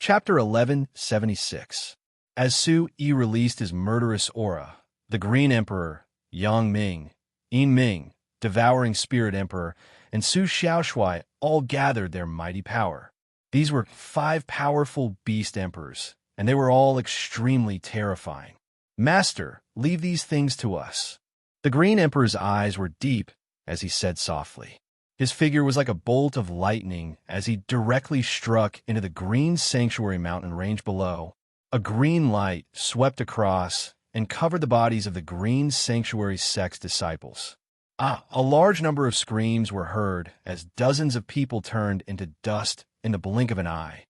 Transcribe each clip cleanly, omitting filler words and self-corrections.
Chapter 1176. As Su Yi released his murderous aura, the Green Emperor, Yang Ming, Yin Ming, Devouring Spirit Emperor, and Su Xiaoshui all gathered their mighty power. These were 5 powerful beast emperors, and they were all extremely terrifying. "Master, leave these things to us." The Green Emperor's eyes were deep as he said softly. His figure was like a bolt of lightning as he directly struck into the green sanctuary mountain range below. A green light swept across and covered the bodies of the green sanctuary sect's disciples. A large number of screams were heard as dozens of people turned into dust in the blink of an eye.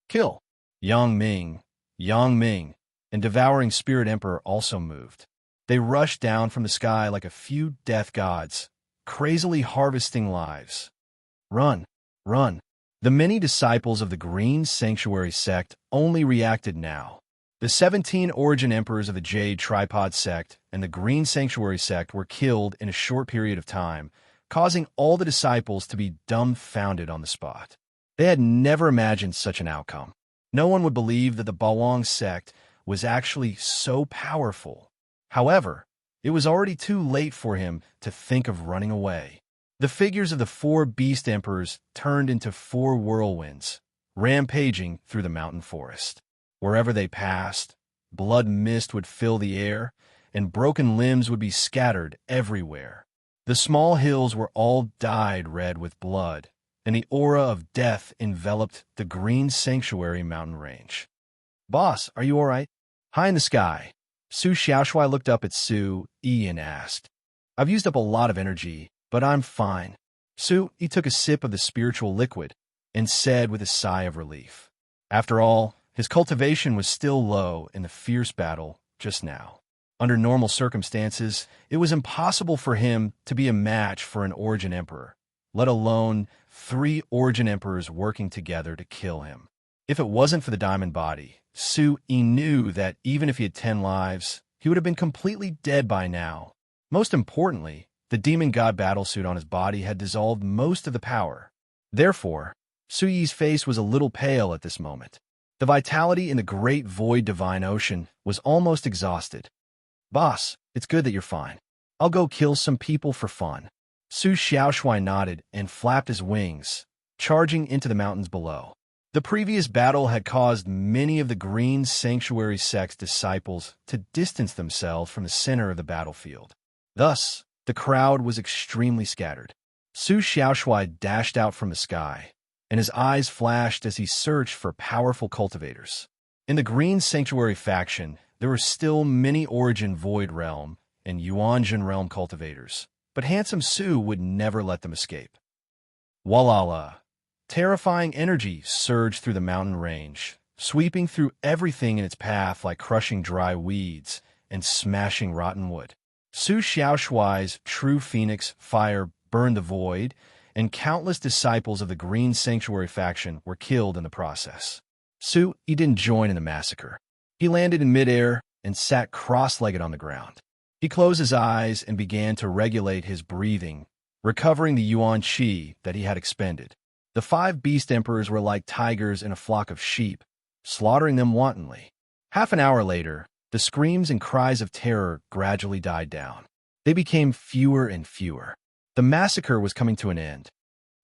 "Kill!" Yang Ming, and Devouring Spirit Emperor also moved. They rushed down from the sky like a few death gods, crazily harvesting lives. "Run! Run!" The many disciples of the Green Sanctuary sect only reacted now. The 17 origin emperors of the Jade Tripod sect and the Green Sanctuary sect were killed in a short period of time, causing all the disciples to be dumbfounded on the spot. They had never imagined such an outcome. No one would believe that the Bawang sect was actually so powerful. However, it was already too late for him to think of running away. The figures of the 4 beast emperors turned into 4 whirlwinds, rampaging through the mountain forest. Wherever they passed, blood mist would fill the air, and broken limbs would be scattered everywhere. The small hills were all dyed red with blood, and the aura of death enveloped the Green Sanctuary mountain range. "Boss, are you all right?" High in the sky, Su Xiaoshui looked up at Su Yi and asked, "I've used up a lot of energy, but I'm fine." Su Yi took a sip of the spiritual liquid and said with a sigh of relief. After all, his cultivation was still low in the fierce battle just now. Under normal circumstances, it was impossible for him to be a match for an Origin Emperor, let alone 3 Origin Emperors working together to kill him. If it wasn't for the diamond body, Su Yi knew that even if he had 10 lives, he would have been completely dead by now. Most importantly, the demon god battlesuit on his body had dissolved most of the power. Therefore, Su Yi's face was a little pale at this moment. The vitality in the great void divine ocean was almost exhausted. "Boss, it's good that you're fine. I'll go kill some people for fun." Su Xiaoshui nodded and flapped his wings, charging into the mountains below. The previous battle had caused many of the Green Sanctuary sect's disciples to distance themselves from the center of the battlefield. Thus, the crowd was extremely scattered. Su Xiaoshui dashed out from the sky, and his eyes flashed as he searched for powerful cultivators. In the Green Sanctuary faction, there were still many Origin Void Realm and Yuanjin Realm cultivators, but Handsome Su would never let them escape. Walala! Terrifying energy surged through the mountain range, sweeping through everything in its path like crushing dry weeds and smashing rotten wood. Su Xiaoshui's true phoenix fire burned the void, and countless disciples of the Green Sanctuary faction were killed in the process. Su Yi didn't join in the massacre. He landed in midair and sat cross-legged on the ground. He closed his eyes and began to regulate his breathing, recovering the yuan qi that he had expended. The 5 beast emperors were like tigers in a flock of sheep, slaughtering them wantonly. Half an hour later, the screams and cries of terror gradually died down. They became fewer and fewer. The massacre was coming to an end.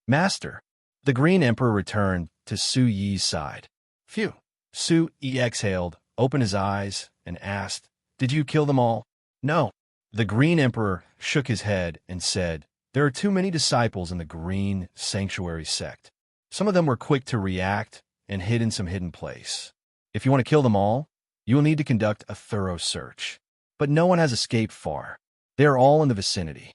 "Master," the Green Emperor returned to Su Yi's side. "Phew." Su Yi exhaled, opened his eyes, and asked, "Did you kill them all?" "No." The Green Emperor shook his head and said, "There are too many disciples in the Green Sanctuary sect. Some of them were quick to react and hid in some hidden place. If you want to kill them all, you will need to conduct a thorough search. But no one has escaped far. They are all in the vicinity."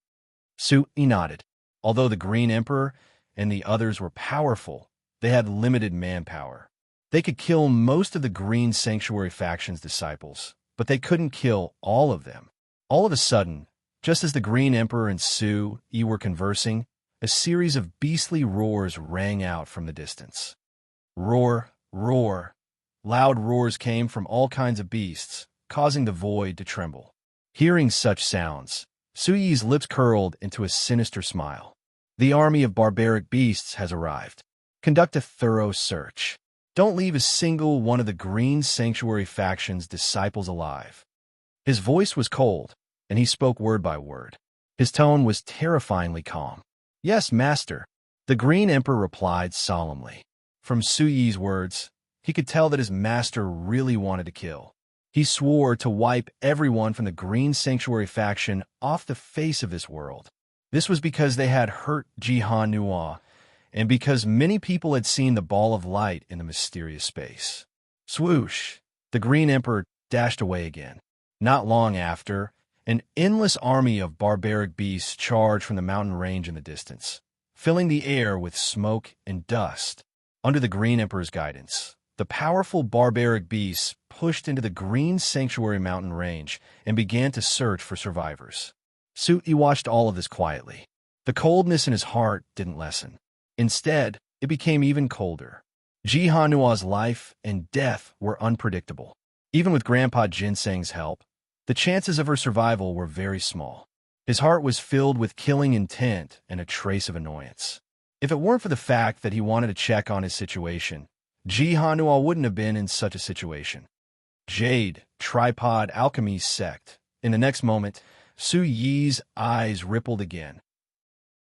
Su Yi nodded. Although the Green Emperor and the others were powerful, they had limited manpower. They could kill most of the Green Sanctuary faction's disciples, but they couldn't kill all of them. All of a sudden, just as the Green Emperor and Su Yi were conversing, a series of beastly roars rang out from the distance. Roar, roar. Loud roars came from all kinds of beasts, causing the void to tremble. Hearing such sounds, Su Yi's lips curled into a sinister smile. "The army of barbaric beasts has arrived. Conduct a thorough search." Don't leave a single one of the Green Sanctuary faction's disciples alive." His voice was cold, and he spoke word by word. His tone was terrifyingly calm. "Yes, master," the Green Emperor replied solemnly. From Su Yi's words, he could tell that his master really wanted to kill. He swore to wipe everyone from the Green Sanctuary faction off the face of this world. This was because they had hurt Jihan Nua, and because many people had seen the ball of light in the mysterious space. Swoosh! The Green Emperor dashed away again. Not long after, an endless army of barbaric beasts charged from the mountain range in the distance, filling the air with smoke and dust. Under the Green Emperor's guidance, the powerful barbaric beasts pushed into the Green Sanctuary mountain range and began to search for survivors. Su Yi watched all of this quietly. The coldness in his heart didn't lessen. Instead, it became even colder. Jihan Nua's life and death were unpredictable. Even with Grandpa Ginseng's help, the chances of her survival were very small. His heart was filled with killing intent and a trace of annoyance. If it weren't for the fact that he wanted to check on his situation, Jihan Nua wouldn't have been in such a situation. Jade, Tripod Alchemy Sect. In the next moment, Su Yi's eyes rippled again.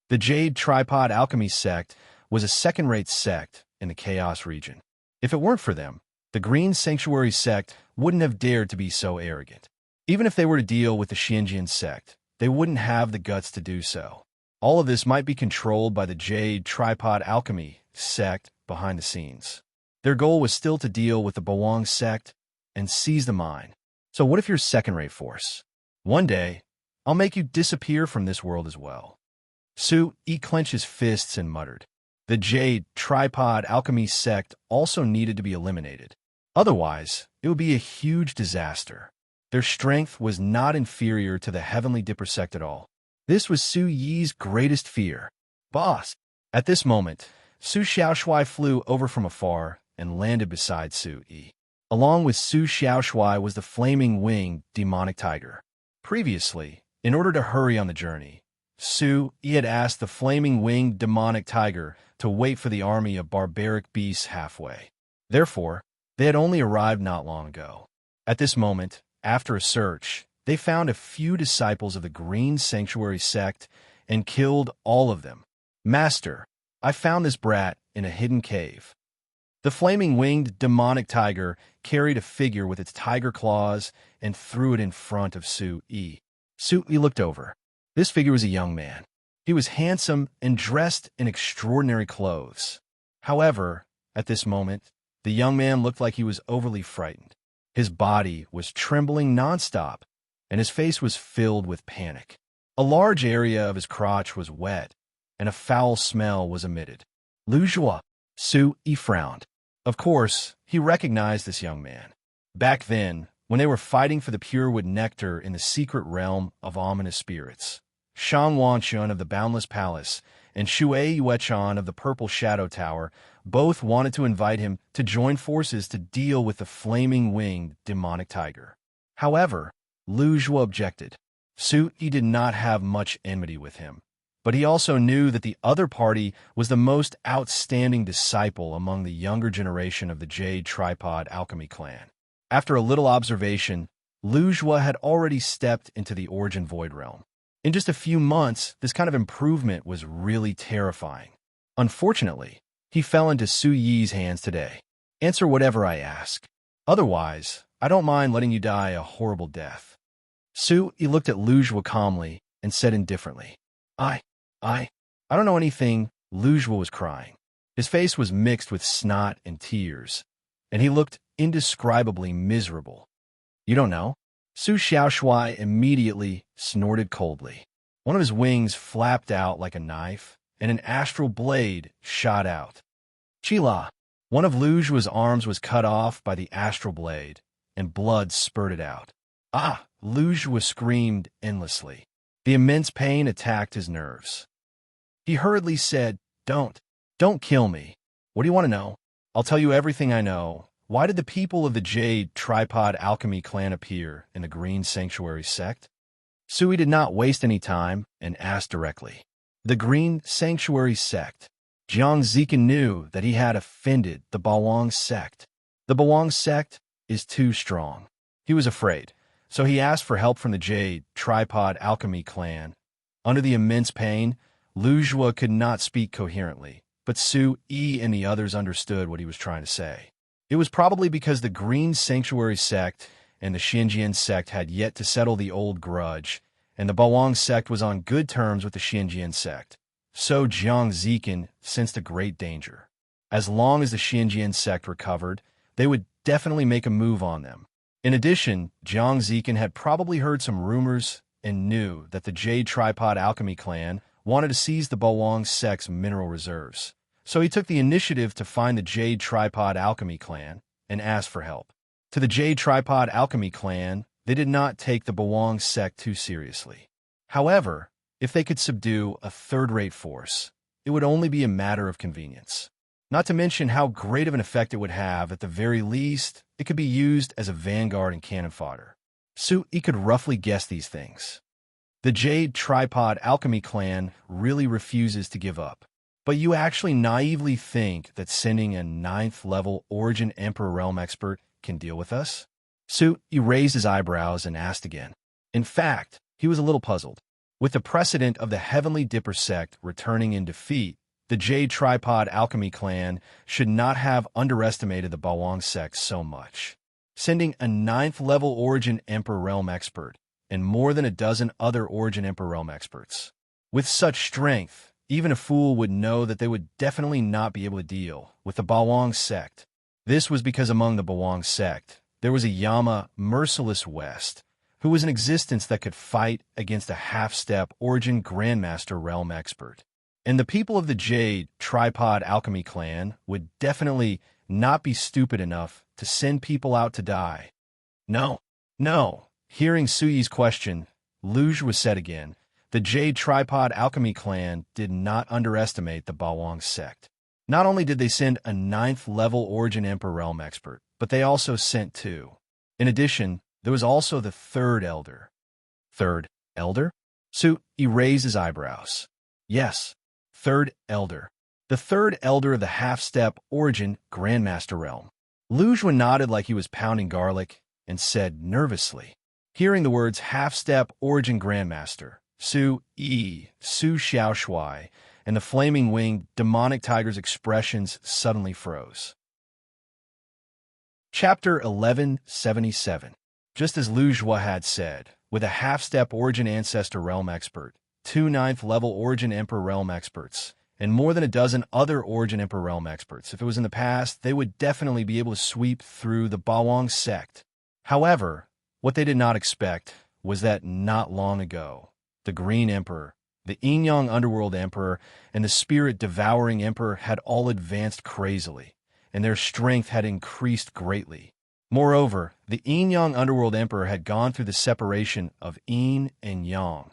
The Jade Tripod Alchemy Sect was a second-rate sect in the Chaos region. If it weren't for them, the Green Sanctuary Sect wouldn't have dared to be so arrogant. Even if they were to deal with the Xianjian Sect, they wouldn't have the guts to do so. All of this might be controlled by the Jade Tripod Alchemy Sect behind the scenes. Their goal was still to deal with the Bawang Sect and seize the mine. So what if you're second-rate force? One day, I'll make you disappear from this world as well. Su Yi clenched his fists and muttered. The Jade Tripod Alchemy Sect also needed to be eliminated. Otherwise, it would be a huge disaster. Their strength was not inferior to the Heavenly Dipper Sect at all. This was Su Yi's greatest fear. Boss! At this moment, Su Xiaoshui flew over from afar and landed beside Su Yi. Along with Su Xiaoshui was the flaming winged demonic tiger. Previously, in order to hurry on the journey, Su Yi had asked the flaming winged demonic tiger to wait for the army of barbaric beasts halfway. Therefore, they had only arrived not long ago. At this moment, after a search, they found a few disciples of the Green Sanctuary Sect and killed all of them. Master, I found this brat in a hidden cave. The flaming winged demonic tiger carried a figure with its tiger claws and threw it in front of Su Yi. Su Yi looked over. This figure was a young man. He was handsome and dressed in extraordinary clothes. However, at this moment, the young man looked like he was overly frightened. His body was trembling nonstop, and his face was filled with panic. A large area of his crotch was wet, and a foul smell was emitted. Luzhua, Su Yi frowned. Of course, he recognized this young man. Back then, when they were fighting for the purewood nectar in the secret realm of ominous spirits, Shang Wanchun of the Boundless Palace and Shui Yuechan of the Purple Shadow Tower both wanted to invite him to join forces to deal with the flaming winged demonic tiger. However, Lu Zhuo objected. Su Yi did not have much enmity with him, but he also knew that the other party was the most outstanding disciple among the younger generation of the Jade Tripod Alchemy clan. After a little observation, Lu Zhuo had already stepped into the Origin Void Realm. In just a few months, this kind of improvement was really terrifying. Unfortunately, he fell into Su Yi's hands today. Answer whatever I ask. Otherwise, I don't mind letting you die a horrible death. Su Yi looked at Lu Zhuo calmly and said indifferently, I don't know anything. Lu Zhuo was crying. His face was mixed with snot and tears, and he looked indescribably miserable. You don't know? Su Xiaoshui immediately snorted coldly. One of his wings flapped out like a knife, and an astral blade shot out. Chila! One of Lu Zhuo's arms was cut off by the astral blade, and blood spurted out. Ah! Lu Zhuo screamed endlessly. The immense pain attacked his nerves. He hurriedly said, Don't kill me. What do you want to know? I'll tell you everything I know. Why did the people of the Jade Tripod Alchemy clan appear in the Green Sanctuary Sect? Su Yi did not waste any time and asked directly. The Green Sanctuary Sect. Jiang Zikan knew that he had offended the Bawang sect. The Bawang sect is too strong. He was afraid, so he asked for help from the Jade Tripod Alchemy clan. Under the immense pain, Lu Zhuo could not speak coherently, but Su Yi and the others understood what he was trying to say. It was probably because the Green Sanctuary sect and the Xinjian sect had yet to settle the old grudge, and the Bawang sect was on good terms with the Xinjian sect. So Jiang Zikan sensed a great danger. As long as the Xinjian sect recovered, they would definitely make a move on them. In addition, Jiang Zikan had probably heard some rumors and knew that the Jade Tripod Alchemy clan wanted to seize the Bawang sect's mineral reserves. So he took the initiative to find the Jade Tripod Alchemy clan and ask for help. To the Jade Tripod Alchemy clan, they did not take the Bawang sect too seriously. However, if they could subdue a third-rate force, it would only be a matter of convenience. Not to mention how great of an effect it would have. At the very least, it could be used as a vanguard and cannon fodder. Su Yi could roughly guess these things. The Jade Tripod Alchemy clan really refuses to give up. But you actually naively think that sending a 9th-level Origin Emperor Realm expert can deal with us? Su Yi raised his eyebrows and asked again. In fact, he was a little puzzled. With the precedent of the Heavenly Dipper sect returning in defeat, the Jade Tripod Alchemy clan should not have underestimated the Bawang sect so much. Sending a 9th-level Origin Emperor Realm expert and more than a dozen other Origin Emperor Realm experts. With such strength, even a fool would know that they would definitely not be able to deal with the Bawang sect. This was because among the Bawang sect, there was a Yama Merciless West, who was an existence that could fight against a half-step Origin Grandmaster Realm expert. And the people of the Jade Tripod Alchemy clan would definitely not be stupid enough to send people out to die. No. Hearing Su Yi's question, Lu Zhuo said again, the Jade Tripod Alchemy clan did not underestimate the Bawang sect. Not only did they send a 9th-level Origin Emperor Realm expert, but they also sent 2. In addition, there was also the 3rd Elder. 3rd Elder? Su Yi raised his eyebrows. Yes, 3rd Elder. The 3rd Elder of the half-step Origin Grandmaster Realm. Lu Zhuo nodded like he was pounding garlic and said nervously. Hearing the words half-step Origin Grandmaster, Su Yi, Su Xiaoshui, and the flaming-winged demonic tiger's expressions suddenly froze. Chapter 1177. Just as Lu Zhuo had said, with a half-step Origin Ancestor Realm expert, 2 9th-level Origin Emperor Realm experts, and more than a dozen other Origin Emperor Realm experts, if it was in the past, they would definitely be able to sweep through the Bawang sect. However, what they did not expect was that not long ago, the Green Emperor, the Yin-Yang Underworld Emperor, and the Spirit-Devouring Emperor had all advanced crazily, and their strength had increased greatly. Moreover, the Yin-Yang Underworld Emperor had gone through the separation of Yin and Yang,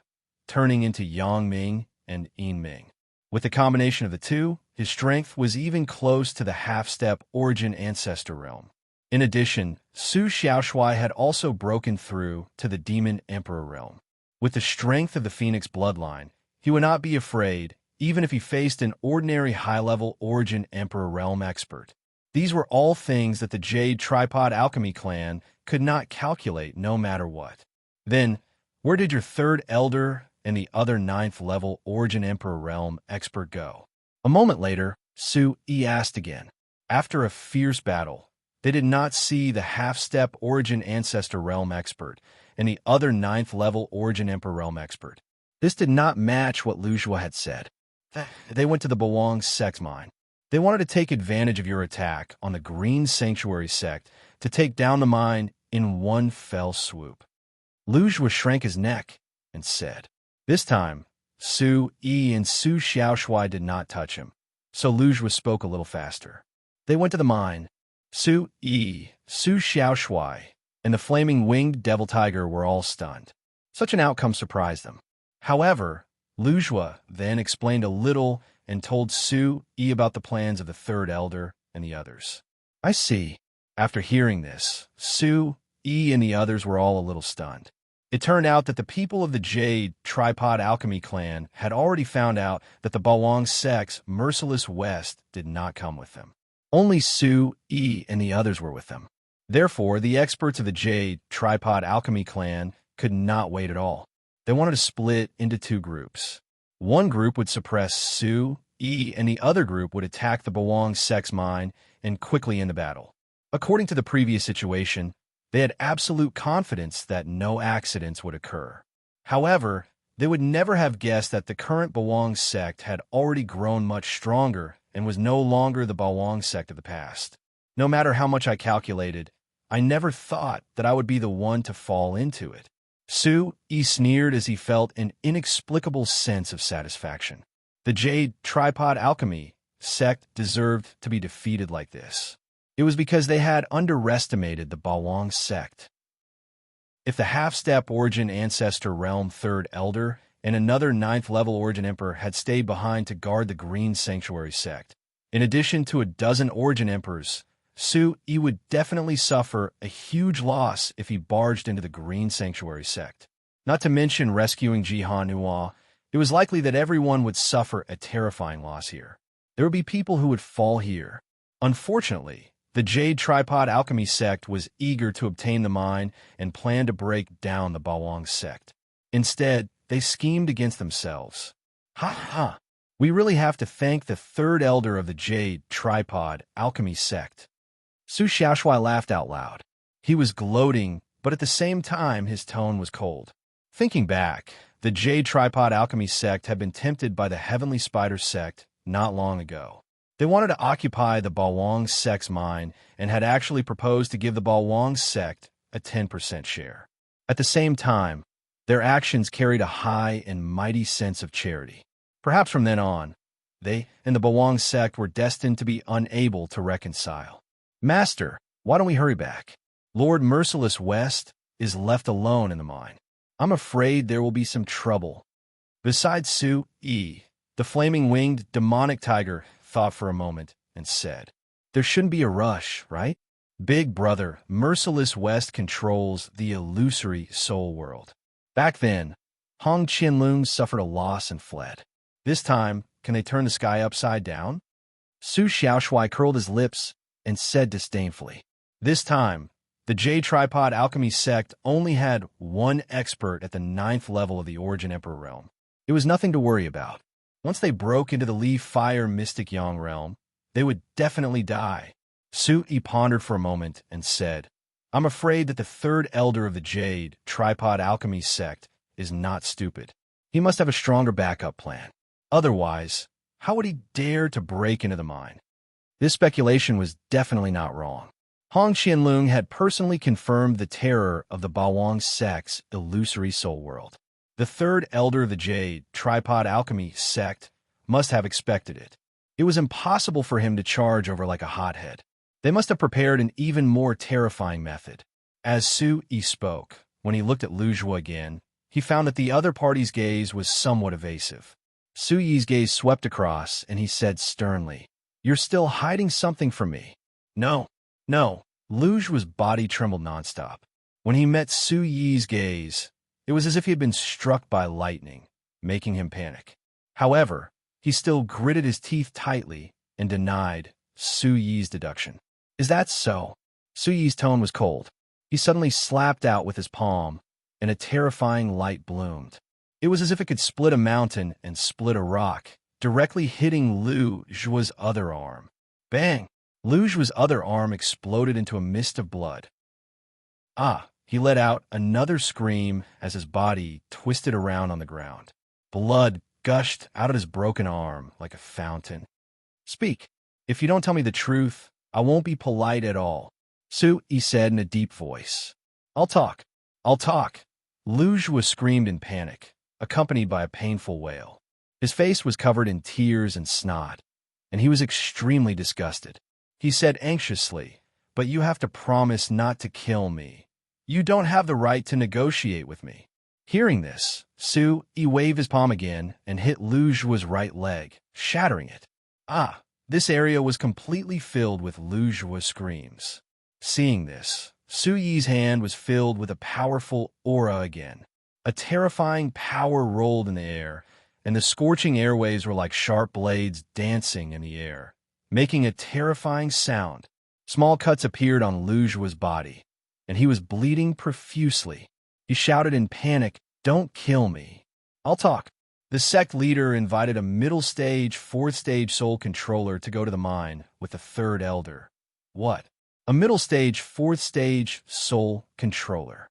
turning into Yang Ming and Yin Ming. With the combination of the two, his strength was even close to the half-step Origin Ancestor Realm. In addition, Su Xiaoshui had also broken through to the Demon Emperor Realm. With the strength of the Phoenix bloodline, he would not be afraid, even if he faced an ordinary high-level Origin Emperor Realm expert. These were all things that the Jade Tripod Alchemy clan could not calculate no matter what. Then, where did your 3rd Elder and the other 9th-level Origin Emperor Realm expert go? A moment later, Su Yi asked again. After a fierce battle, they did not see the half-step Origin Ancestor Realm expert and the other 9th-level Origin Emperor Realm expert. This did not match what Lu Zhuo had said. They went to the Bawang sect mine. They wanted to take advantage of your attack on the Green Sanctuary sect to take down the mine in one fell swoop. Lu Zhuo shrank his neck and said. This time, Su Yi and Su Xiaoshui did not touch him, so Lu Zhuo spoke a little faster. They went to the mine. Su Yi, Su Xiaoshui, and the flaming winged devil tiger were all stunned. Such an outcome surprised them. However, Lu Zhuo then explained a little and told Su Yi about the plans of the 3rd Elder and the others. I see. After hearing this, Su Yi and the others were all a little stunned. It turned out that the people of the Jade Tripod Alchemy clan had already found out that the Bawang sect's merciless West did not come with them. Only Su, Yi, and the others were with them. Therefore, the experts of the Jade Tripod Alchemy clan could not wait at all. They wanted to split into two groups. One group would suppress Su, Yi, and the other group would attack the Bawang sect's mine and quickly end the battle. According to the previous situation, they had absolute confidence that no accidents would occur. However, they would never have guessed that the current Bawang sect had already grown much stronger and was no longer the Bawang sect of the past. No matter how much I calculated, I never thought that I would be the one to fall into it. Su Yi sneered as he felt an inexplicable sense of satisfaction. The Jade Tripod Alchemy sect deserved to be defeated like this. It was because they had underestimated the Bawang sect. If the half-step Origin Ancestor Realm 3rd Elder and another 9th-level Origin Emperor had stayed behind to guard the Green Sanctuary sect, in addition to a dozen Origin Emperors, Su Yi would definitely suffer a huge loss if he barged into the Green Sanctuary sect. Not to mention rescuing Jihan Nuwa, it was likely that everyone would suffer a terrifying loss here. There would be people who would fall here. Unfortunately, the Jade Tripod Alchemy sect was eager to obtain the mine and planned to break down the Bawang sect. Instead, they schemed against themselves. Ha! We really have to thank the 3rd Elder of the Jade Tripod Alchemy sect. Su Xiaoshui laughed out loud. He was gloating, but at the same time his tone was cold. Thinking back, the Jade Tripod Alchemy sect had been tempted by the Heavenly Spider sect not long ago. They wanted to occupy the Bawang sect's mine and had actually proposed to give the Bawang sect a 10% share. At the same time, their actions carried a high and mighty sense of charity. Perhaps from then on, they and the Bawang sect were destined to be unable to reconcile. Master, why don't we hurry back? Lord Merciless West is left alone in the mine. I'm afraid there will be some trouble. Besides Su Yi, the flaming-winged demonic tiger thought for a moment and said, there shouldn't be a rush, right? Big Brother, Merciless West controls the illusory soul world. Back then, Hong Qianlong suffered a loss and fled. This time, can they turn the sky upside down? Su Xiaoshui curled his lips and said disdainfully, this time, the Jade Tripod Alchemy sect only had one expert at the 9th level of the Origin Emperor realm. It was nothing to worry about. Once they broke into the Leaf Fire Mystic Yang realm, they would definitely die. Su Yi pondered for a moment and said, I'm afraid that the 3rd Elder of the Jade Tripod Alchemy sect is not stupid. He must have a stronger backup plan. Otherwise, how would he dare to break into the mine? This speculation was definitely not wrong. Hong Qianlong had personally confirmed the terror of the Bawang sect's illusory soul world. The 3rd Elder of the Jade Tripod Alchemy sect must have expected it. It was impossible for him to charge over like a hothead. They must have prepared an even more terrifying method. As Su Yi spoke, when he looked at Lu Zhuo again, he found that the other party's gaze was somewhat evasive. Su Yi's gaze swept across, and he said sternly, you're still hiding something from me. No. Lu Zhuo's body trembled nonstop. When he met Su Yi's gaze, it was as if he had been struck by lightning, making him panic. However, he still gritted his teeth tightly and denied Su Yi's deduction. Is that so? Su Yi's tone was cold. He suddenly slapped out with his palm, and a terrifying light bloomed. It was as if it could split a mountain and split a rock, directly hitting Lu Zhuo's other arm. Bang! Lu Zhuo's other arm exploded into a mist of blood. He let out another scream as his body twisted around on the ground. Blood gushed out of his broken arm like a fountain. Speak. If you don't tell me the truth, I won't be polite at all, Su Yi said in a deep voice. I'll talk. Lu Zhuo screamed in panic, accompanied by a painful wail. His face was covered in tears and snot, and he was extremely disgusted. He said anxiously, but you have to promise not to kill me. You don't have the right to negotiate with me. Hearing this, Su Yi waved his palm again and hit Lu Zhuo's right leg, shattering it. This area was completely filled with Lu Zhuo's screams. Seeing this, Su Yi's hand was filled with a powerful aura again. A terrifying power rolled in the air, and the scorching airwaves were like sharp blades dancing in the air, making a terrifying sound. Small cuts appeared on Lujua's body, and he was bleeding profusely. He shouted in panic, "Don't kill me. I'll talk." The sect leader invited a middle stage, fourth stage soul controller to go to the mine with the third elder. What? A middle stage, fourth stage soul controller.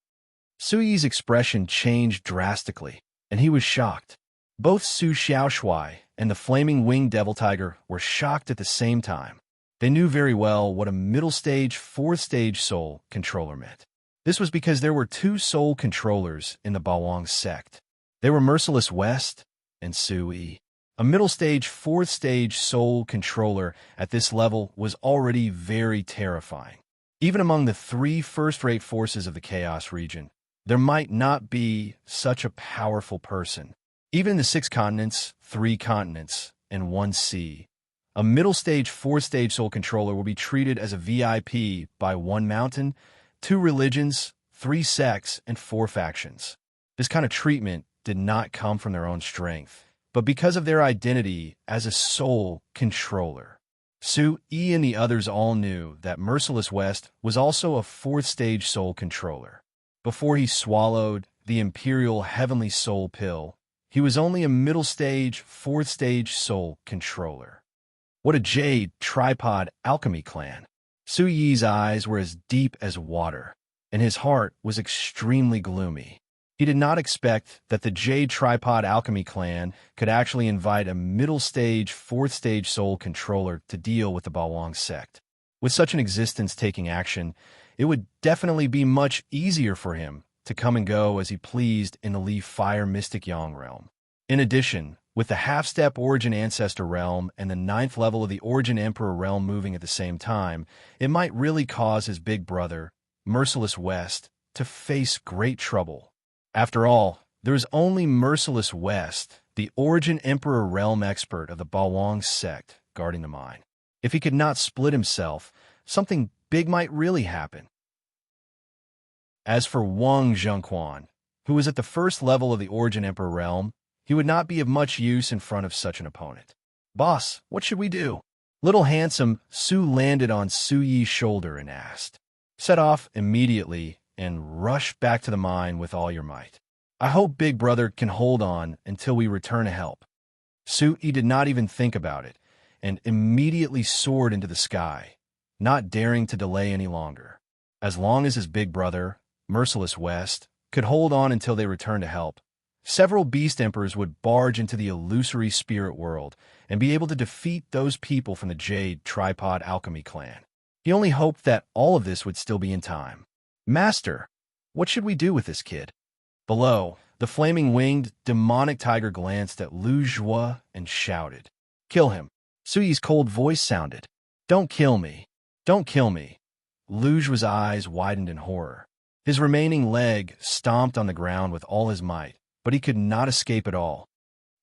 Suyi's expression changed drastically, and he was shocked. Both Su Xiaoshui and the flaming winged devil tiger were shocked at the same time. They knew very well what a middle stage, fourth stage soul controller meant. This was because there were two soul controllers in the Bawang sect. They were Merciless West and Sui. A middle stage, fourth stage soul controller at this level was already very terrifying. Even among the three first-rate forces of the Chaos region, there might not be such a powerful person. Even in the 6 continents, 3 continents, and 1 sea, a middle stage, fourth stage soul controller will be treated as a VIP by 1 mountain, 2 religions, 3 sects, and 4 factions. This kind of treatment did not come from their own strength, but because of their identity as a soul controller. Su Yi and the others all knew that Merciless West was also a 4th stage soul controller. Before he swallowed the Imperial Heavenly Soul Pill, he was only a middle stage, 4th stage soul controller. What a Jade Tripod Alchemy clan! Su Yi's eyes were as deep as water, and his heart was extremely gloomy. He did not expect that the Jade Tripod Alchemy clan could actually invite a middle stage, 4th stage soul controller to deal with the Bawang sect. With such an existence taking action, it would definitely be much easier for him to come and go as he pleased in the Leaf Fire Mystic Yang realm. In addition, with the half-step Origin Ancestor realm and the 9th level of the Origin Emperor realm moving at the same time, it might really cause his big brother, Merciless West, to face great trouble. After all, there is only Merciless West, the Origin Emperor realm expert of the Bawang sect, guarding the mine. If he could not split himself, something big might really happen. As for Wang Zhengquan, who was at the first level of the Origin Emperor realm, he would not be of much use in front of such an opponent. "Boss, what should we do?" Little handsome Su landed on Su Yi's shoulder and asked. "Set off immediately and rush back to the mine with all your might. I hope Big Brother can hold on until we return to help." Su Yi did not even think about it, and immediately soared into the sky, not daring to delay any longer. As long as his big brother, Merciless West, could hold on until they returned to help, several beast emperors would barge into the illusory spirit world and be able to defeat those people from the Jade Tripod Alchemy clan. He only hoped that all of this would still be in time. "Master, what should we do with this kid?" Below, the flaming winged, demonic tiger glanced at Lu Zhua and shouted, "Kill him." Su Yi's cold voice sounded, "Don't kill me. Don't kill me." Lu Zhua's eyes widened in horror. His remaining leg stomped on the ground with all his might, but he could not escape at all.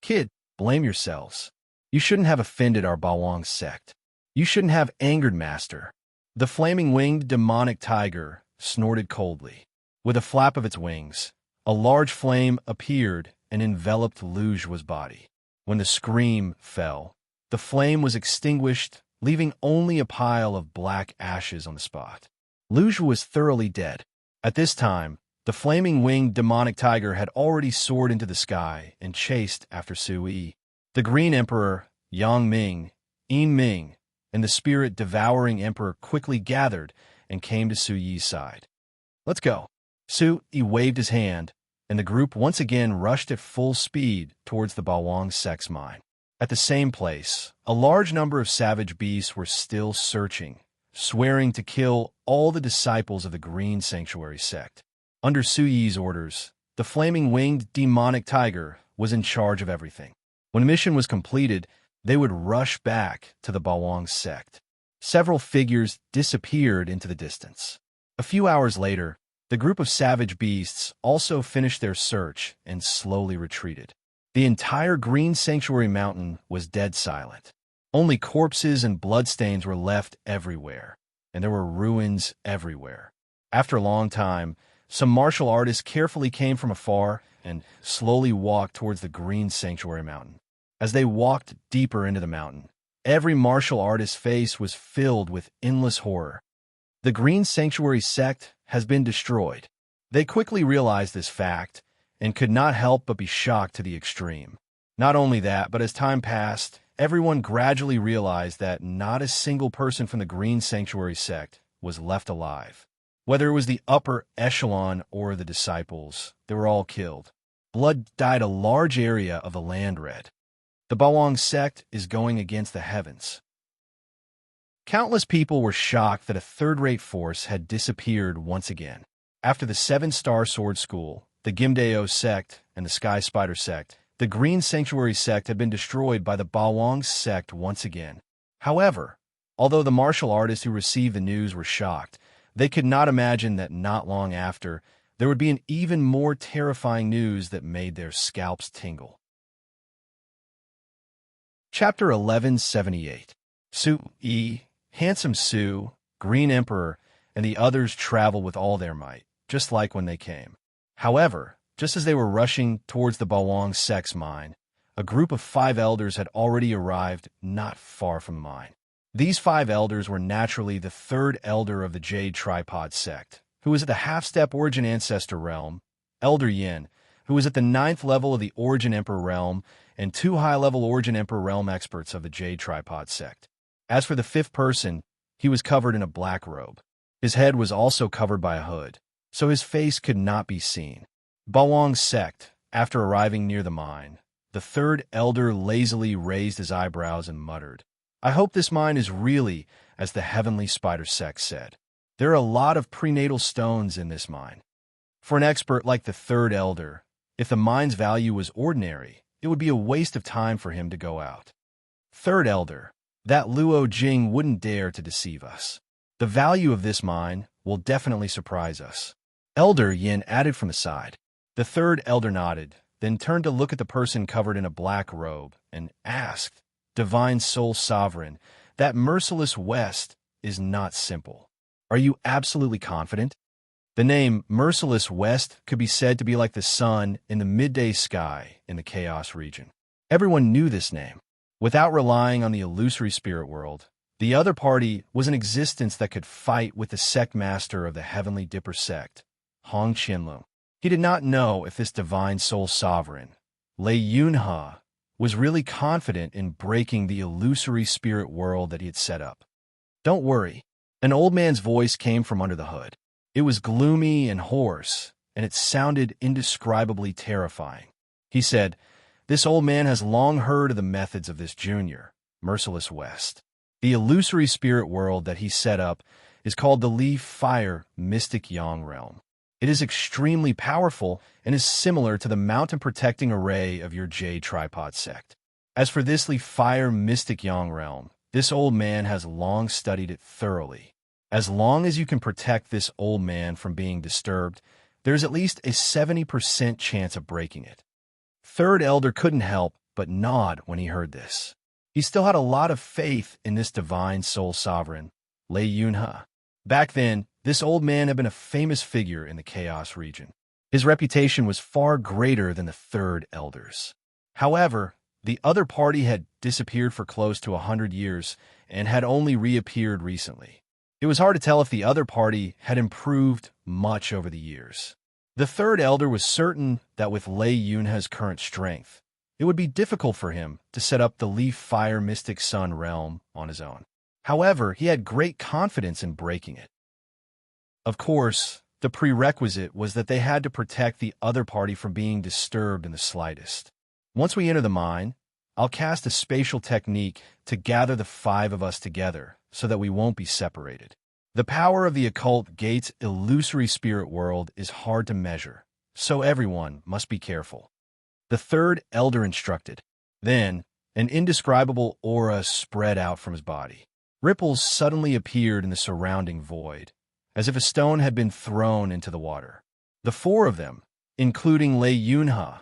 "Kid, blame yourselves. You shouldn't have offended our Bawang sect. You shouldn't have angered Master." The flaming winged demonic tiger snorted coldly. With a flap of its wings, a large flame appeared and enveloped Lu Zhua's body. When the scream fell, the flame was extinguished, leaving only a pile of black ashes on the spot. Lu Zhua was thoroughly dead. At this time, the flaming winged demonic tiger had already soared into the sky and chased after Su Yi. The Green Emperor, Yang Ming, Yin Ming, and the Spirit Devouring Emperor quickly gathered and came to Su Yi's side. "Let's go." Su Yi waved his hand, and the group once again rushed at full speed towards the Bawang sect's mine. At the same place, a large number of savage beasts were still searching, swearing to kill all the disciples of the Green Sanctuary sect. Under Su Yi's orders, the flaming winged demonic tiger was in charge of everything. When the mission was completed, they would rush back to the Bawang sect. Several figures disappeared into the distance. A few hours later, the group of savage beasts also finished their search and slowly retreated. The entire Green Sanctuary Mountain was dead silent. Only corpses and bloodstains were left everywhere, and there were ruins everywhere. After a long time, some martial artists carefully came from afar and slowly walked towards the green sanctuary mountain. As they walked deeper into the mountain, every martial artist's face was filled with endless horror. The green sanctuary sect has been destroyed. They quickly realized this fact and could not help but be shocked to the extreme. Not only that, but as time passed, everyone gradually realized that not a single person from the green sanctuary sect was left alive. Whether it was the upper echelon or the disciples, they were all killed. Blood dyed a large area of the land red. The Bawang sect is going against the heavens. Countless people were shocked that a third-rate force had disappeared once again. After the 7-star sword school, the Gimdeo sect, and the Sky Spider sect, the Green Sanctuary sect had been destroyed by the Bawang sect once again. However, although the martial artists who received the news were shocked, they could not imagine that not long after, there would be an even more terrifying news that made their scalps tingle. Chapter 1178. Su-E, Handsome Su, Green Emperor, and the others travel with all their might, just like when they came. However, just as they were rushing towards the Bawang sect's mine, a group of 5 elders had already arrived not far from the mine. These 5 elders were naturally the 3rd elder of the Jade Tripod sect, who was at the half-step Origin Ancestor realm, Elder Yin, who was at the 9th level of the Origin Emperor realm, and 2 high-level Origin Emperor realm experts of the Jade Tripod sect. As for the 5th person, he was covered in a black robe. His head was also covered by a hood, so his face could not be seen. Bawang sect, after arriving near the mine, the 3rd elder lazily raised his eyebrows and muttered, "I hope this mine is really as the Heavenly Spider sect said. There are a lot of prenatal stones in this mine." For an expert like the 3rd elder, if the mine's value was ordinary, it would be a waste of time for him to go out. 3rd elder, that Luo Jing wouldn't dare to deceive us. The value of this mine will definitely surprise us. Elder Yin added from the side. The 3rd elder nodded, then turned to look at the person covered in a black robe and asked, "Divine Soul Sovereign, that merciless West is not simple. Are you absolutely confident?" The name Merciless West could be said to be like the sun in the midday sky in the Chaos region. Everyone knew this name. Without relying on the illusory spirit world, the other party was an existence that could fight with the sect master of the Heavenly Dipper sect, Hong Qianlu. He did not know if this divine soul sovereign, Lei Yunhe, was really confident in breaking the illusory spirit world that he had set up. "Don't worry." An old man's voice came from under the hood. It was gloomy and hoarse, and it sounded indescribably terrifying. He said, "This old man has long heard of the methods of this junior, Merciless West. The illusory spirit world that he set up is called the Leaf Fire Mystic Yang Realm. It is extremely powerful and is similar to the mountain-protecting array of your Jade Tripod sect. As for this Leaf Fire Mystic Yang Realm, this old man has long studied it thoroughly. As long as you can protect this old man from being disturbed, there's at least a 70% chance of breaking it." 3rd elder couldn't help but nod when he heard this. He still had a lot of faith in this divine soul sovereign, Lei Yunhe. Back then, this old man had been a famous figure in the Chaos region. His reputation was far greater than the 3rd elders. However, the other party had disappeared for close to 100 years and had only reappeared recently. It was hard to tell if the other party had improved much over the years. The 3rd elder was certain that with Lei Yunhe's current strength, it would be difficult for him to set up the Leaf Fire Mystic Sun realm on his own. However, he had great confidence in breaking it. Of course, the prerequisite was that they had to protect the other party from being disturbed in the slightest. Once we enter the mine, I'll cast a spatial technique to gather the 5 of us together so that we won't be separated. The power of the occult gate's illusory spirit world is hard to measure, so everyone must be careful. The 3rd elder instructed. Then, an indescribable aura spread out from his body. Ripples suddenly appeared in the surrounding void, as if a stone had been thrown into the water. The 4 of them, including Lei Yunhe,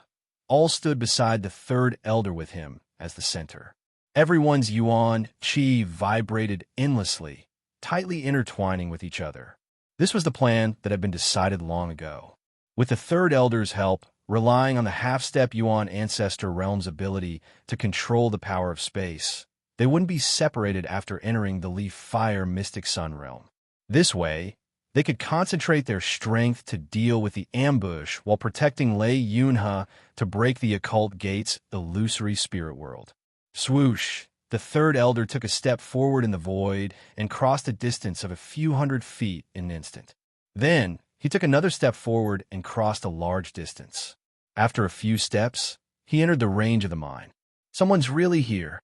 all stood beside the 3rd elder with him as the center. Everyone's yuan qi vibrated endlessly, tightly intertwining with each other. This was the plan that had been decided long ago. With the 3rd elder's help, relying on the half-step Yuan ancestor realm's ability to control the power of space. They wouldn't be separated after entering the Leaf Fire Mystic Sun realm. This way, they could concentrate their strength to deal with the ambush while protecting Lei Yunhe to break the occult gate's illusory spirit world. Swoosh! The third elder took a step forward in the void and crossed a distance of a few hundred feet in an instant. Then, he took another step forward and crossed a large distance. After a few steps, he entered the range of the mine. Someone's really here.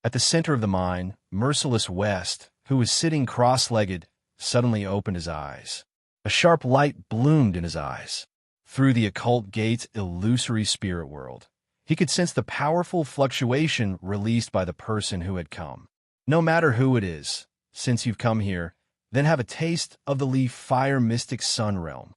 At the center of the mine, Merciless West, who was sitting cross-legged, suddenly opened his eyes. A sharp light bloomed in his eyes. Through the occult gate's illusory spirit world, he could sense the powerful fluctuation released by the person who had come. No matter who it is, since you've come here, then have a taste of the Leaf Fire Mystic Sun realm.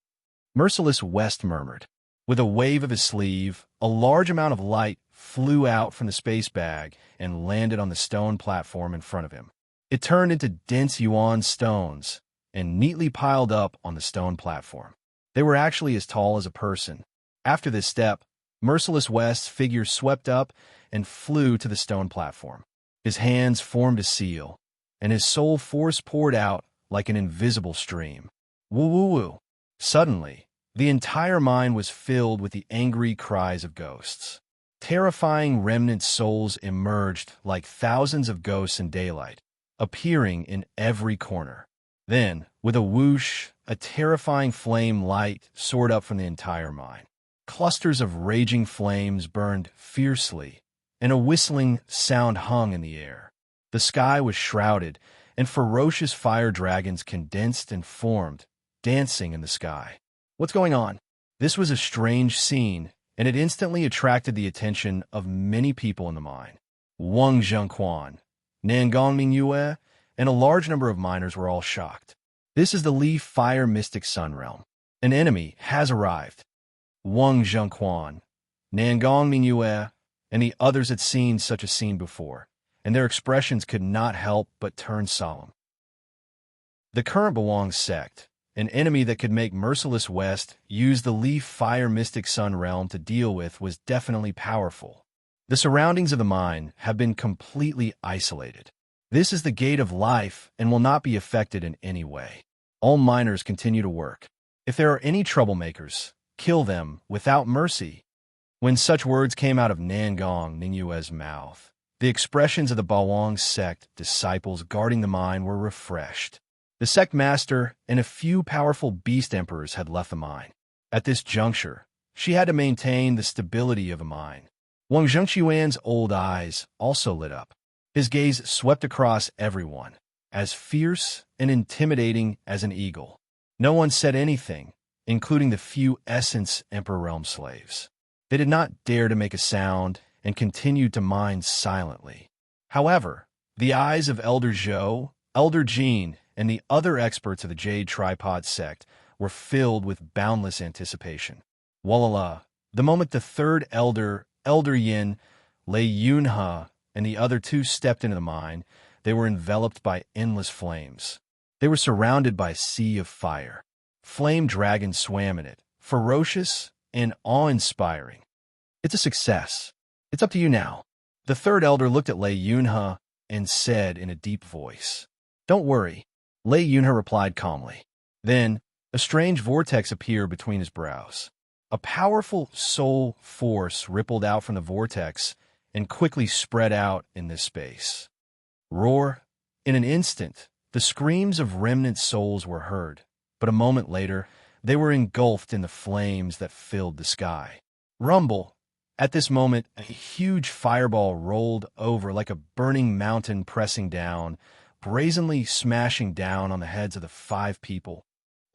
Merciless West murmured. With a wave of his sleeve, a large amount of light flew out from the space bag and landed on the stone platform in front of him. It turned into dense yuan stones and neatly piled up on the stone platform. They were actually as tall as a person. After this step, Merciless West's figure swept up and flew to the stone platform. His hands formed a seal, and his soul force poured out like an invisible stream. Woo-woo-woo. Suddenly, the entire mine was filled with the angry cries of ghosts. Terrifying remnant souls emerged like thousands of ghosts in daylight, appearing in every corner. Then, with a whoosh, a terrifying flame light soared up from the entire mine. Clusters of raging flames burned fiercely, and a whistling sound hung in the air. The sky was shrouded, and ferocious fire dragons condensed and formed, dancing in the sky. What's going on? This was a strange scene, and it instantly attracted the attention of many people in the mine. Wang Zhengquan, Nangong Mingyue, and a large number of miners were all shocked. This is the Leaf Fire Mystic Sun realm. An enemy has arrived. Wang Zhengquan, Nangong Mingyue, and the others had seen such a scene before, and their expressions could not help but turn solemn. The current Bawang sect, an enemy that could make Merciless West use the Leaf Fire Mystic Sun realm to deal with, was definitely powerful. The surroundings of the mine have been completely isolated. This is the gate of life and will not be affected in any way. All miners continue to work. If there are any troublemakers, kill them without mercy. When such words came out of Nangong Ningyue's mouth, the expressions of the Bawang sect disciples guarding the mine were refreshed. The sect master and a few powerful beast emperors had left the mine. At this juncture, she had to maintain the stability of a mine. Wang Zhengquan's old eyes also lit up. His gaze swept across everyone, as fierce and intimidating as an eagle. No one said anything, including the few Essence Emperor Realm slaves. They did not dare to make a sound and continued to mine silently. However, the eyes of Elder Zhou, Elder Jean, and the other experts of the Jade Tripod sect were filled with boundless anticipation. Walala, the moment the third elder, Elder Yin, Lei Yunhe, and the other two stepped into the mine, they were enveloped by endless flames. They were surrounded by a sea of fire. Flame dragons swam in it, ferocious and awe-inspiring. It's a success. It's up to you now. The third elder looked at Lei Yunhe and said in a deep voice, "Don't worry." Lei Yunhe replied calmly. Then, a strange vortex appeared between his brows. A powerful soul force rippled out from the vortex and quickly spread out in this space. Roar! In an instant, the screams of remnant souls were heard, but a moment later, they were engulfed in the flames that filled the sky. Rumble! At this moment, a huge fireball rolled over like a burning mountain pressing down, brazenly smashing down on the heads of the 5 people.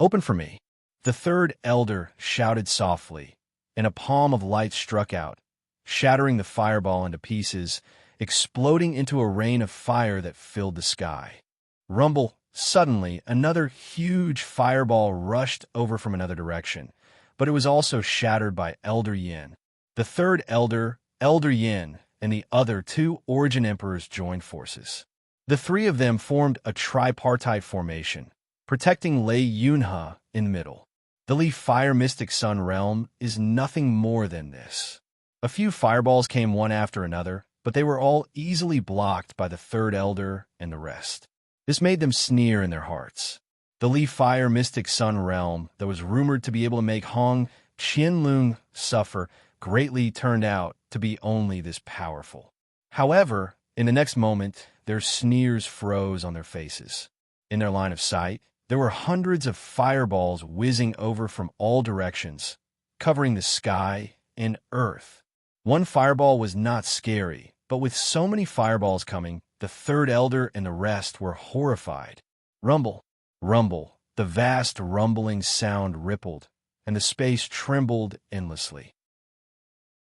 "Open for me." The third elder shouted softly, and a palm of light struck out, shattering the fireball into pieces, exploding into a rain of fire that filled the sky. Rumble! Suddenly, another huge fireball rushed over from another direction, but it was also shattered by Elder Yin. The third elder, Elder Yin, and the other 2 Origin Emperors joined forces. The 3 of them formed a tripartite formation, protecting Lei Yunhe in the middle. The Leaf Fire Mystic Sun realm is nothing more than this. A few fireballs came one after another, but they were all easily blocked by the third elder and the rest. This made them sneer in their hearts. The Leaf Fire Mystic Sun realm that was rumored to be able to make Hong Qianlong suffer greatly turned out to be only this powerful. However, in the next moment, their sneers froze on their faces. In their line of sight, there were hundreds of fireballs whizzing over from all directions, covering the sky and earth. One fireball was not scary, but with so many fireballs coming, the third elder and the rest were horrified. Rumble, rumble, the vast rumbling sound rippled, and the space trembled endlessly.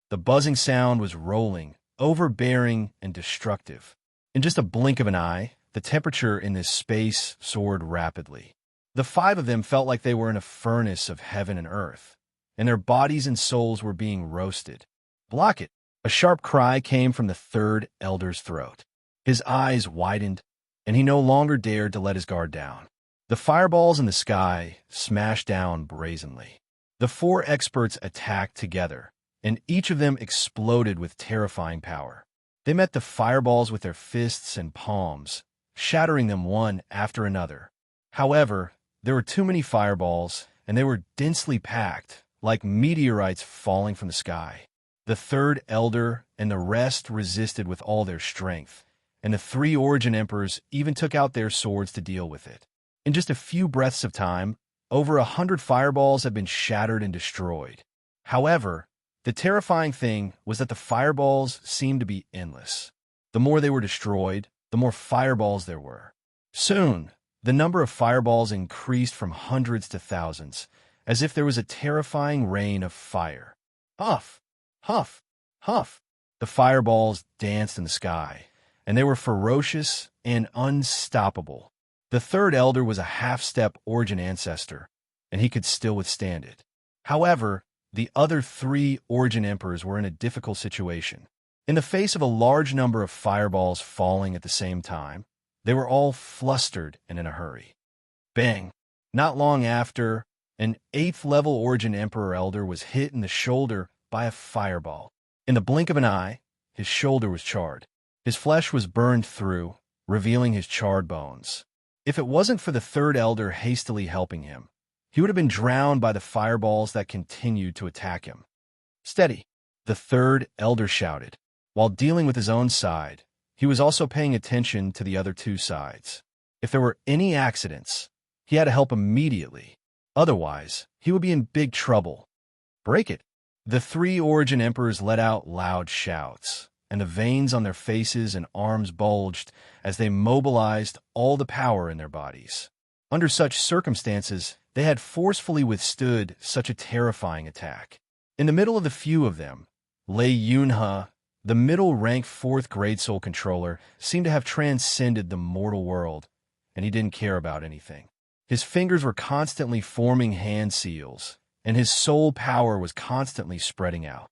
The buzzing sound was rolling, overbearing, and destructive. In just a blink of an eye, the temperature in this space soared rapidly. The five of them felt like they were in a furnace of heaven and earth, and their bodies and souls were being roasted. Block it! A sharp cry came from the third elder's throat. His eyes widened, and he no longer dared to let his guard down. The fireballs in the sky smashed down brazenly. The four experts attacked together, and each of them exploded with terrifying power. They met the fireballs with their fists and palms, shattering them one after another. However, there were too many fireballs, and they were densely packed, like meteorites falling from the sky. The third elder and the rest resisted with all their strength, and the three Origin Emperors even took out their swords to deal with it. In just a few breaths of time, over 100 fireballs had been shattered and destroyed. However, the terrifying thing was that the fireballs seemed to be endless. The more they were destroyed, the more fireballs there were. Soon, the number of fireballs increased from hundreds to thousands, as if there was a terrifying rain of fire. Huff! Huff! Huff! The fireballs danced in the sky, and they were ferocious and unstoppable. The third elder was a half-step Origin ancestor, and he could still withstand it. However, the other three Origin Emperors were in a difficult situation. In the face of a large number of fireballs falling at the same time, they were all flustered and in a hurry. Bang! Not long after, an 8th-level Origin Emperor Elder was hit in the shoulder by a fireball. In the blink of an eye, his shoulder was charred. His flesh was burned through, revealing his charred bones. If it wasn't for the third elder hastily helping him, he would have been drowned by the fireballs that continued to attack him. Steady, the third elder shouted. While dealing with his own side, he was also paying attention to the other two sides. If there were any accidents, he had to help immediately. Otherwise, he would be in big trouble. Break it. The three Origin Emperors let out loud shouts, and the veins on their faces and arms bulged as they mobilized all the power in their bodies. Under such circumstances, they had forcefully withstood such a terrifying attack. In the middle of the few of them, Lei Yunhe, the middle-rank 4th grade soul controller, seemed to have transcended the mortal world, and he didn't care about anything. His fingers were constantly forming hand seals, and his soul power was constantly spreading out.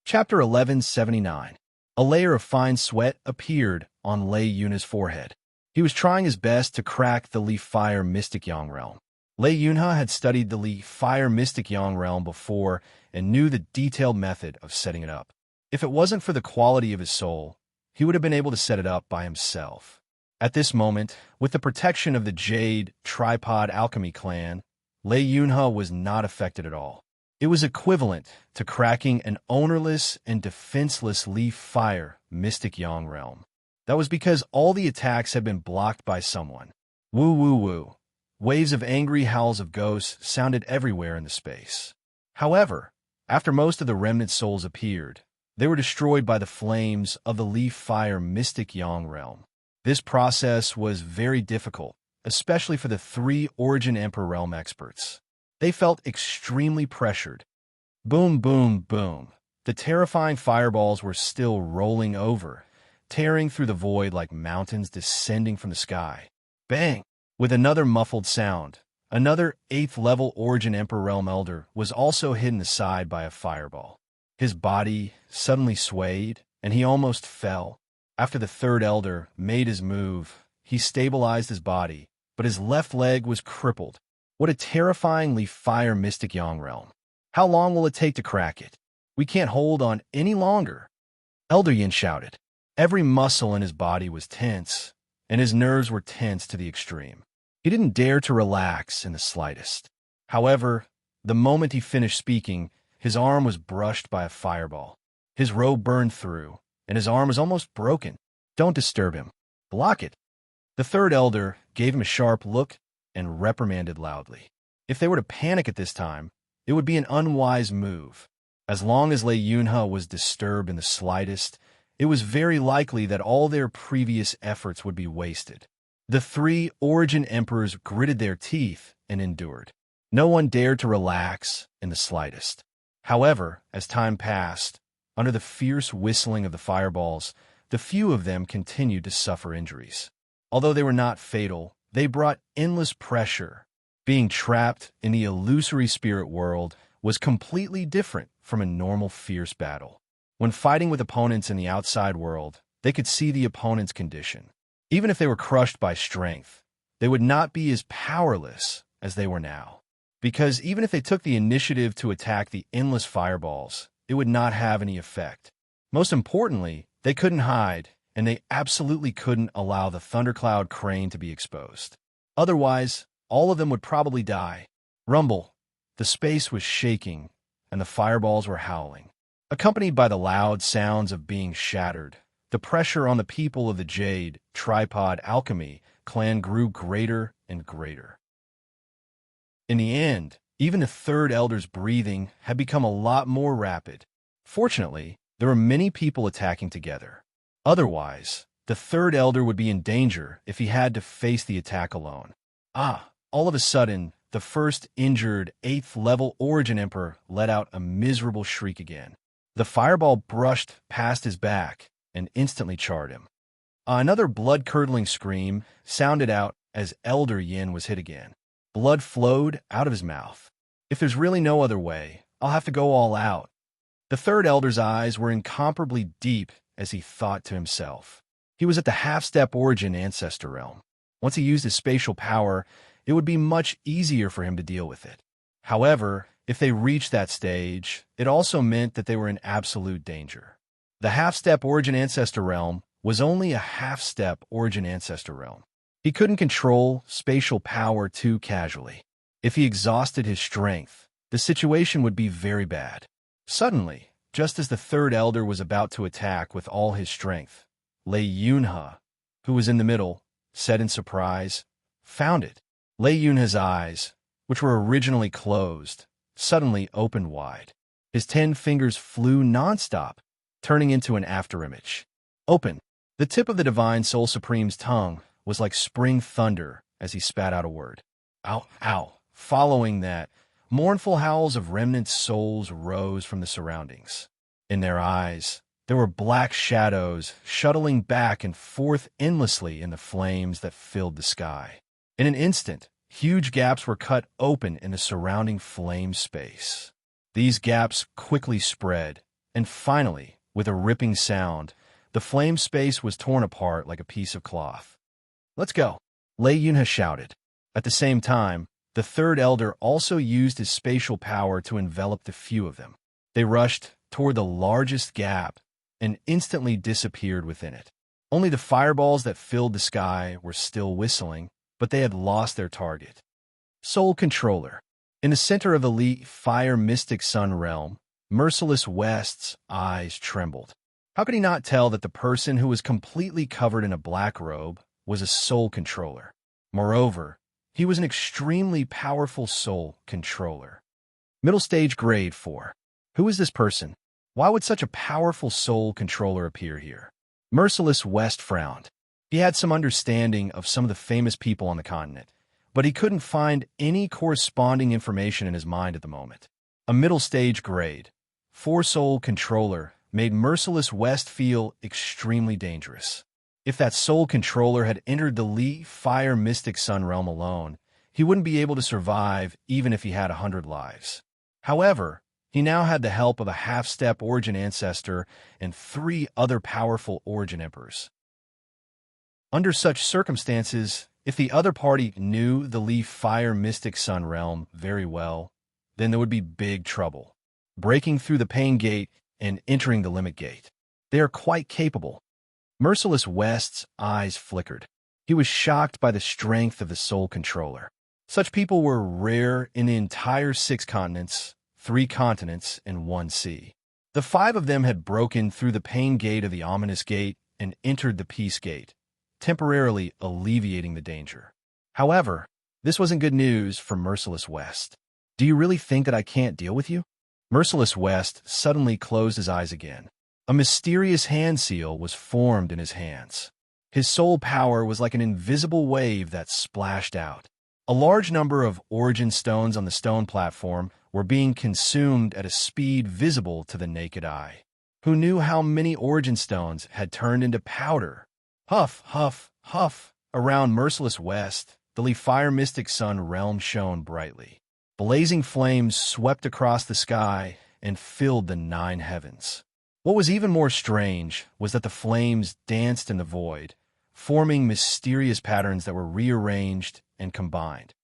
Chapter 1179. A layer of fine sweat appeared on Lei Yunhe's forehead. He was trying his best to crack the Leaf Fire Mystic Yang realm. Lei Yunhe had studied the Leaf Fire Mystic Yang realm before and knew the detailed method of setting it up. If it wasn't for the quality of his soul, he would have been able to set it up by himself. At this moment, with the protection of the Jade Tripod Alchemy clan, Lei Yunhe was not affected at all. It was equivalent to cracking an ownerless and defenseless Leaf Fire Mystic Yang realm. That was because all the attacks had been blocked by someone. Woo woo woo. Waves of angry howls of ghosts sounded everywhere in the space. However, after most of the remnant souls appeared, they were destroyed by the flames of the Leaf Fire Mystic Yang realm. This process was very difficult, especially for the three Origin Emperor realm experts. They felt extremely pressured. Boom, boom, boom. The terrifying fireballs were still rolling over, tearing through the void like mountains descending from the sky. Bang! With another muffled sound, another 8th-level Origin Emperor Realm Elder was also hit in the side by a fireball. His body suddenly swayed, and he almost fell. After the third elder made his move, he stabilized his body, but his left leg was crippled. What a terrifyingly fire mystic Yang realm. How long will it take to crack it? We can't hold on any longer. Elder Yin shouted. Every muscle in his body was tense, and his nerves were tense to the extreme. He didn't dare to relax in the slightest. However, the moment he finished speaking, his arm was brushed by a fireball. His robe burned through, and his arm was almost broken. Don't disturb him. Block it. The third elder gave him a sharp look and reprimanded loudly. If they were to panic at this time, it would be an unwise move. As long as Lei Yunhe was disturbed in the slightest, it was very likely that all their previous efforts would be wasted. The three Origin Emperors gritted their teeth and endured. No one dared to relax in the slightest. However, as time passed, under the fierce whistling of the fireballs, the few of them continued to suffer injuries. Although they were not fatal, they brought endless pressure. Being trapped in the illusory spirit world was completely different from a normal fierce battle. When fighting with opponents in the outside world, they could see the opponent's condition. Even if they were crushed by strength, they would not be as powerless as they were now. Because even if they took the initiative to attack the endless fireballs, it would not have any effect. Most importantly, they couldn't hide, and they absolutely couldn't allow the thundercloud crane to be exposed. Otherwise, all of them would probably die. Rumble. The space was shaking, and the fireballs were howling. Accompanied by the loud sounds of being shattered, the pressure on the people of the Jade Tripod Alchemy clan grew greater and greater. In the end, even the third elder's breathing had become a lot more rapid. Fortunately, there were many people attacking together. Otherwise, the third elder would be in danger if he had to face the attack alone. All of a sudden, the first injured 8th-level Origin Emperor let out a miserable shriek again. The fireball brushed past his back and instantly charred him. Another blood-curdling scream sounded out as Elder Yin was hit again. Blood flowed out of his mouth. If there's really no other way, I'll have to go all out. The third elder's eyes were incomparably deep as he thought to himself. He was at the half-step Origin Ancestor realm. Once he used his spatial power, it would be much easier for him to deal with it. However, if they reached that stage, it also meant that they were in absolute danger. The half-step Origin Ancestor realm was only a half-step Origin Ancestor realm. He couldn't control spatial power too casually. If he exhausted his strength, the situation would be very bad. Suddenly, just as the third elder was about to attack with all his strength, Lei Yunhe, who was in the middle, said in surprise, "Found it." Lei Yunhe's eyes, which were originally closed, suddenly opened wide. His 10 fingers flew nonstop, turning into an afterimage. Open. The tip of the Divine Soul Supreme's tongue was like spring thunder as he spat out a word. Ow, ow. Following that, mournful howls of remnant souls rose from the surroundings. In their eyes, there were black shadows shuttling back and forth endlessly in the flames that filled the sky. In an instant, huge gaps were cut open in the surrounding flame space. These gaps quickly spread, and finally, with a ripping sound, the flame space was torn apart like a piece of cloth. "Let's go," Lei Yunhe shouted. At the same time, the third elder also used his spatial power to envelop the few of them. They rushed toward the largest gap and instantly disappeared within it. Only the fireballs that filled the sky were still whistling, but they had lost their target. Soul Controller. In the center of elite fire mystic sun realm, Merciless West's eyes trembled. How could he not tell that the person who was completely covered in a black robe was a soul controller? Moreover, he was an extremely powerful soul controller. Middle stage grade 4. Who is this person? Why would such a powerful soul controller appear here? Merciless West frowned. He had some understanding of some of the famous people on the continent, but he couldn't find any corresponding information in his mind at the moment. A middle stage grade 4 soul controller made Merciless West feel extremely dangerous. If that soul controller had entered the Li Fire Mystic Sun realm alone, he wouldn't be able to survive even if he had 100 lives. However, he now had the help of a half-step Origin Ancestor and 3 other powerful Origin Emperors. Under such circumstances, If the other party knew the Leaf Fire Mystic Sun realm very well, then there would be big trouble. Breaking through the Pain Gate and entering the Limit Gate. They are quite capable. Merciless West's eyes flickered. He was shocked by the strength of the Soul Controller. Such people were rare in the entire 6 continents, 3 continents, and 1 sea. The 5 of them had broken through the Pain Gate of the Ominous Gate and entered the Peace Gate, temporarily alleviating the danger. However, this wasn't good news for Merciless West. Do you really think that I can't deal with you? Merciless West suddenly closed his eyes again. A mysterious hand seal was formed in his hands. His soul power was like an invisible wave that splashed out. A large number of origin stones on the stone platform were being consumed at a speed visible to the naked eye. Who knew how many origin stones had turned into powder? Huff, huff, huff. Around Merciless West, the Leaf Fire Mystic Sun realm shone brightly. Blazing flames swept across the sky and filled the 9 heavens. What was even more strange was that the flames danced in the void, forming mysterious patterns that were rearranged and combined.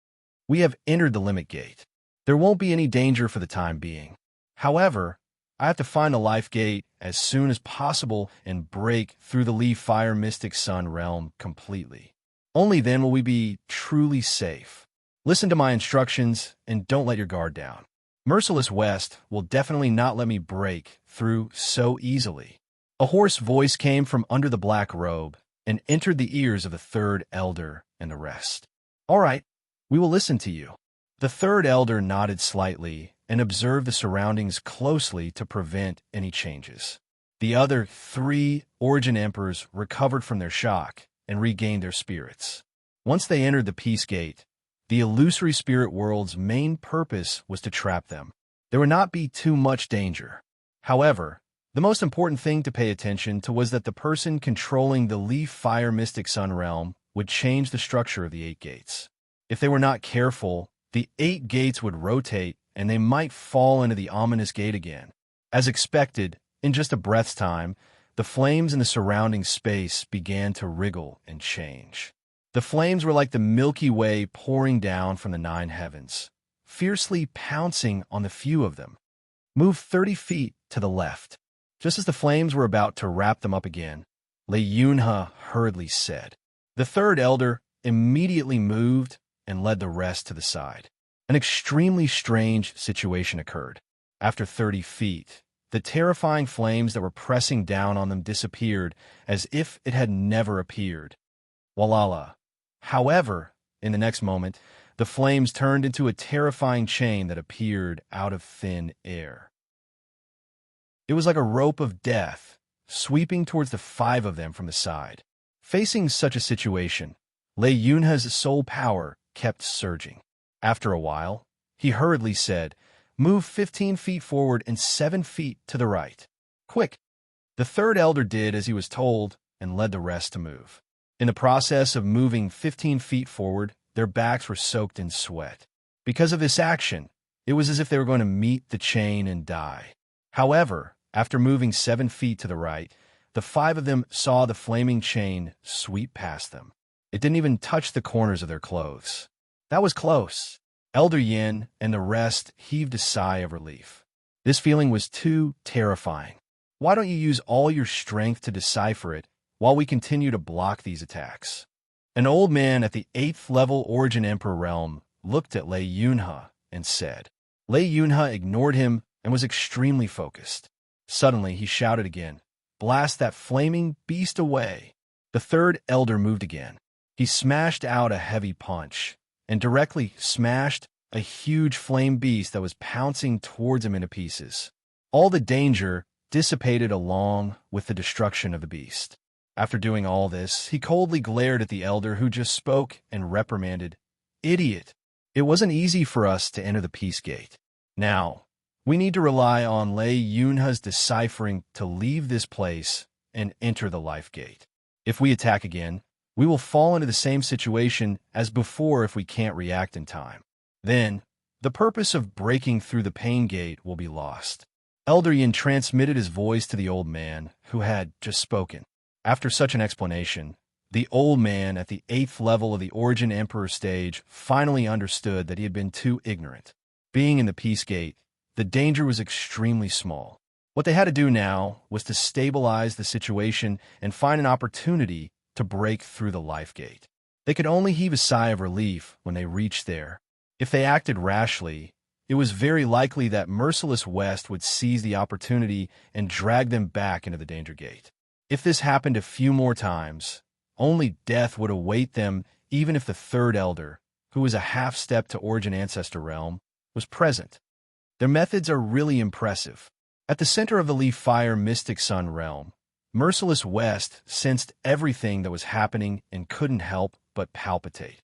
We have entered the Limit Gate. There won't be any danger for the time being. However, I have to find the Life Gate as soon as possible and break through the Leaf Fire Mystic Sun realm completely. Only then will we be truly safe. Listen to my instructions and don't let your guard down. Merciless West will definitely not let me break through so easily. A hoarse voice came from under the black robe and entered the ears of the 3rd Elder and the rest. All right, we will listen to you. The 3rd Elder nodded slightly and observed the surroundings closely to prevent any changes. The other 3 Origin Emperors recovered from their shock and regained their spirits. Once they entered the Peace Gate, the illusory spirit world's main purpose was to trap them. There would not be too much danger. However, the most important thing to pay attention to was that the person controlling the Leaf Fire Mystic Sun realm would change the structure of the 8 gates. If they were not careful, the 8 gates would rotate and they might fall into the Ominous Gate again. As expected, in just a breath's time, the flames in the surrounding space began to wriggle and change. The flames were like the Milky Way pouring down from the 9 heavens, fiercely pouncing on the few of them. Move 30 feet to the left. Just as the flames were about to wrap them up again, Yunha hurriedly said. The 3rd Elder immediately moved and led the rest to the side. An extremely strange situation occurred. After 30 feet, the terrifying flames that were pressing down on them disappeared as if it had never appeared. Walala. However, in the next moment, the flames turned into a terrifying chain that appeared out of thin air. It was like a rope of death, sweeping towards the 5 of them from the side. Facing such a situation, Yunha's soul power kept surging. After a while, he hurriedly said, "Move 15 feet forward and 7 feet to the right. Quick!" The 3rd Elder did as he was told and led the rest to move. In the process of moving 15 feet forward, their backs were soaked in sweat. Because of this action, it was as if they were going to meet the chain and die. However, after moving 7 feet to the right, the 5 of them saw the flaming chain sweep past them. It didn't even touch the corners of their clothes. That was close. Elder Yin and the rest heaved a sigh of relief. This feeling was too terrifying. Why don't you use all your strength to decipher it while we continue to block these attacks? An old man at the 8th level Origin Emperor realm looked at Yunha and said. Yunha ignored him and was extremely focused. Suddenly, he shouted again, "Blast that flaming beast away!" The 3rd Elder moved again. He smashed out a heavy punch and directly smashed a huge flame beast that was pouncing towards him into pieces. All the danger dissipated along with the destruction of the beast. After doing all this, he coldly glared at the Elder who just spoke and reprimanded, "Idiot! It wasn't easy for us to enter the Peace Gate. Now, we need to rely on Yunha's deciphering to leave this place and enter the Life Gate. If we attack again, we will fall into the same situation as before if we can't react in time. Then, the purpose of breaking through the Pain Gate will be lost." Elder Yin transmitted his voice to the old man who had just spoken. After such an explanation, The old man at the 8th level of the Origin Emperor stage finally understood that he had been too ignorant. Being in the Peace Gate, the danger was extremely small. What they had to do now was to stabilize the situation and find an opportunity to break through the Life Gate. They could only heave a sigh of relief when they reached there. If they acted rashly, it was very likely that Merciless West would seize the opportunity and drag them back into the Danger Gate. If this happened a few more times, only death would await them, even if the Third Elder, who was a half-step to Origin Ancestor Realm, was present. Their methods are really impressive. At the center of the Leaf Fire Mystic Sun Realm, Merciless West sensed everything that was happening and couldn't help but palpitate.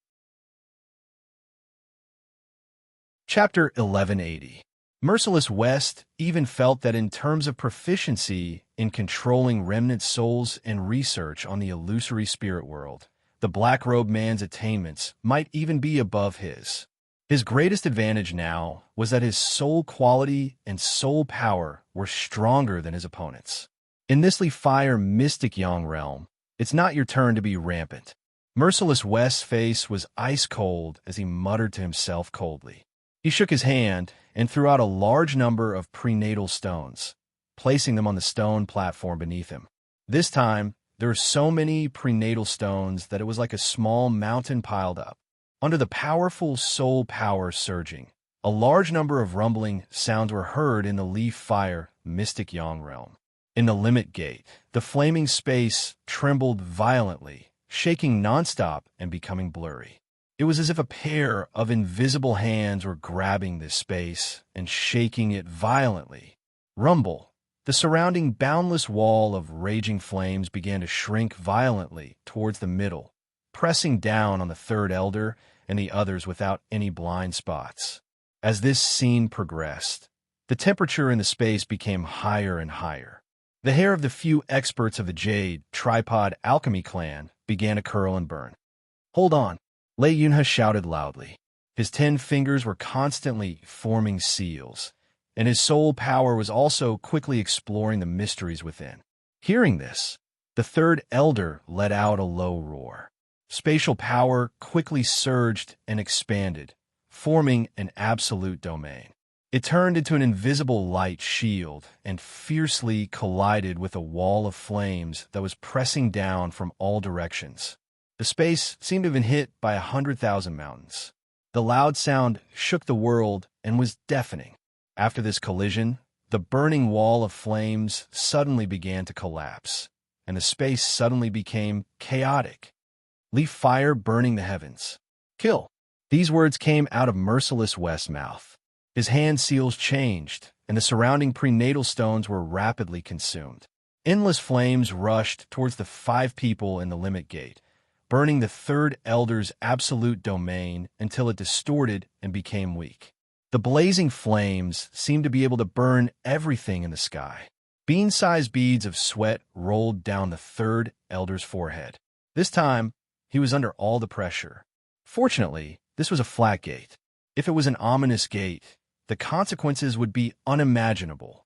Chapter 1180. Merciless West even felt that in terms of proficiency in controlling remnant souls and research on the illusory spirit world, the Black-Robed Man's attainments might even be above his. His greatest advantage now was that his soul quality and soul power were stronger than his opponents. In this Leaf Fire Mystic Yang realm, it's not your turn to be rampant. Merciless West's face was ice-cold as he muttered to himself coldly. He shook his hand and threw out a large number of prenatal stones, placing them on the stone platform beneath him. This time, there were so many prenatal stones that it was like a small mountain piled up. Under the powerful soul power surging, a large number of rumbling sounds were heard in the Leaf Fire Mystic Yang realm. In the Limit Gate, the flaming space trembled violently, shaking nonstop and becoming blurry. It was as if a pair of invisible hands were grabbing this space and shaking it violently. Rumble. The surrounding boundless wall of raging flames began to shrink violently towards the middle, pressing down on the Third Elder and the others without any blind spots. As this scene progressed, the temperature in the space became higher and higher. The hair of the few experts of the Jade Tripod Alchemy clan began to curl and burn. "Hold on," Lei Yunhe shouted loudly. His 10 fingers were constantly forming seals, and his soul power was also quickly exploring the mysteries within. Hearing this, the Third Elder let out a low roar. Spatial power quickly surged and expanded, forming an absolute domain. It turned into an invisible light shield and fiercely collided with a wall of flames that was pressing down from all directions. The space seemed to have been hit by 100,000 mountains. The loud sound shook the world and was deafening. After this collision, the burning wall of flames suddenly began to collapse, and the space suddenly became chaotic. Leaf fire burning the heavens. "Kill." These words came out of Merciless West's mouth. His hand seals changed, and the surrounding prenatal stones were rapidly consumed. Endless flames rushed towards the 5 people in the Limit Gate, burning the Third Elder's absolute domain until it distorted and became weak. The blazing flames seemed to be able to burn everything in the sky. Bean-sized beads of sweat rolled down the Third Elder's forehead. This time, he was under all the pressure. Fortunately, this was a flat gate. If it was an ominous gate, the consequences would be unimaginable.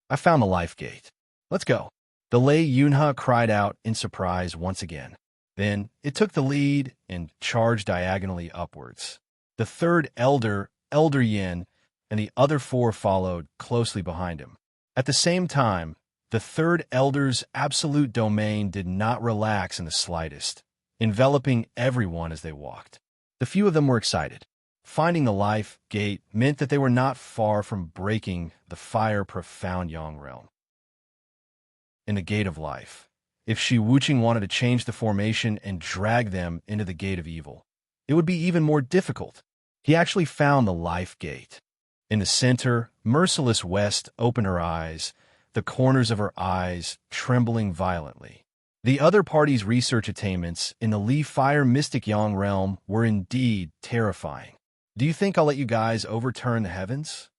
"I found the Life Gate. Let's go." The Lei Yunhe cried out in surprise once again. Then it took the lead and charged diagonally upwards. The Third Elder, Elder Yin, and the other 4 followed closely behind him. At the same time, the Third Elder's absolute domain did not relax in the slightest, enveloping everyone as they walked. The few of them were excited. Finding the Life Gate meant that they were not far from breaking the fire-profound Yang realm. In the Gate of Life, if Shi Wuqing wanted to change the formation and drag them into the Gate of Evil, it would be even more difficult. He actually found the Life Gate. In the center, Merciless West opened her eyes, the corners of her eyes trembling violently. The other party's research attainments in the Leaf Fire Mystic Yang realm were indeed terrifying. "Do you think I'll let you guys overturn the heavens?"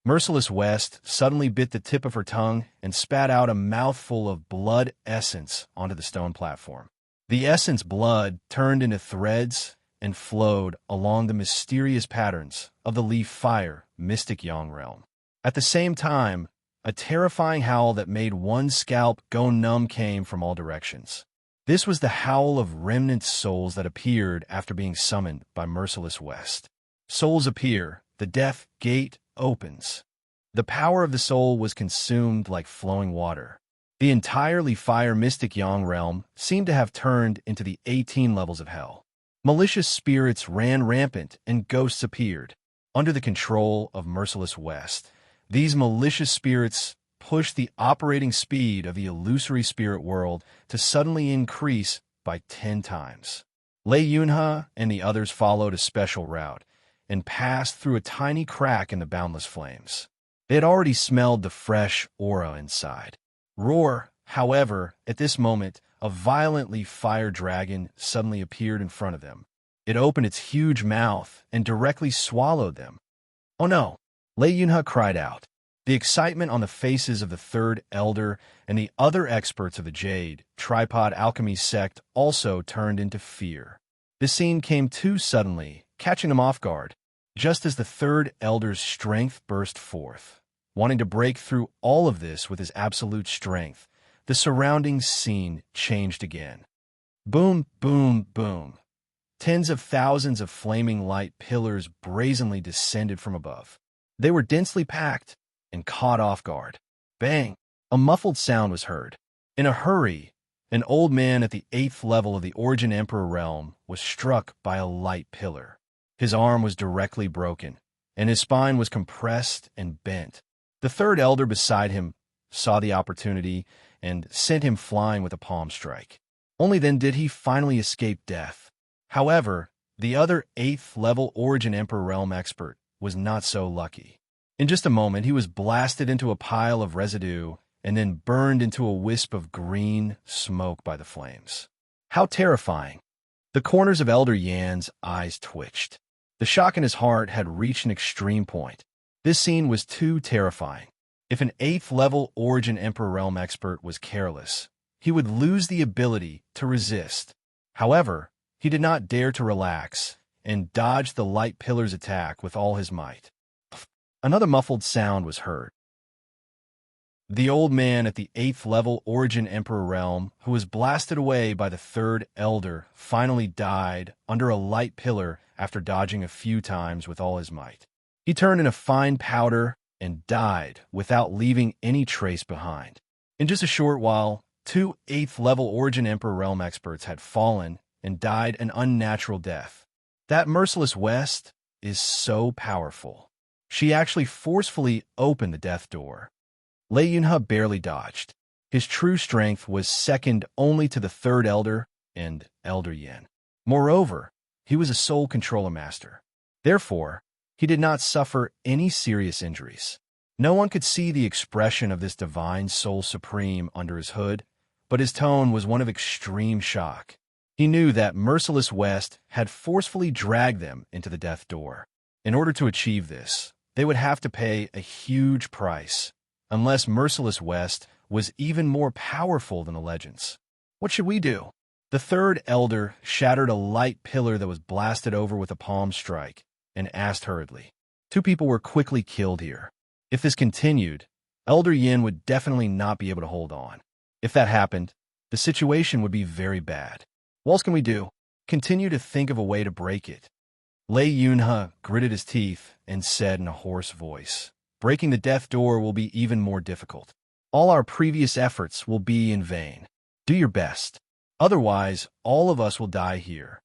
Merciless West suddenly bit the tip of her tongue and spat out a mouthful of blood essence onto the stone platform. The essence blood turned into threads and flowed along the mysterious patterns of the Leaf Fire Mystic Yang realm. At the same time, a terrifying howl that made one's scalp go numb came from all directions. This was the howl of remnant souls that appeared after being summoned by merciless West. Souls appear, the death gate opens. The power of the soul was consumed like flowing water. The entirely fire mystic Yang realm seemed to have turned into the 18 levels of hell. Malicious spirits ran rampant and ghosts appeared. Under the control of merciless West, these malicious spirits pushed the operating speed of the illusory spirit world to suddenly increase by 10 times. Lei Yunhe and the others followed a special route and passed through a tiny crack in the boundless flames. They had already smelled the fresh aura inside. Roar, however, at this moment, a violently fire dragon suddenly appeared in front of them. It opened its huge mouth and directly swallowed them. "Oh no!" Lei Yunhe cried out. The excitement on the faces of the third elder and the other experts of the Jade Tripod Alchemy sect also turned into fear. This scene came too suddenly, catching them off guard, just as the third elder's strength burst forth. Wanting to break through all of this with his absolute strength, the surrounding scene changed again. Boom, boom, boom. Tens of thousands of flaming light pillars brazenly descended from above. They were densely packed and caught off guard. Bang! A muffled sound was heard. In a hurry, an old man at the 8th level of the Origin Emperor realm was struck by a light pillar. His arm was directly broken, and his spine was compressed and bent. The third elder beside him saw the opportunity and sent him flying with a palm strike. Only then did he finally escape death. However, the other 8th level Origin Emperor realm expert was not so lucky. In just a moment, he was blasted into a pile of residue and then burned into a wisp of green smoke by the flames. How terrifying! The corners of Elder Yan's eyes twitched. The shock in his heart had reached an extreme point. This scene was too terrifying. If an 8th level Origin Emperor realm expert was careless, he would lose the ability to resist. However, he did not dare to relax and dodged the light pillar's attack with all his might. Another muffled sound was heard. The old man at the 8th level Origin Emperor realm, who was blasted away by the third elder, finally died under a light pillar after dodging a few times with all his might. He turned into fine powder and died without leaving any trace behind. In just a short while, 2 8th level Origin Emperor realm experts had fallen and died an unnatural death. That merciless West is so powerful. She actually forcefully opened the death door. Lei Yunhe barely dodged. His true strength was second only to the third elder and Elder Yan. Moreover, he was a soul controller master. Therefore, he did not suffer any serious injuries. No one could see the expression of this divine soul supreme under his hood, but his tone was one of extreme shock. He knew that merciless West had forcefully dragged them into the death door. In order to achieve this, they would have to pay a huge price, unless merciless West was even more powerful than the legends. What should we do? The third elder shattered a light pillar that was blasted over with a palm strike and asked hurriedly. 2 people were quickly killed here. If this continued, Elder Yin would definitely not be able to hold on. If that happened, the situation would be very bad. What else can we do? Continue to think of a way to break it. Lei Yunhe gritted his teeth and said in a hoarse voice, "Breaking the death door will be even more difficult. All our previous efforts will be in vain. Do your best. Otherwise, all of us will die here."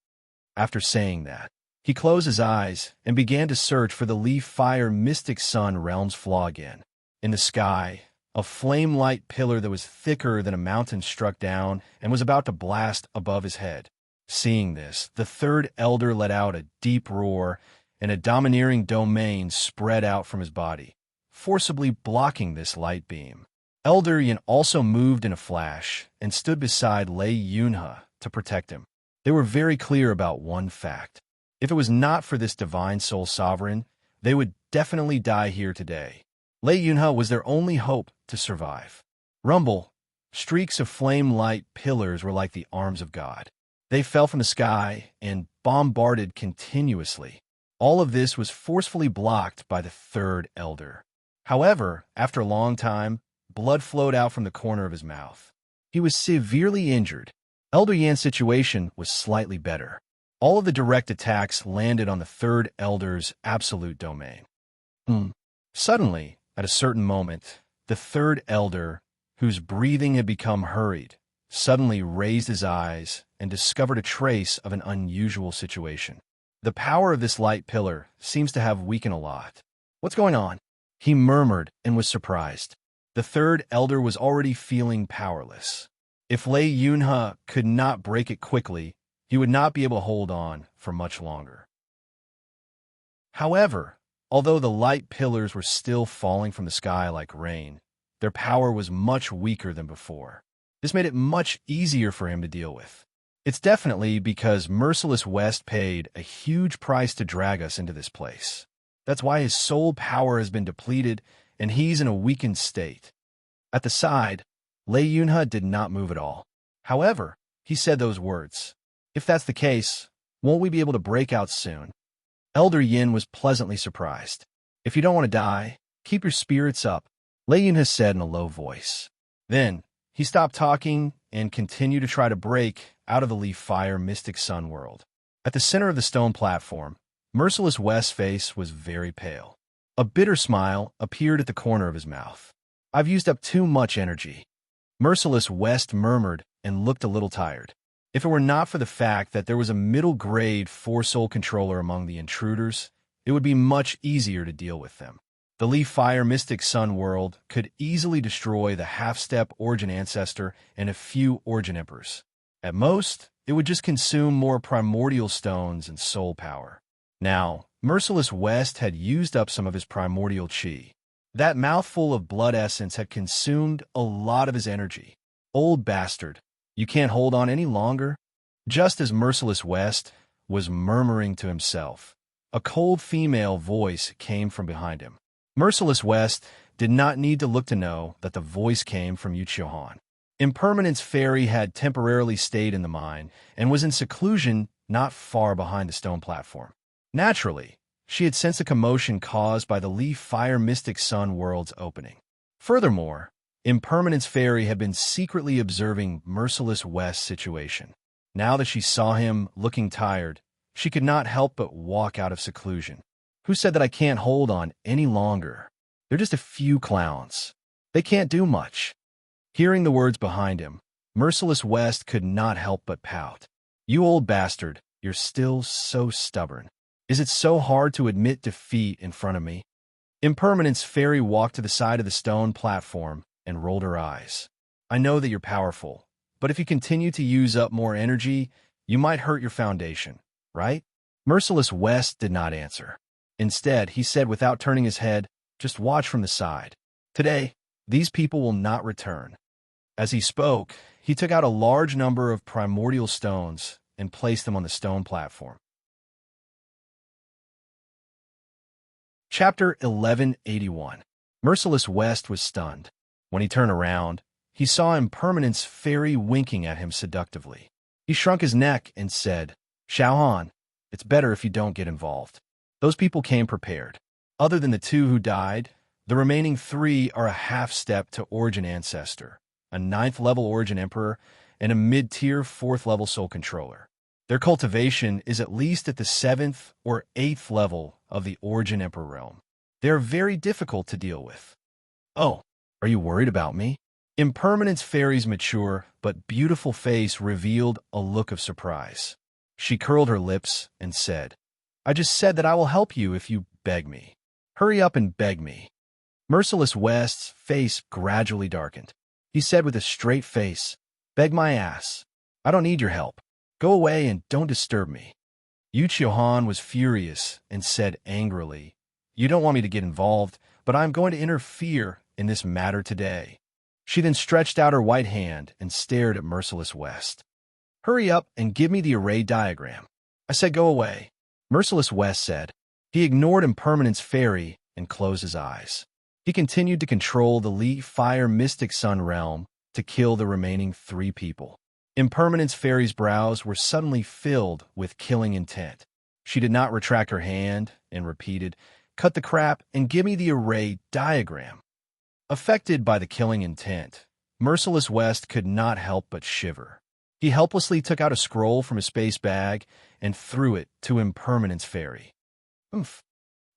After saying that, he closed his eyes and began to search for the leaf fire mystic sun realm's flaw again. In the sky, a flame-light pillar that was thicker than a mountain struck down and was about to blast above his head. Seeing this, the third elder let out a deep roar, and a domineering domain spread out from his body, forcibly blocking this light beam. Elder Yin also moved in a flash and stood beside Lei Yunhe to protect him. They were very clear about one fact. If it was not for this divine soul sovereign, they would definitely die here today. Lei Yunhe was their only hope to survive. Rumble, streaks of flame-light pillars were like the arms of God. They fell from the sky and bombarded continuously. All of this was forcefully blocked by the third elder. However, after a long time, blood flowed out from the corner of his mouth. He was severely injured. Elder Yan's situation was slightly better. All of the direct attacks landed on the third elder's absolute domain. Suddenly, at a certain moment, the third elder, whose breathing had become hurried, suddenly raised his eyes and discovered a trace of an unusual situation. The power of this light pillar seems to have weakened a lot. What's going on? He murmured and was surprised. The third elder was already feeling powerless. If Lei Yunhe could not break it quickly, he would not be able to hold on for much longer. However, although the light pillars were still falling from the sky like rain, their power was much weaker than before. This made it much easier for him to deal with. It's definitely because Merciless West paid a huge price to drag us into this place. That's why his soul power has been depleted and he's in a weakened state. At the side, Lei Yunhe did not move at all. However, he said those words. If that's the case, won't we be able to break out soon? Elder Yin was pleasantly surprised. If you don't want to die, keep your spirits up, Lei Yunhe said in a low voice. Then, he stopped talking and continued to try to break out of the leaf fire mystic sun world. At the center of the stone platform, Merciless West's face was very pale. A bitter smile appeared at the corner of his mouth. I've used up too much energy. Merciless West murmured and looked a little tired. If it were not for the fact that there was a middle-grade four-soul controller among the intruders, it would be much easier to deal with them. The Leaf Fire Mystic Sun world could easily destroy the half-step Origin Ancestor and a few Origin Emperors. At most, it would just consume more primordial stones and soul power. Now, Merciless West had used up some of his primordial chi. That mouthful of blood essence had consumed a lot of his energy. Old bastard, you can't hold on any longer? Just as Merciless West was murmuring to himself, a cold female voice came from behind him. Merciless West did not need to look to know that the voice came from Yu Chiohan. Impermanence Fairy had temporarily stayed in the mine and was in seclusion not far behind the stone platform. Naturally, she had sensed a commotion caused by the Leaf Fire Mystic Sun world's opening. Furthermore, Impermanence Fairy had been secretly observing Merciless West's situation. Now that she saw him looking tired, she could not help but walk out of seclusion. Who said that I can't hold on any longer? They're just a few clowns. They can't do much. Hearing the words behind him, Merciless West could not help but pout. You old bastard, you're still so stubborn. Is it so hard to admit defeat in front of me? Impermanence Fairy walked to the side of the stone platform and rolled her eyes. I know that you're powerful, but if you continue to use up more energy, you might hurt your foundation, right? Merciless West did not answer. Instead, he said without turning his head, just watch from the side. Today, these people will not return. As he spoke, he took out a large number of primordial stones and placed them on the stone platform. Chapter 1181. Merciless West was stunned. When he turned around, he saw Impermanence Fairy winking at him seductively. He shrunk his neck and said, Xiaohan, it's better if you don't get involved. Those people came prepared. Other than the two who died, the remaining three are a half-step to Origin Ancestor, a 9th-level Origin Emperor, and a mid-tier 4th-level Soul Controller. Their cultivation is at least at the 7th or 8th level of the Origin Emperor realm. They are very difficult to deal with. Oh, are you worried about me? Impermanence Fairy's mature but beautiful face revealed a look of surprise. She curled her lips and said, I just said that I will help you if you beg me. Hurry up and beg me. Merciless West's face gradually darkened. He said with a straight face, Beg my ass. I don't need your help. Go away and don't disturb me. Yu Chiohan was furious and said angrily, You don't want me to get involved, but I'm going to interfere in this matter today. She then stretched out her white hand and stared at Merciless West. Hurry up and give me the array diagram. I said go away. Merciless West said. He ignored Impermanence Fairy and closed his eyes. He continued to control the Leaf Fire Mystic Sun realm to kill the remaining 3 people. Impermanence Fairy's brows were suddenly filled with killing intent. She did not retract her hand and repeated, Cut the crap and give me the array diagram. Affected by the killing intent, Merciless West could not help but shiver. He helplessly took out a scroll from his space bag and threw it to Impermanence Fairy. Oomph.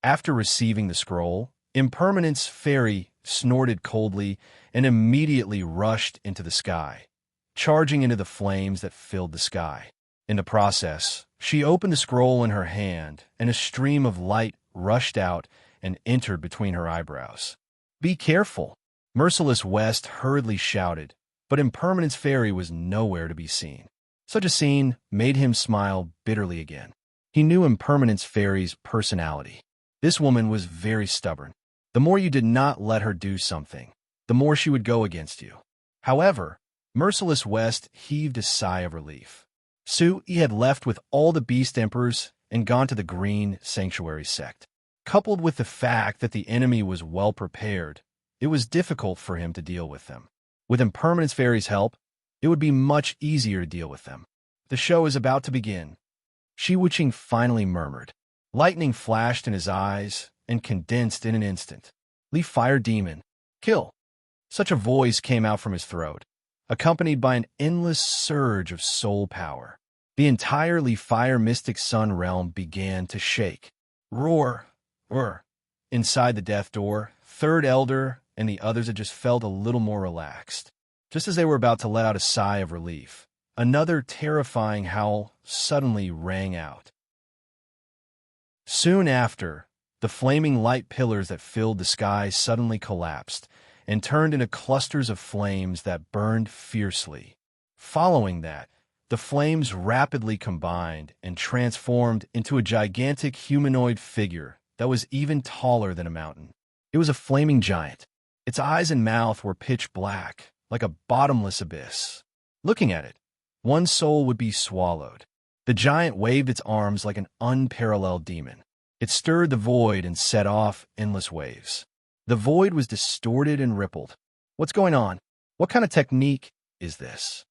After receiving the scroll, Impermanence Fairy snorted coldly and immediately rushed into the sky, charging into the flames that filled the sky. In the process, she opened the scroll in her hand, and a stream of light rushed out and entered between her eyebrows. "Be careful!" Merciless West hurriedly shouted, but Impermanence Fairy was nowhere to be seen. Such a scene made him smile bitterly again. He knew Impermanence Fairy's personality. This woman was very stubborn. The more you did not let her do something, the more she would go against you. However, Merciless West heaved a sigh of relief. He had left with all the Beast Emperors and gone to the Green Sanctuary sect. Coupled with the fact that the enemy was well prepared, it was difficult for him to deal with them. With Impermanence Fairy's help, it would be much easier to deal with them. "The show is about to begin," Shi Wuqing finally murmured. Lightning flashed in his eyes and condensed in an instant. "Leaf Fire Demon, kill!" Such a voice came out from his throat, accompanied by an endless surge of soul power. The entire Leaf Fire Mystic Sun realm began to shake. Roar! Roar! Inside the death door, Third Elder and the others had just felt a little more relaxed. Just as they were about to let out a sigh of relief, another terrifying howl suddenly rang out. Soon after, the flaming light pillars that filled the sky suddenly collapsed and turned into clusters of flames that burned fiercely. Following that, the flames rapidly combined and transformed into a gigantic humanoid figure that was even taller than a mountain. It was a flaming giant. Its eyes and mouth were pitch black, like a bottomless abyss. Looking at it, one's soul would be swallowed. The giant waved its arms like an unparalleled demon. It stirred the void and set off endless waves. The void was distorted and rippled. "What's going on? What kind of technique is this?"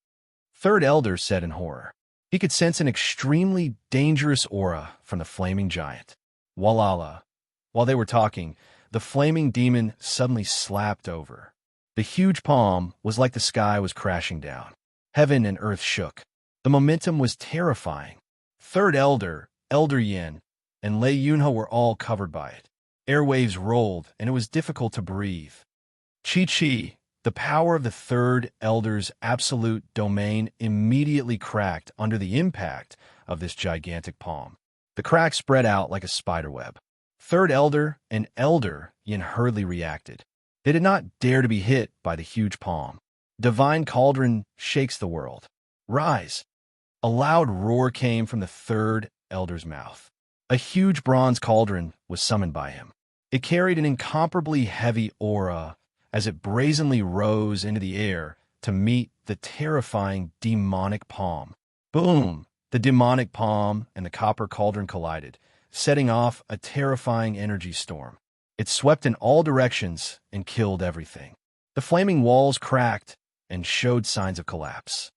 Third Elder said in horror. He could sense an extremely dangerous aura from the flaming giant. Walala. While they were talking, the flaming demon suddenly slapped over. The huge palm was like the sky was crashing down. Heaven and earth shook. The momentum was terrifying. Third Elder, Elder Yin, and Lei Yunhe were all covered by it. Airwaves rolled, and it was difficult to breathe. Chi, the power of the Third Elder's absolute domain, immediately cracked under the impact of this gigantic palm. The crack spread out like a spiderweb. Third Elder and Elder Yin hurriedly reacted. They did not dare to be hit by the huge palm. Divine Cauldron shakes the world. Rise! A loud roar came from the Third Elder's mouth. A huge bronze cauldron was summoned by him. It carried an incomparably heavy aura as it brazenly rose into the air to meet the terrifying demonic palm. Boom! The demonic palm and the copper cauldron collided, setting off a terrifying energy storm. It swept in all directions and killed everything. The flaming walls cracked and showed signs of collapse.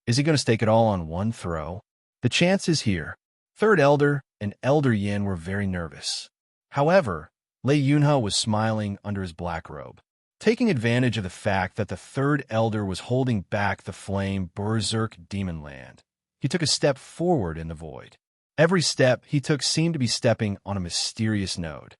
Is he going to stake it all on one throw? The chance is here. Third Elder and Elder Yin were very nervous. However, Lei Yunhe was smiling under his black robe. Taking advantage of the fact that the Third Elder was holding back the flame berserk demon land, he took a step forward in the void. Every step he took seemed to be stepping on a mysterious node.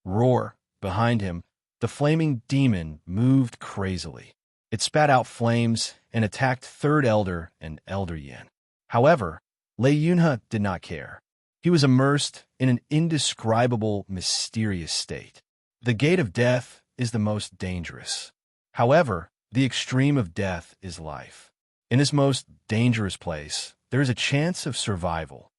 Roar! Behind him, the flaming demon moved crazily. It spat out flames and attacked Third Elder and Elder Yin. However, Lei Yunhe did not care. He was immersed in an indescribable, mysterious state. The gate of death is the most dangerous. However, the extreme of death is life. In this most dangerous place, there is a chance of survival.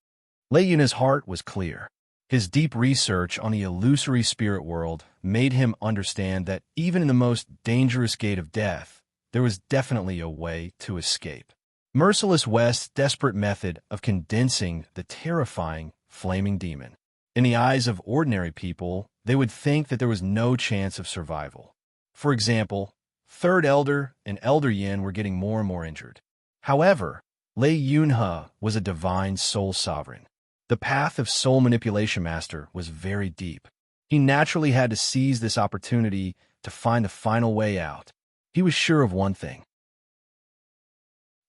Lei Yunhe's heart was clear. His deep research on the illusory spirit world made him understand that even in the most dangerous gate of death, there was definitely a way to escape. Merciless West's desperate method of condensing the terrifying flaming demon. In the eyes of ordinary people, they would think that there was no chance of survival. For example, Third Elder and Elder Yin were getting more and more injured. However, Lei Yunhe was a divine soul sovereign. The path of Soul Manipulation Master was very deep. He naturally had to seize this opportunity to find the final way out. He was sure of one thing.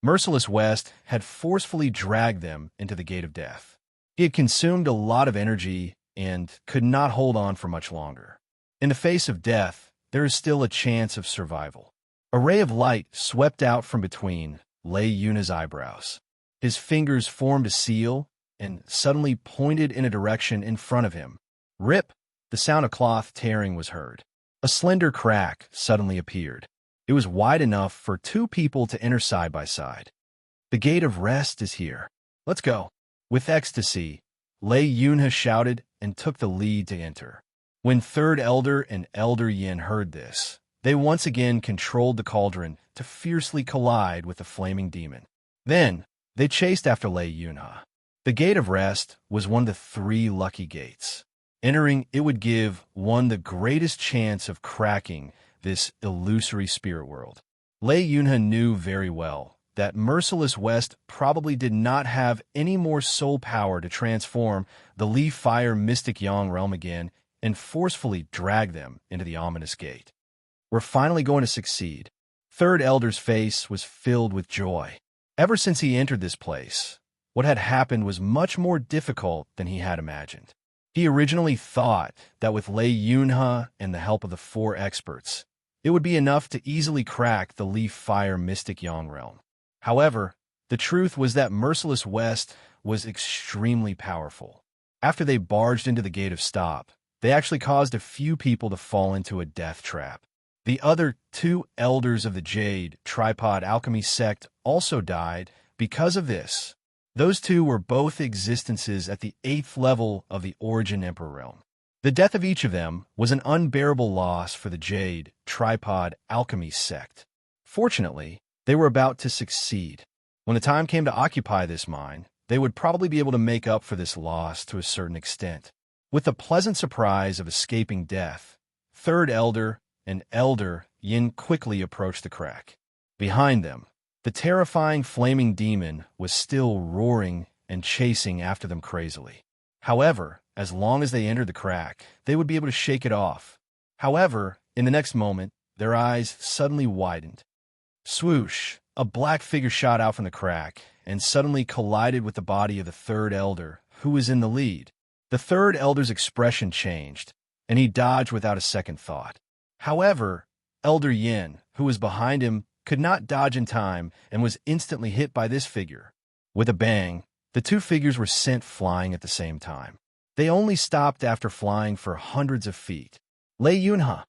Merciless West had forcefully dragged them into the gate of death. He had consumed a lot of energy and could not hold on for much longer. In the face of death, there is still a chance of survival. A ray of light swept out from between Lei Yuna's eyebrows. His fingers formed a seal and suddenly pointed in a direction in front of him. Rip! The sound of cloth tearing was heard. A slender crack suddenly appeared. It was wide enough for two people to enter side by side. The gate of rest is here. Let's go. With ecstasy, Lei Yunha shouted and took the lead to enter. When Third Elder and Elder Yin heard this, they once again controlled the cauldron to fiercely collide with the flaming demon. Then, they chased after Lei Yunha. The Gate of Rest was one of the 3 lucky gates. Entering, it would give one the greatest chance of cracking this illusory spirit world. Lei Yunha knew very well that Merciless West probably did not have any more soul power to transform the Leaf Fire Mystic Yang realm again and forcefully drag them into the ominous gate. We're finally going to succeed. Third Elder's face was filled with joy. Ever since he entered this place, what had happened was much more difficult than he had imagined. He originally thought that with Lei Yunha and the help of the 4 experts, it would be enough to easily crack the Leaf Fire Mystic Yang realm. However, the truth was that Merciless West was extremely powerful. After they barged into the Gate of Stop, they actually caused a few people to fall into a death trap. The other 2 elders of the Jade Tripod Alchemy sect also died because of this. Those 2 were both existences at the 8th level of the Origin Emperor realm. The death of each of them was an unbearable loss for the Jade Tripod Alchemy sect. Fortunately, they were about to succeed. When the time came to occupy this mine, they would probably be able to make up for this loss to a certain extent. With the pleasant surprise of escaping death, Third Elder and Elder Yin quickly approached the crack. Behind them, the terrifying flaming demon was still roaring and chasing after them crazily. However, as long as they entered the crack, they would be able to shake it off. However, in the next moment, their eyes suddenly widened. Swoosh! A black figure shot out from the crack and suddenly collided with the body of the Third Elder, who was in the lead. The Third Elder's expression changed, and he dodged without a second thought. However, Elder Yin, who was behind him, could not dodge in time and was instantly hit by this figure. With a bang, the 2 figures were sent flying at the same time. They only stopped after flying for hundreds of feet. Lei Yunha.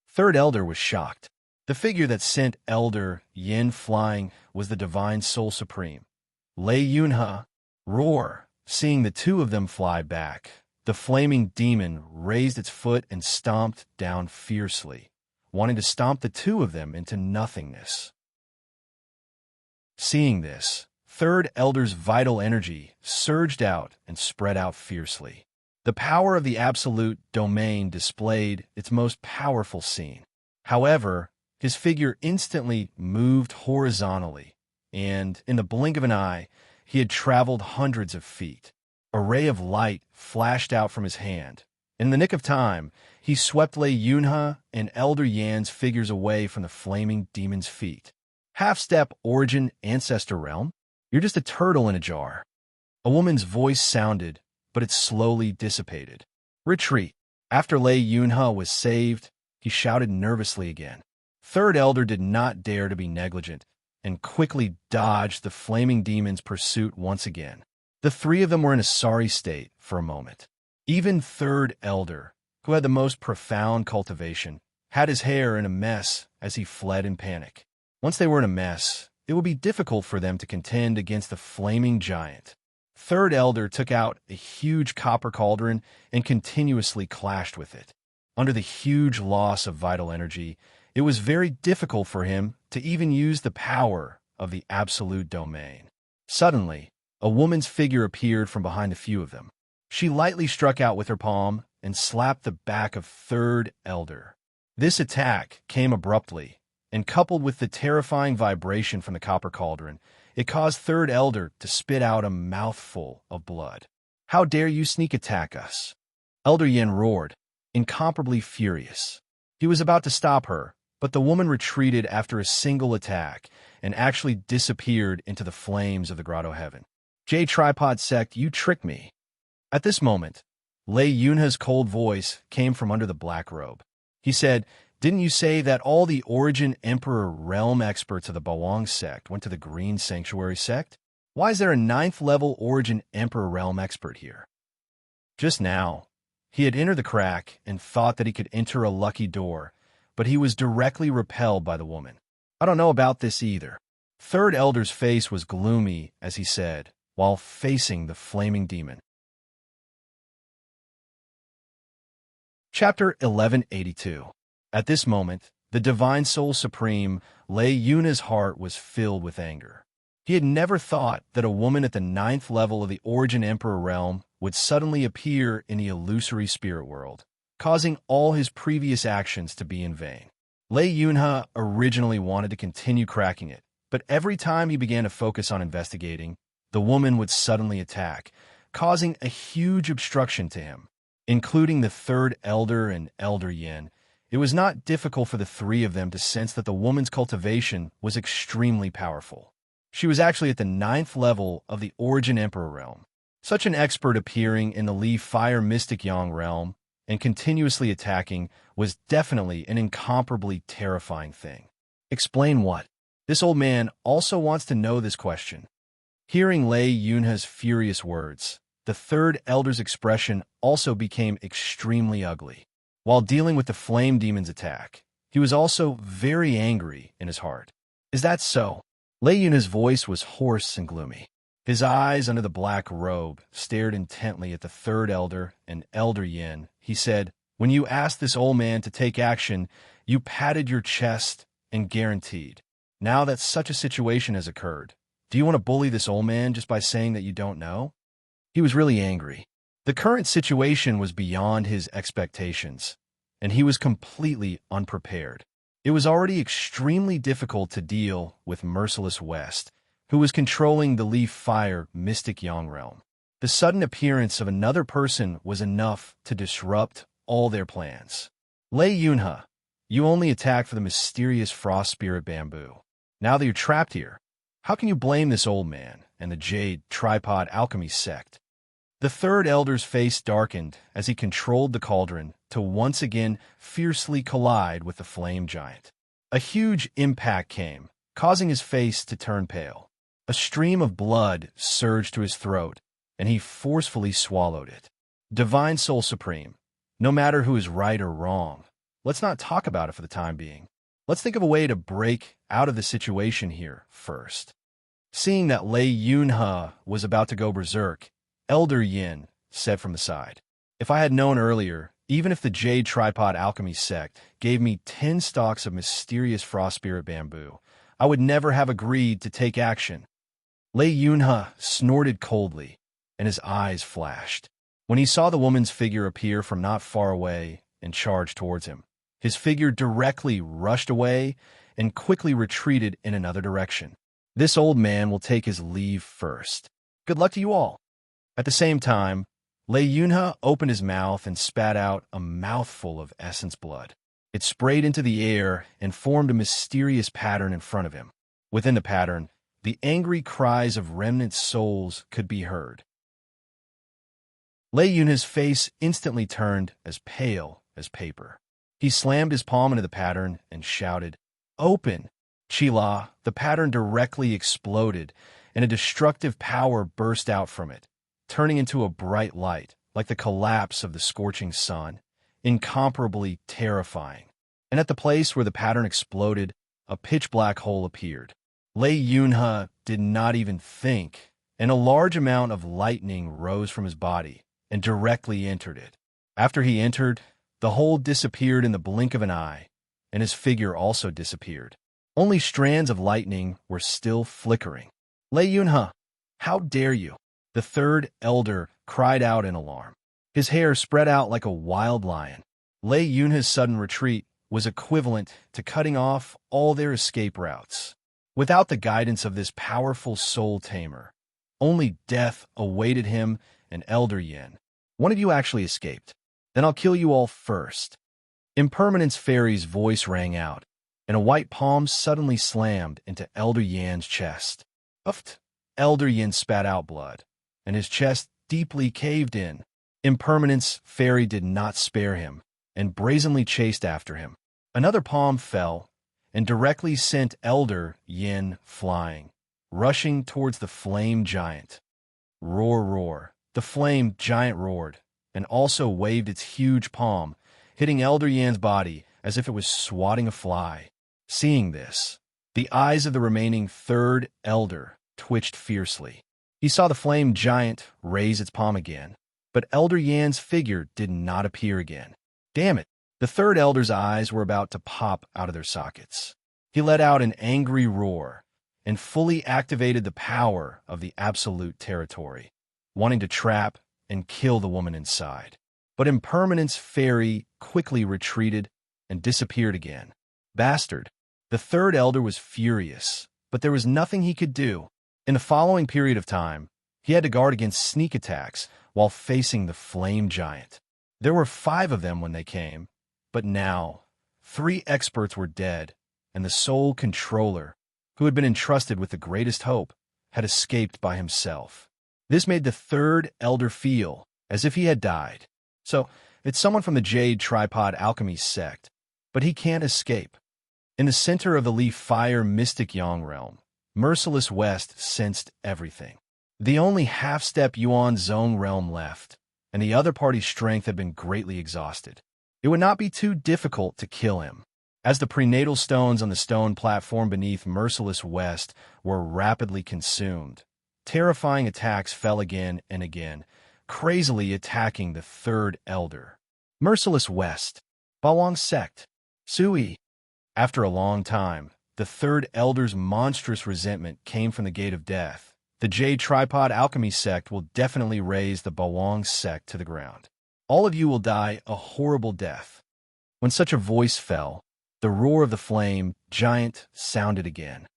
Third Elder was shocked. The figure that sent Elder Yin flying was the Divine Soul Supreme. Lei Yunha. Roar. Seeing the 2 of them fly back, the flaming demon raised its foot and stomped down fiercely, wanting to stomp the 2 of them into nothingness. Seeing this, Third Elder's vital energy surged out and spread out fiercely. The power of the Absolute Domain displayed its most powerful scene. However, his figure instantly moved horizontally, and in the blink of an eye, he had traveled hundreds of feet. A ray of light flashed out from his hand. In the nick of time, he swept Lei Yunha and Elder Yan's figures away from the flaming demon's feet. Half-step Origin Ancestor Realm? You're just a turtle in a jar. A woman's voice sounded, but it slowly dissipated. Retreat. After Lei Yunha was saved, he shouted nervously again. Third Elder did not dare to be negligent and quickly dodged the flaming demon's pursuit once again. The 3 of them were in a sorry state for a moment. Even Third Elder, who had the most profound cultivation, had his hair in a mess as he fled in panic. Once they were in a mess, it would be difficult for them to contend against the flaming giant. Third Elder took out a huge copper cauldron and continuously clashed with it. Under the huge loss of vital energy, it was very difficult for him to even use the power of the Absolute Domain. Suddenly, a woman's figure appeared from behind a few of them. She lightly struck out with her palm and slapped the back of Third Elder. This attack came abruptly, and coupled with the terrifying vibration from the copper cauldron, it caused Third Elder to spit out a mouthful of blood. How dare you sneak attack us? Elder Yin roared, incomparably furious. He was about to stop her, But the woman retreated after a single attack and actually disappeared into the flames of the grotto heaven. Jade Tripod Sect, you tricked me. At this moment, Lei Yunha's cold voice came from under the black robe. He said, "Didn't you say that all the Origin Emperor realm experts of the Bawang sect went to the Green Sanctuary sect? Why is there a 9th level Origin Emperor realm expert here?" Just now, he had entered the crack and thought that he could enter a lucky door, but he was directly repelled by the woman. "I don't know about this either." Third Elder's face was gloomy as he said, while facing the flaming demon. Chapter 1182. At this moment, the Divine Soul Supreme, Lei Yuna's heart was filled with anger. He had never thought that a woman at the 9th level of the Origin Emperor realm would suddenly appear in the illusory spirit world, causing all his previous actions to be in vain. Lei Yunha originally wanted to continue cracking it, but every time he began to focus on investigating, the woman would suddenly attack, causing a huge obstruction to him. Including the Third Elder and Elder Yin, it was not difficult for the three of them to sense that the woman's cultivation was extremely powerful. She was actually at the 9th level of the Origin Emperor realm. Such an expert appearing in the Li Fire Mystic Yang realm and continuously attacking was definitely an incomparably terrifying thing. Explain what? This old man also wants to know this question. Hearing Lei Yunha's furious words, the Third Elder's expression also became extremely ugly. While dealing with the Flame Demon's attack, he was also very angry in his heart. "Is that so?" Lei Yunha's voice was hoarse and gloomy. His eyes under the black robe stared intently at the Third Elder and Elder Yin. He said, "When you asked this old man to take action, you patted your chest and guaranteed. Now that such a situation has occurred, do you want to bully this old man just by saying that you don't know?" He was really angry. The current situation was beyond his expectations, and he was completely unprepared. It was already extremely difficult to deal with Merciless West, who was controlling the Leaf Fire Mystic Yang realm. The sudden appearance of another person was enough to disrupt all their plans. "Lei Yunha, you only attacked for the mysterious Frost Spirit Bamboo. Now that you're trapped here, how can you blame this old man and the Jade Tripod Alchemy sect?" The Third Elder's face darkened as he controlled the cauldron to once again fiercely collide with the flame giant. A huge impact came, causing his face to turn pale. A stream of blood surged to his throat, and he forcefully swallowed it. "Divine Soul Supreme, no matter who is right or wrong, let's not talk about it for the time being. Let's think of a way to break out of the situation here first." Seeing that Lei Yunha was about to go berserk, Elder Yin said from the side, "If I had known earlier, even if the Jade Tripod Alchemy sect gave me 10 stalks of mysterious Frost Spirit Bamboo, I would never have agreed to take action." Lei Yunha snorted coldly, and his eyes flashed. When he saw the woman's figure appear from not far away and charge towards him, his figure directly rushed away and quickly retreated in another direction. "This old man will take his leave first. Good luck to you all." At the same time, Lei Yunha opened his mouth and spat out a mouthful of essence blood. It sprayed into the air and formed a mysterious pattern in front of him. Within the pattern, the angry cries of remnant souls could be heard. Lei Yunha's face instantly turned as pale as paper. He slammed his palm into the pattern and shouted, "Open!" Chila, the pattern directly exploded, and a destructive power burst out from it, turning into a bright light, like the collapse of the scorching sun, incomparably terrifying. And at the place where the pattern exploded, a pitch-black hole appeared. Lei Yunha did not even think, and a large amount of lightning rose from his body and directly entered it. After he entered, the hole disappeared in the blink of an eye, and his figure also disappeared. Only strands of lightning were still flickering. "Lei Yunha, how dare you?" The Third Elder cried out in alarm. His hair spread out like a wild lion. Lei Yunha's sudden retreat was equivalent to cutting off all their escape routes. Without the guidance of this powerful soul tamer, only death awaited him and Elder Yin. "One of you actually escaped. Then I'll kill you all first." Impermanence Fairy's voice rang out, and a white palm suddenly slammed into Elder Yan's chest. Uffed! Elder Yan spat out blood, and his chest deeply caved in. Impermanence Fairy did not spare him, and brazenly chased after him. Another palm fell, and directly sent Elder Yin flying, rushing towards the flame giant. Roar, roar! The flame giant roared, and also waved its huge palm, hitting Elder Yan's body as if it was swatting a fly. Seeing this, the eyes of the remaining third elder twitched fiercely. He saw the flame giant raise its palm again, but Elder Yan's figure did not appear again. Damn it! The third elder's eyes were about to pop out of their sockets. He let out an angry roar and fully activated the power of the absolute territory, wanting to trap and kill the woman inside. But Impermanence Fairy quickly retreated and disappeared again. Bastard! The third elder was furious, but there was nothing he could do. In the following period of time, he had to guard against sneak attacks while facing the flame giant. There were 5 of them when they came, but now 3 experts were dead, and the sole controller, who had been entrusted with the greatest hope, had escaped by himself. This made the third elder feel as if he had died. So, it's someone from the Jade Tripod Alchemy sect, but he can't escape. In the center of the Leaf Fire Mystic Yang realm, Merciless West sensed everything. The only half-step Yuan Zone realm left, and the other party's strength had been greatly exhausted. It would not be too difficult to kill him. As the prenatal stones on the stone platform beneath Merciless West were rapidly consumed, terrifying attacks fell again and again, crazily attacking the third elder. Merciless West, Bawang Sect, Sui. After a long time, the third elder's monstrous resentment came from the Gate of Death. The Jade Tripod Alchemy sect will definitely raise the Bawang sect to the ground. All of you will die a horrible death. When such a voice fell, the roar of the flame giant sounded again.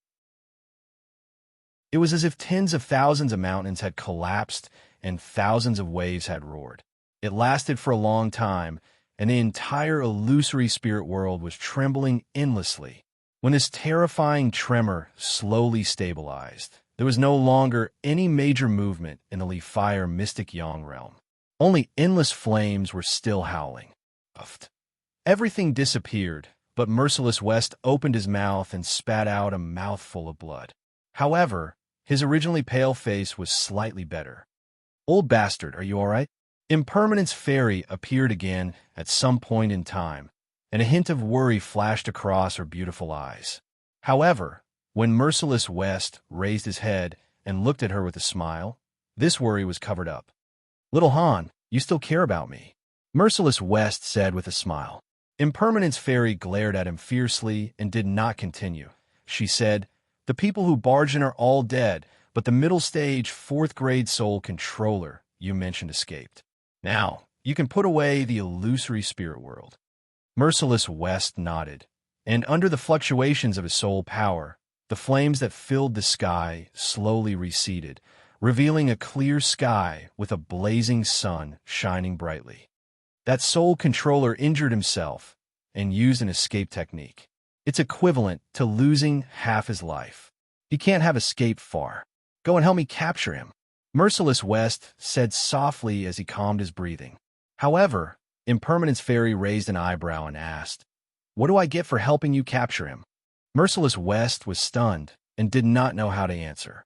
It was as if tens of thousands of mountains had collapsed and thousands of waves had roared. It lasted for a long time, and the entire illusory spirit world was trembling endlessly. When this terrifying tremor slowly stabilized, there was no longer any major movement in the Leaf Fire Mystic Yang realm. Only endless flames were still howling. Puffed. Everything disappeared, but Merciless West opened his mouth and spat out a mouthful of blood. However, his originally pale face was slightly better. Old bastard, are you all right? Impermanence Fairy appeared again at some point in time, and a hint of worry flashed across her beautiful eyes. However, when Merciless West raised his head and looked at her with a smile, this worry was covered up. Little Han, you still care about me? Merciless West said with a smile. Impermanence Fairy glared at him fiercely and did not continue. She said, the people who barged in are all dead, but the middle stage 4th grade soul controller you mentioned escaped. Now, you can put away the illusory spirit world. Merciless West nodded, and under the fluctuations of his soul power, the flames that filled the sky slowly receded, revealing a clear sky with a blazing sun shining brightly. That soul controller injured himself and used an escape technique. It's equivalent to losing half his life. He can't have escaped far. Go and help me capture him. Merciless West said softly as he calmed his breathing. However, Impermanence Fairy raised an eyebrow and asked, what do I get for helping you capture him? Merciless West was stunned and did not know how to answer.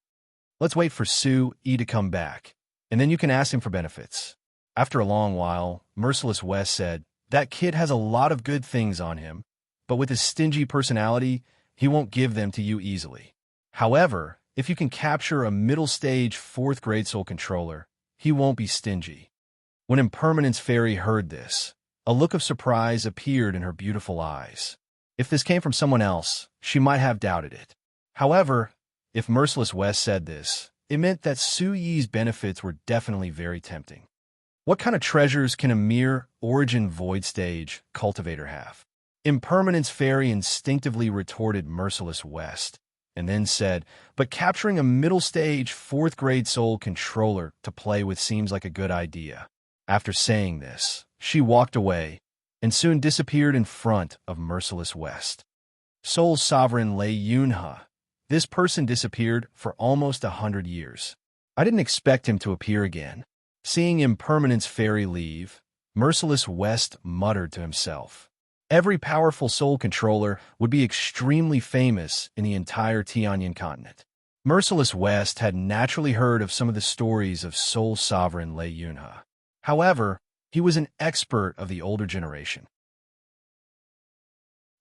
Let's wait for Sue E to come back, and then you can ask him for benefits. After a long while, Merciless West said, that kid has a lot of good things on him, but with his stingy personality, he won't give them to you easily. However, if you can capture a middle-stage 4th grade soul controller, he won't be stingy. When Impermanence Fairy heard this, a look of surprise appeared in her beautiful eyes. If this came from someone else, she might have doubted it. However, if Merciless West said this, it meant that Su Yi's benefits were definitely very tempting. What kind of treasures can a mere Origin Void Stage cultivator have? Impermanence Fairy instinctively retorted Merciless West, and then said, but capturing a middle stage 4th grade soul controller to play with seems like a good idea. After saying this, she walked away and soon disappeared in front of Merciless West. Seoul's sovereign Lei Yunhe. This person disappeared for almost 100 years. I didn't expect him to appear again. Seeing Impermanence Fairy leave, Merciless West muttered to himself. Every powerful Seoul controller would be extremely famous in the entire Tianyan continent. Merciless West had naturally heard of some of the stories of Seoul sovereign Lei Yunhe. However, he was an expert of the older generation.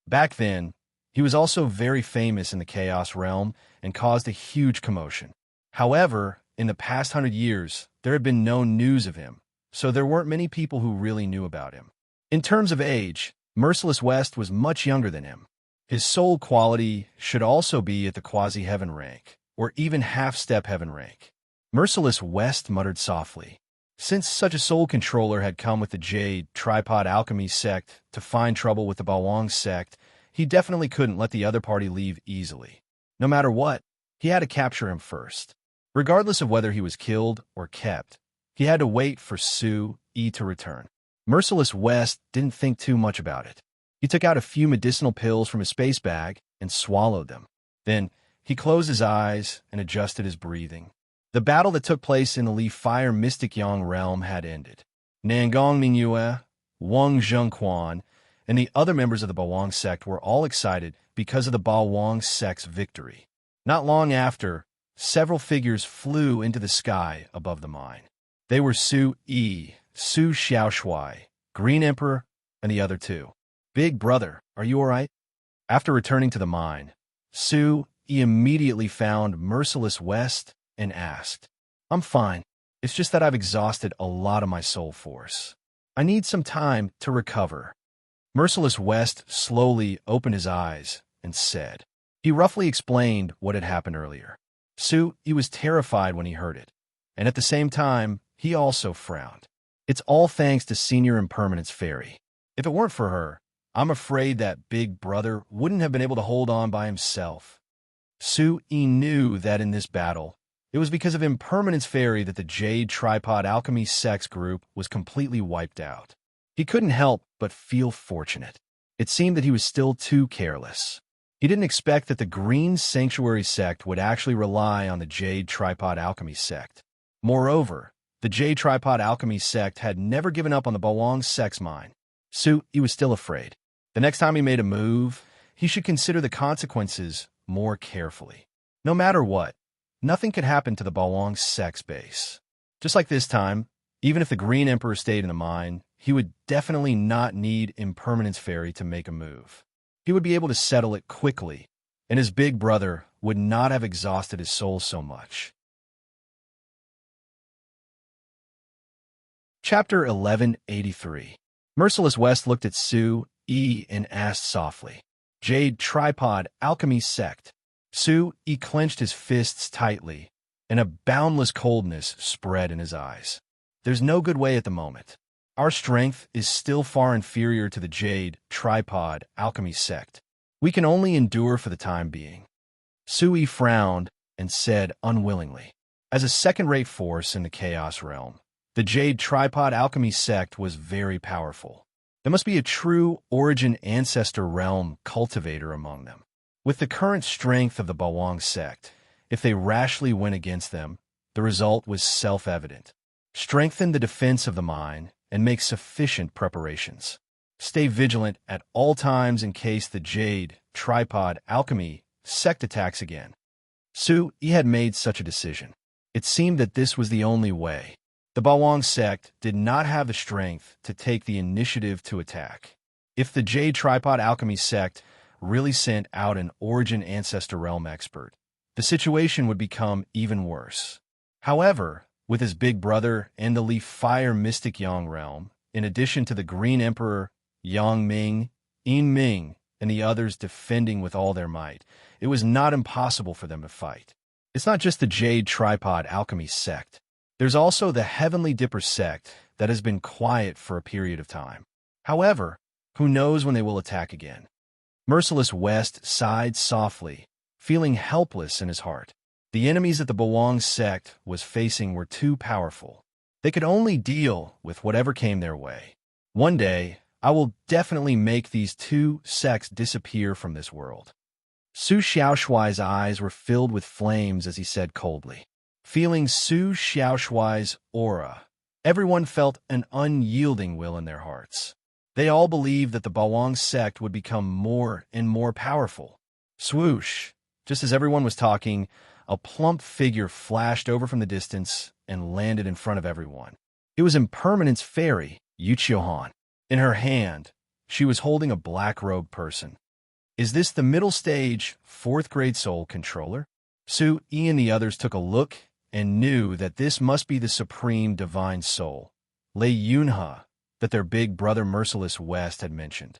Back then, he was also very famous in the Chaos realm and caused a huge commotion. However, in the past 100 years, there had been no news of him, so there weren't many people who really knew about him. In terms of age, Merciless West was much younger than him. His soul quality should also be at the quasi-heaven rank, or even half-step heaven rank. Merciless West muttered softly. Since such a soul controller had come with the Jade Tripod Alchemy sect to find trouble with the Bawang sect, he definitely couldn't let the other party leave easily. No matter what, he had to capture him first. Regardless of whether he was killed or kept, he had to wait for Su Yi to return. Merciless West didn't think too much about it. He took out a few medicinal pills from his space bag and swallowed them. Then, he closed his eyes and adjusted his breathing. The battle that took place in the Li Fire Mystic Yang realm had ended. Nangong Mingyue, Wang Zhengquan, and the other members of the Bawang sect were all excited because of the Bawang sect's victory. Not long after, several figures flew into the sky above the mine. They were Su Yi, Su Xiaoshui, Green Emperor, and the other two. Big brother, are you all right? After returning to the mine, Su Yi immediately found Merciless West and asked, I'm fine. It's just that I've exhausted a lot of my soul force. I need some time to recover. Merciless West slowly opened his eyes and said. He roughly explained what had happened earlier. Su Yi was terrified when he heard it, and at the same time, he also frowned. It's all thanks to Senior Impermanence Fairy. If it weren't for her, I'm afraid that big brother wouldn't have been able to hold on by himself. Su Yi knew that in this battle, it was because of Impermanence Fairy that the Jade Tripod Alchemy Sex group was completely wiped out. He couldn't help but feel fortunate. It seemed that he was still too careless. He didn't expect that the Green Sanctuary sect would actually rely on the Jade Tripod Alchemy sect. Moreover, the Jade Tripod Alchemy sect had never given up on the Bawang sect's mine. Su Yi was still afraid. The next time he made a move, he should consider the consequences more carefully. No matter what, nothing could happen to the Bawang sect's base. Just like this time, even if the Green Emperor stayed in the mine, he would definitely not need Impermanence Fairy to make a move. He would be able to settle it quickly, and his big brother would not have exhausted his soul so much. Chapter 1183. Merciless West looked at Su Yi and asked softly, Jade Tripod Alchemy Sect. Su Yi clenched his fists tightly, and a boundless coldness spread in his eyes. There's no good way at the moment. Our strength is still far inferior to the Jade Tripod Alchemy Sect. We can only endure for the time being. Su Yi frowned and said unwillingly, as a second-rate force in the Chaos realm, the Jade Tripod Alchemy Sect was very powerful. There must be a true Origin Ancestor realm cultivator among them. With the current strength of the Bawang sect, if they rashly went against them, the result was self-evident. Strengthen the defense of the mine and make sufficient preparations. Stay vigilant at all times in case the Jade Tripod Alchemy sect attacks again. Su Yi had made such a decision. It seemed that this was the only way. The Bawang sect did not have the strength to take the initiative to attack. If the Jade Tripod Alchemy sect really sent out an Origin Ancestor realm expert, the situation would become even worse. However, with his big brother and the Li Fire Mystic Yang realm, in addition to the Green Emperor, Yang Ming, Yin Ming, and the others defending with all their might, it was not impossible for them to fight. It's not just the Jade Tripod Alchemy sect. There's also the Heavenly Dipper sect that has been quiet for a period of time. However, who knows when they will attack again? Merciless West sighed softly, feeling helpless in his heart. The enemies that the Bawang sect was facing were too powerful. They could only deal with whatever came their way. One day, I will definitely make these two sects disappear from this world. Su Xiaoshuai's eyes were filled with flames as he said coldly. Feeling Su Xiaoshuai's aura, everyone felt an unyielding will in their hearts. They all believed that the Bawang sect would become more and more powerful. Swoosh! Just as everyone was talking, a plump figure flashed over from the distance and landed in front of everyone. It was Impermanence Fairy, Yuchiohan. In her hand, she was holding a black-robed person. Is this the middle stage, 4th grade soul controller? Su Yi and the others took a look and knew that this must be the supreme divine soul, Lei Yunhe, that their big brother Merciless West had mentioned.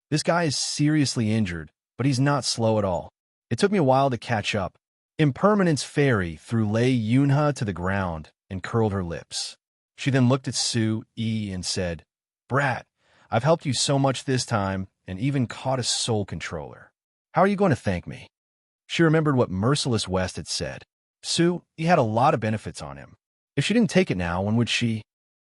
This guy is seriously injured, but he's not slow at all. It took me a while to catch up. Impermanence Fairy threw Lei Yunhe to the ground and curled her lips. She then looked at Su Yi and said, "Brat, I've helped you so much this time and even caught a soul controller. How are you going to thank me?" She remembered what Merciless West had said. Su Yi had a lot of benefits on him. If she didn't take it now, when would she?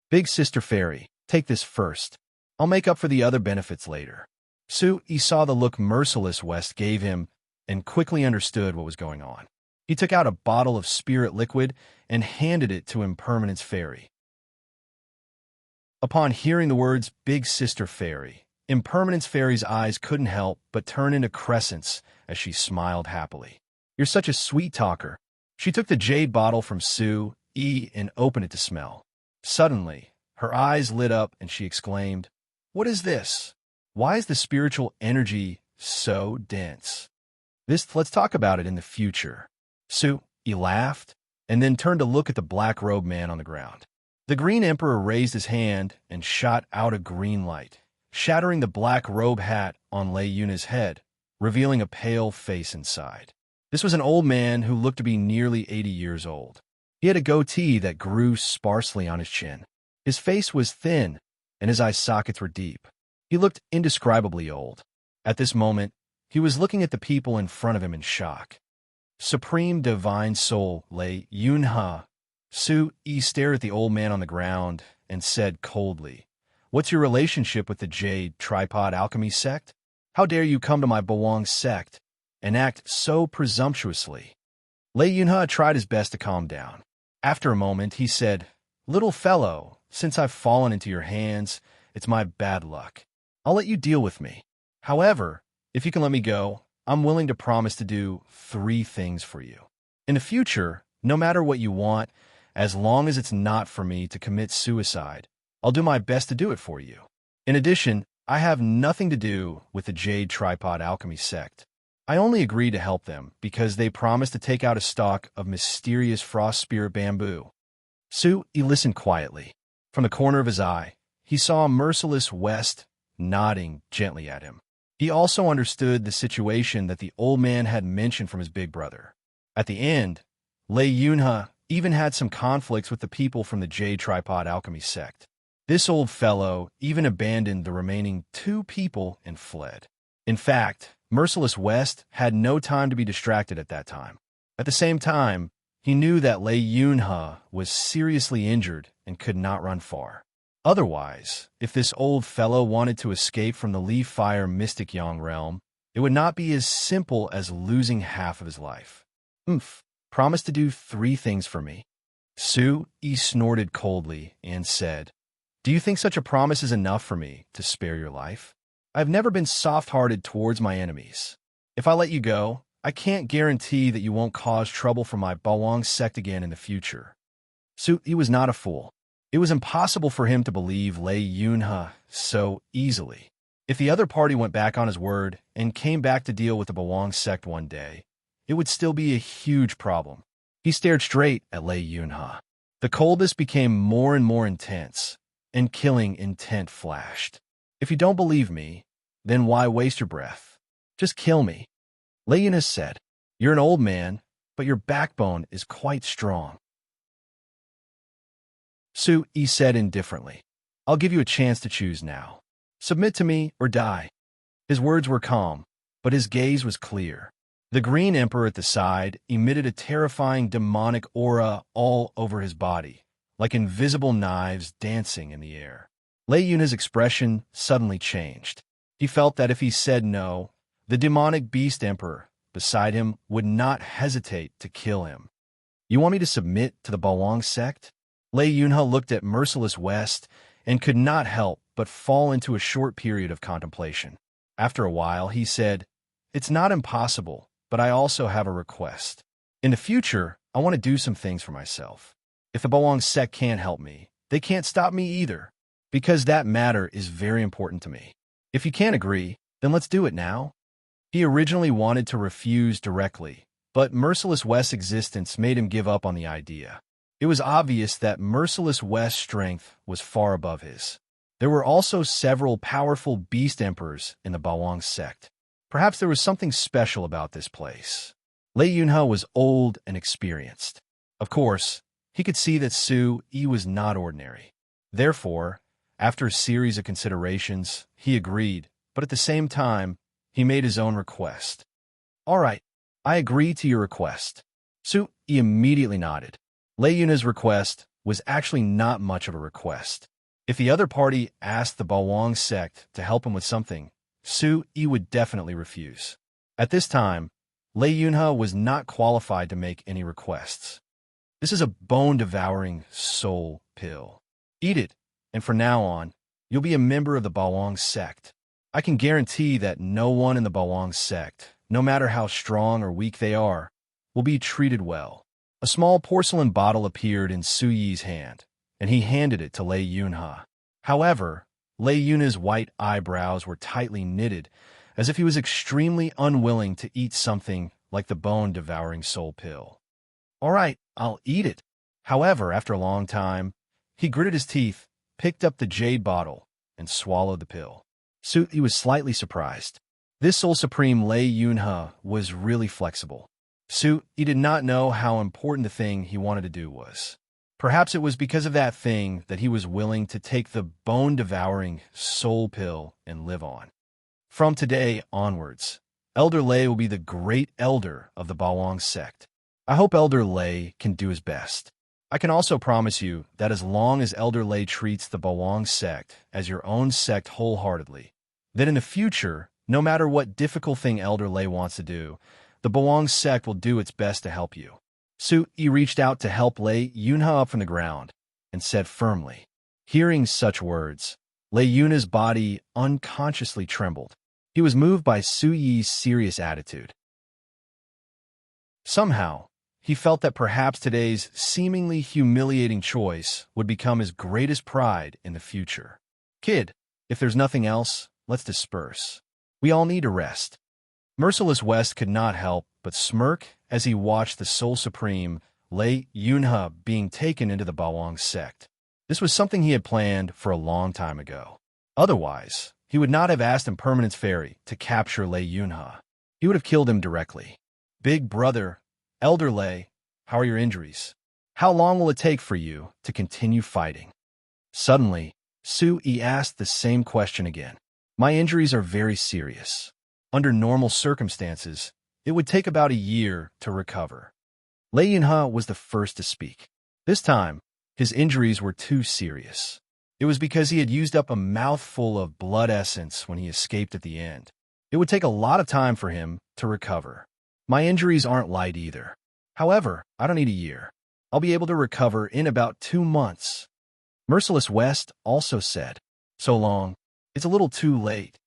Big Sister Fairy, take this first. I'll make up for the other benefits later. Su Yi saw the look Merciless West gave him and quickly understood what was going on. He took out a bottle of spirit liquid and handed it to Impermanence Fairy. Upon hearing the words Big Sister Fairy, Impermanence Fairy's eyes couldn't help but turn into crescents as she smiled happily. "You're such a sweet talker." She took the jade bottle from Su Yi and opened it to smell. Suddenly, her eyes lit up and she exclaimed, "What is this? Why is the spiritual energy so dense? Let's talk about it in the future." Su Yi laughed and then turned to look at the black-robed man on the ground. The Green Emperor raised his hand and shot out a green light, shattering the black robe hat on Lei Yunhe's head, revealing a pale face inside. This was an old man who looked to be nearly 80 years old. He had a goatee that grew sparsely on his chin. His face was thin, and his eye sockets were deep. He looked indescribably old. At this moment, he was looking at the people in front of him in shock. Supreme Divine Soul Lei Yunhe. Su Yi stared at the old man on the ground and said coldly, "What's your relationship with the Jade Tripod Alchemy sect? How dare you come to my Bawang sect and act so presumptuously?" Lei Yunhe tried his best to calm down. After a moment, he said, "Little fellow, since I've fallen into your hands, it's my bad luck. I'll let you deal with me. However, if you can let me go, I'm willing to promise to do 3 things for you. In the future, no matter what you want, as long as it's not for me to commit suicide, I'll do my best to do it for you. In addition, I have nothing to do with the Jade Tripod Alchemy sect. I only agreed to help them because they promised to take out a stalk of mysterious frost spirit bamboo." Su Yi listened quietly. From the corner of his eye, he saw Merciless West nodding gently at him. He also understood the situation that the old man had mentioned from his big brother. At the end, Lei Yunhe even had some conflicts with the people from the Jade Tripod Alchemy sect. This old fellow even abandoned the remaining 2 people and fled. In fact, Merciless West had no time to be distracted at that time. At the same time, he knew that Lei Yunhe was seriously injured and could not run far. Otherwise, if this old fellow wanted to escape from the Leaf Fire Mystic Yang realm, it would not be as simple as losing half of his life. Promise to do 3 things for me." Su Yi snorted coldly and said, "Do you think such a promise is enough for me to spare your life? I've never been soft-hearted towards my enemies. If I let you go, I can't guarantee that you won't cause trouble for my Bawang sect again in the future." Su Yi was not a fool. It was impossible for him to believe Lei Yunhe so easily. If the other party went back on his word and came back to deal with the Bawang sect one day, it would still be a huge problem. He stared straight at Lei Yunhe. The coldness became more and more intense, and killing intent flashed. "If you don't believe me, then why waste your breath? Just kill me." Lei Yunhe said, "You're an old man, but your backbone is quite strong." Su Yi said indifferently, "I'll give you a chance to choose now. Submit to me or die." His words were calm, but his gaze was clear. The Green Emperor at the side emitted a terrifying demonic aura all over his body, like invisible knives dancing in the air. Lei Yunha's expression suddenly changed. He felt that if he said no, the demonic beast emperor beside him would not hesitate to kill him. You want me to submit to the Bawang sect? Lei Yunha looked at Merciless West and could not help but fall into a short period of contemplation. After a while, he said, "It's not impossible, but I also have a request. In the future, I want to do some things for myself. If the Bawang sect can't help me, they can't stop me either, because that matter is very important to me. If you can't agree, then let's do it now." He originally wanted to refuse directly, but Merciless West's existence made him give up on the idea. It was obvious that Merciless West's strength was far above his. There were also several powerful beast emperors in the Bawang sect. Perhaps there was something special about this place. Lei Yunha was old and experienced. Of course, he could see that Su Yi was not ordinary. Therefore, after a series of considerations, he agreed, but at the same time, he made his own request. "All right, I agree to your request." Su Yi immediately nodded. Lei Yunha's request was actually not much of a request. If the other party asked the Bawang sect to help him with something, Su Yi would definitely refuse. At this time, Lei Yunha was not qualified to make any requests. "This is a bone-devouring soul pill. Eat it, and from now on, you'll be a member of the Bawang sect. I can guarantee that no one in the Bawang sect, no matter how strong or weak they are, will be treated well." A small porcelain bottle appeared in Su Yi's hand, and he handed it to Lei Yunha. However, Lei Yunha's white eyebrows were tightly knitted, as if he was extremely unwilling to eat something like the bone-devouring soul pill. "All right, I'll eat it." However, after a long time, he gritted his teeth, picked up the jade bottle, and swallowed the pill. Su Yi was slightly surprised. This Soul Supreme Lei Yunha was really flexible. Su Yi did not know how important the thing he wanted to do was. Perhaps it was because of that thing that he was willing to take the bone-devouring soul pill and live on. From today onwards, Elder Lei will be the great elder of the Bawang sect. I hope Elder Lei can do his best. I can also promise you that as long as Elder Lei treats the Bawang sect as your own sect wholeheartedly, then in the future, no matter what difficult thing Elder Lei wants to do, the Bawang sect will do its best to help you. Su Yi reached out to help Lei Yunha up from the ground and said firmly. Hearing such words, Lei Yunha's body unconsciously trembled. He was moved by Su Yi's serious attitude. Somehow, he felt that perhaps today's seemingly humiliating choice would become his greatest pride in the future. "Kid, if there's nothing else, let's disperse. We all need a rest." Merciless West could not help but smirk as he watched the Soul Supreme, Lei Yunha, being taken into the Bawang sect. This was something he had planned for a long time ago. Otherwise, he would not have asked Impermanence Fairy to capture Lei Yunha. He would have killed him directly. "Big brother, Elder Lei, how are your injuries? How long will it take for you to continue fighting?" Suddenly, Su Yi asked the same question again. "My injuries are very serious. Under normal circumstances, it would take about a year to recover." Lei Yunha was the first to speak. This time, his injuries were too serious. It was because he had used up a mouthful of blood essence when he escaped at the end. It would take a lot of time for him to recover. "My injuries aren't light either. However, I don't need a year. I'll be able to recover in about 2 months." Merciless West also said, "So long. It's a little too late."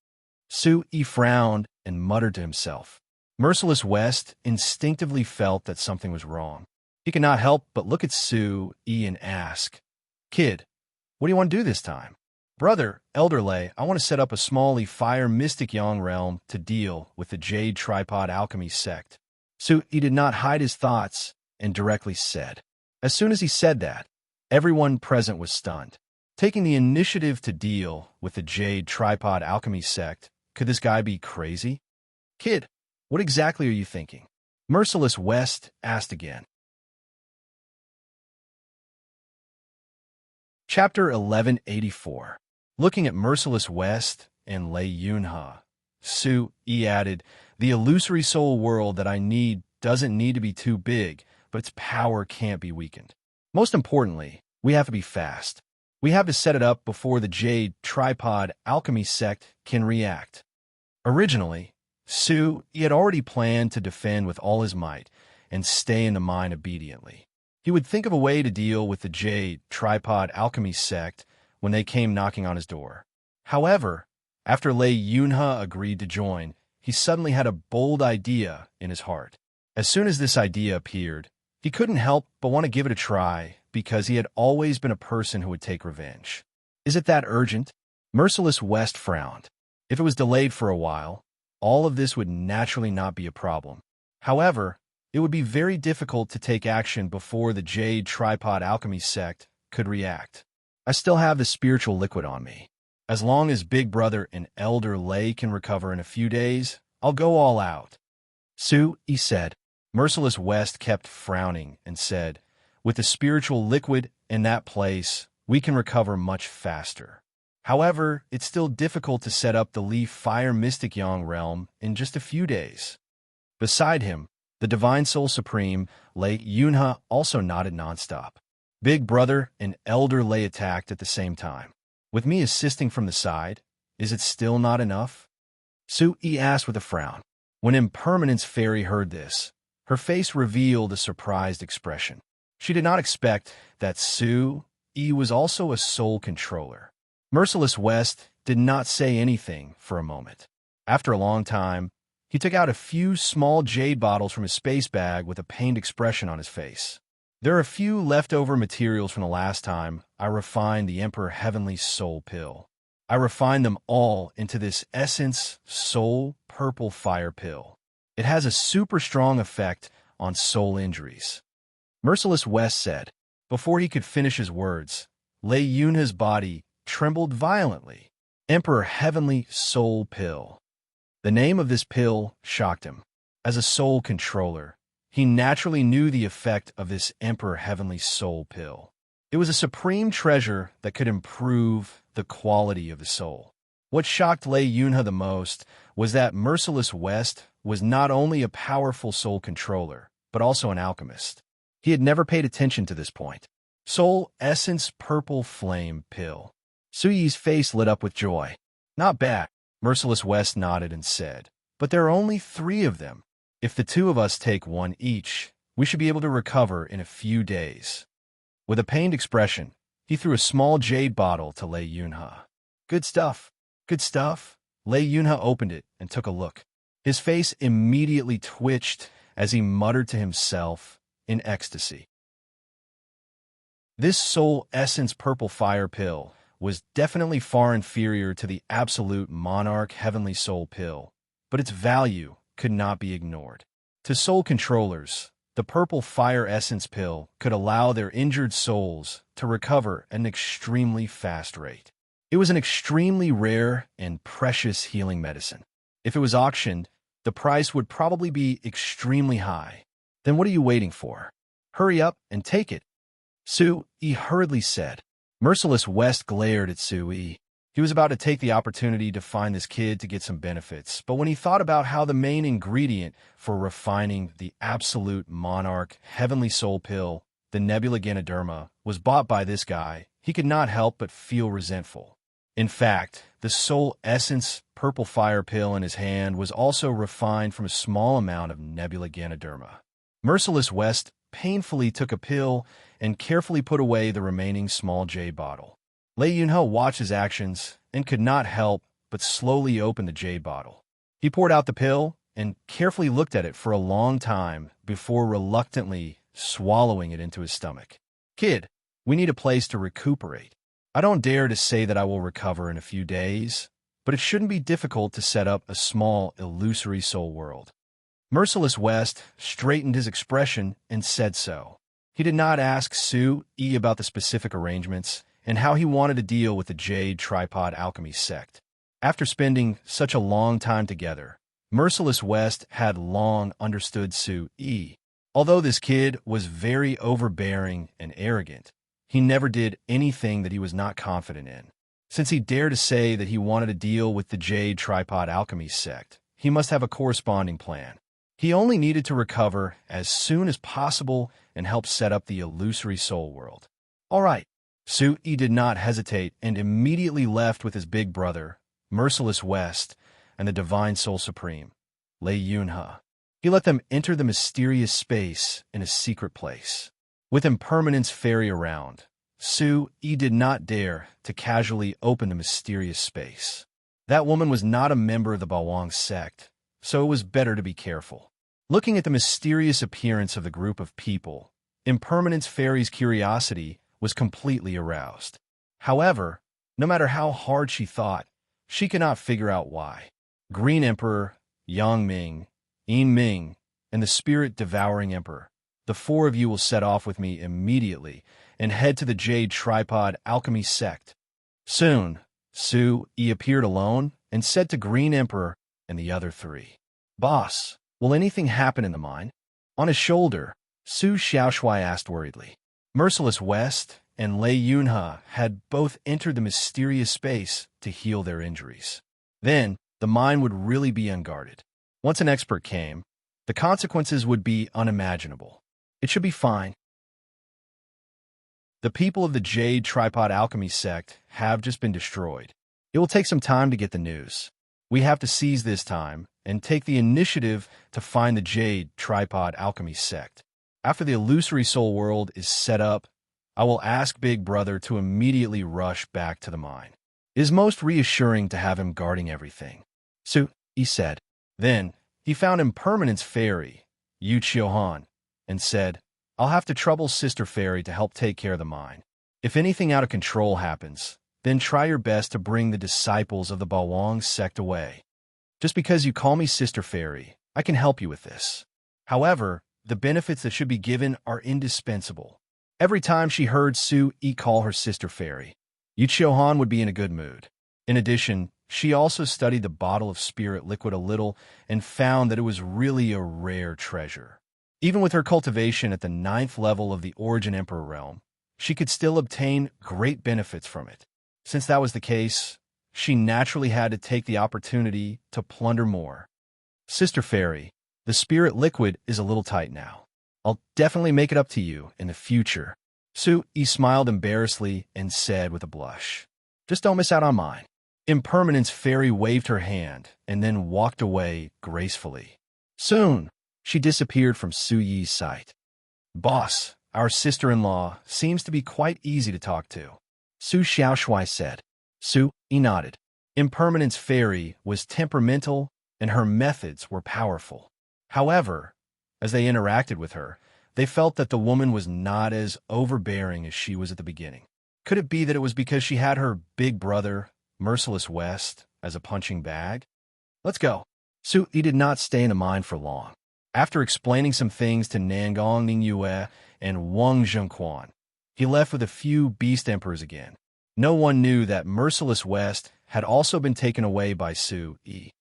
Su Yi frowned and muttered to himself. Merciless West instinctively felt that something was wrong. He could not help but look at Su Yi and ask, "Kid, what do you want to do this time?" "Brother, Elder Lei, I want to set up a small fire mystic yang realm to deal with the Jade Tripod Alchemy sect." Su Yi did not hide his thoughts and directly said. As soon as he said that, everyone present was stunned. Taking the initiative to deal with the Jade Tripod Alchemy sect, could this guy be crazy? "Kid, what exactly are you thinking?" Merciless West asked again. Chapter 1184. Looking at Merciless West and Lei Yunha, Su Yi added, "The illusory soul world that I need doesn't need to be too big, but its power can't be weakened. Most importantly, we have to be fast. We have to set it up before the Jade Tripod Alchemy sect can react. Originally, Su had already planned to defend with all his might and stay in the mine obediently. He would think of a way to deal with the Jade Tripod Alchemy sect when they came knocking on his door. However, after Lei Yunhe agreed to join, he suddenly had a bold idea in his heart. As soon as this idea appeared, he couldn't help but want to give it a try because he had always been a person who would take revenge. Is it that urgent? Merciless West frowned. If it was delayed for a while, all of this would naturally not be a problem. However, it would be very difficult to take action before the Jade Tripod Alchemy sect could react. I still have the spiritual liquid on me. As long as Big Brother and Elder Lei can recover in a few days, I'll go all out. Su, he said. Merciless West kept frowning and said, with the spiritual liquid in that place, we can recover much faster. However, it's still difficult to set up the Leaf Fire Mystic Yang realm in just a few days. Beside him, the Divine Soul Supreme, Lei Yunhe, also nodded nonstop. Big Brother and Elder Lei attacked at the same time. With me assisting from the side, is it still not enough? Su-yi asked with a frown. When Impermanence Fairy heard this, her face revealed a surprised expression. She did not expect that Su-yi was also a soul controller. Merciless West did not say anything for a moment. After a long time, he took out a few small jade bottles from his space bag with a pained expression on his face. There are a few leftover materials from the last time I refined the Emperor Heavenly Soul Pill. I refined them all into this Essence Soul Purple Fire Pill. It has a super strong effect on soul injuries. Merciless West said. Before he could finish his words, Lei Yunhe's body trembled violently. Emperor Heavenly Soul Pill. The name of this pill shocked him. As a soul controller, he naturally knew the effect of this Emperor Heavenly Soul Pill. It was a supreme treasure that could improve the quality of the soul. What shocked Lei Yunhe the most was that Merciless West was not only a powerful soul controller, but also an alchemist. He had never paid attention to this point. Soul Essence Purple Flame Pill. Su-yi's face lit up with joy. Not bad. Merciless West nodded and said, but there are only 3 of them. If the 2 of us take one each, we should be able to recover in a few days. With a pained expression, he threw a small jade bottle to Lei Yunhe. Good stuff. Good stuff. Lei Yunhe opened it and took a look. His face immediately twitched as he muttered to himself in ecstasy. This Soul Essence Purple Fire Pill was definitely far inferior to the Absolute Monarch Heavenly Soul Pill, but its value could not be ignored. To soul controllers, the Purple Fire Essence Pill could allow their injured souls to recover at an extremely fast rate. It was an extremely rare and precious healing medicine. If it was auctioned, the price would probably be extremely high. Then what are you waiting for? Hurry up and take it. Su-yi hurriedly said. Merciless West glared at Su-yi. He was about to take the opportunity to find this kid to get some benefits, but when he thought about how the main ingredient for refining the Absolute Monarch Heavenly Soul Pill, the Nebula Ganoderma, was bought by this guy, he could not help but feel resentful. In fact, the Soul Essence Purple Fire Pill in his hand was also refined from a small amount of Nebula Ganoderma. Merciless West painfully took a pill and carefully put away the remaining small jade bottle. Lei Yunhe watched his actions and could not help but slowly open the jade bottle. He poured out the pill and carefully looked at it for a long time before reluctantly swallowing it into his stomach. Kid, we need a place to recuperate. I don't dare to say that I will recover in a few days, but it shouldn't be difficult to set up a small illusory soul world. Merciless West straightened his expression and said so. He did not ask Su-yi about the specific arrangements and how he wanted to deal with the Jade Tripod Alchemy sect. After spending such a long time together, Merciless West had long understood Su-yi. Although this kid was very overbearing and arrogant, he never did anything that he was not confident in. Since he dared to say that he wanted to deal with the Jade Tripod Alchemy sect, he must have a corresponding plan. He only needed to recover as soon as possible and help set up the illusory soul world. All right, Su Yi did not hesitate and immediately left with his big brother, Merciless West, and the Divine Soul Supreme, Lei Yunhe. He let them enter the mysterious space in a secret place. With Impermanence Fairy around, Su Yi did not dare to casually open the mysterious space. That woman was not a member of the Bawang sect, so it was better to be careful. Looking at the mysterious appearance of the group of people, Impermanence Fairy's curiosity was completely aroused. However, no matter how hard she thought, she could not figure out why. Green Emperor, Yang Ming, Yin Ming, and the Spirit-Devouring Emperor, the four of you will set off with me immediately and head to the Jade Tripod Alchemy Sect. Soon, Su Yi appeared alone and said to Green Emperor and the other three, "Boss, will anything happen in the mine?" On his shoulder, Su Xiaoshui asked worriedly. Merciless West and Lei Yunhe had both entered the mysterious space to heal their injuries. Then, the mine would really be unguarded. Once an expert came, the consequences would be unimaginable. It should be fine. The people of the Jade Tripod Alchemy Sect have just been destroyed. It will take some time to get the news. We have to seize this time and take the initiative to find the Jade Tripod Alchemy Sect. After the illusory soul world is set up, I will ask Big Brother to immediately rush back to the mine. It is most reassuring to have him guarding everything. Su Yi said. Then, he found Impermanence Fairy, Yu Chiohan, and said, "I'll have to trouble Sister Fairy to help take care of the mine. If anything out of control happens, then try your best to bring the disciples of the Bawang sect away. Just because you call me Sister Fairy, I can help you with this." However, the benefits that should be given are indispensable. Every time she heard Su Yi call her Sister Fairy, Yu Chiohan would be in a good mood. In addition, she also studied the bottle of spirit liquid a little and found that it was really a rare treasure. Even with her cultivation at the 9th level of the Origin Emperor realm, she could still obtain great benefits from it. Since that was the case, she naturally had to take the opportunity to plunder more. Sister Fairy, the spirit liquid is a little tight now. I'll definitely make it up to you in the future. Su Yi smiled embarrassedly and said with a blush, "Just don't miss out on mine." Impermanence Fairy waved her hand and then walked away gracefully. Soon, she disappeared from Su Yi's sight. "Boss, our sister-in-law seems to be quite easy to talk to," Su Xiaoshui said. Su Yi nodded. Impermanence Fairy was temperamental and her methods were powerful. However, as they interacted with her, they felt that the woman was not as overbearing as she was at the beginning. Could it be that it was because she had her big brother, Merciless West, as a punching bag? Let's go. Su Yi did not stay in the mine for long. After explaining some things to Nangong Ningyue and Wang Zhengquan, he left with a few beast emperors again. No one knew that Merciless West had also been taken away by Su Yi.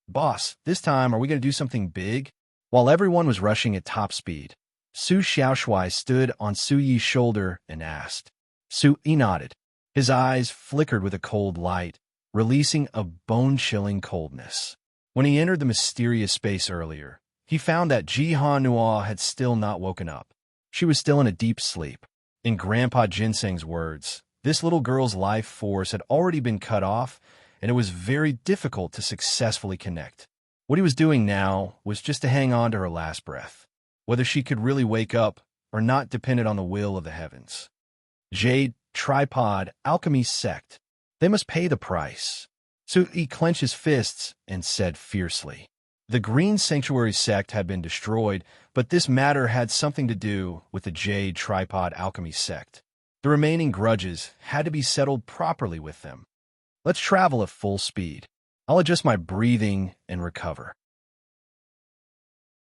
"Boss, this time are we going to do something big?" While everyone was rushing at top speed, Su Xiaoshui stood on Su Yi's shoulder and asked. Su Yi nodded. His eyes flickered with a cold light, releasing a bone-chilling coldness. When he entered the mysterious space earlier, he found that Jihan Nua had still not woken up. She was still in a deep sleep. In Grandpa Ginseng's words, this little girl's life force had already been cut off, and it was very difficult to successfully connect. What he was doing now was just to hang on to her last breath. Whether she could really wake up or not depended on the will of the heavens. Jade Tripod Alchemy Sect. They must pay the price. Su Yi clenched his fists and said fiercely. The Green Sanctuary Sect had been destroyed, but this matter had something to do with the Jade Tripod Alchemy Sect. The remaining grudges had to be settled properly with them. Let's travel at full speed. I'll adjust my breathing and recover.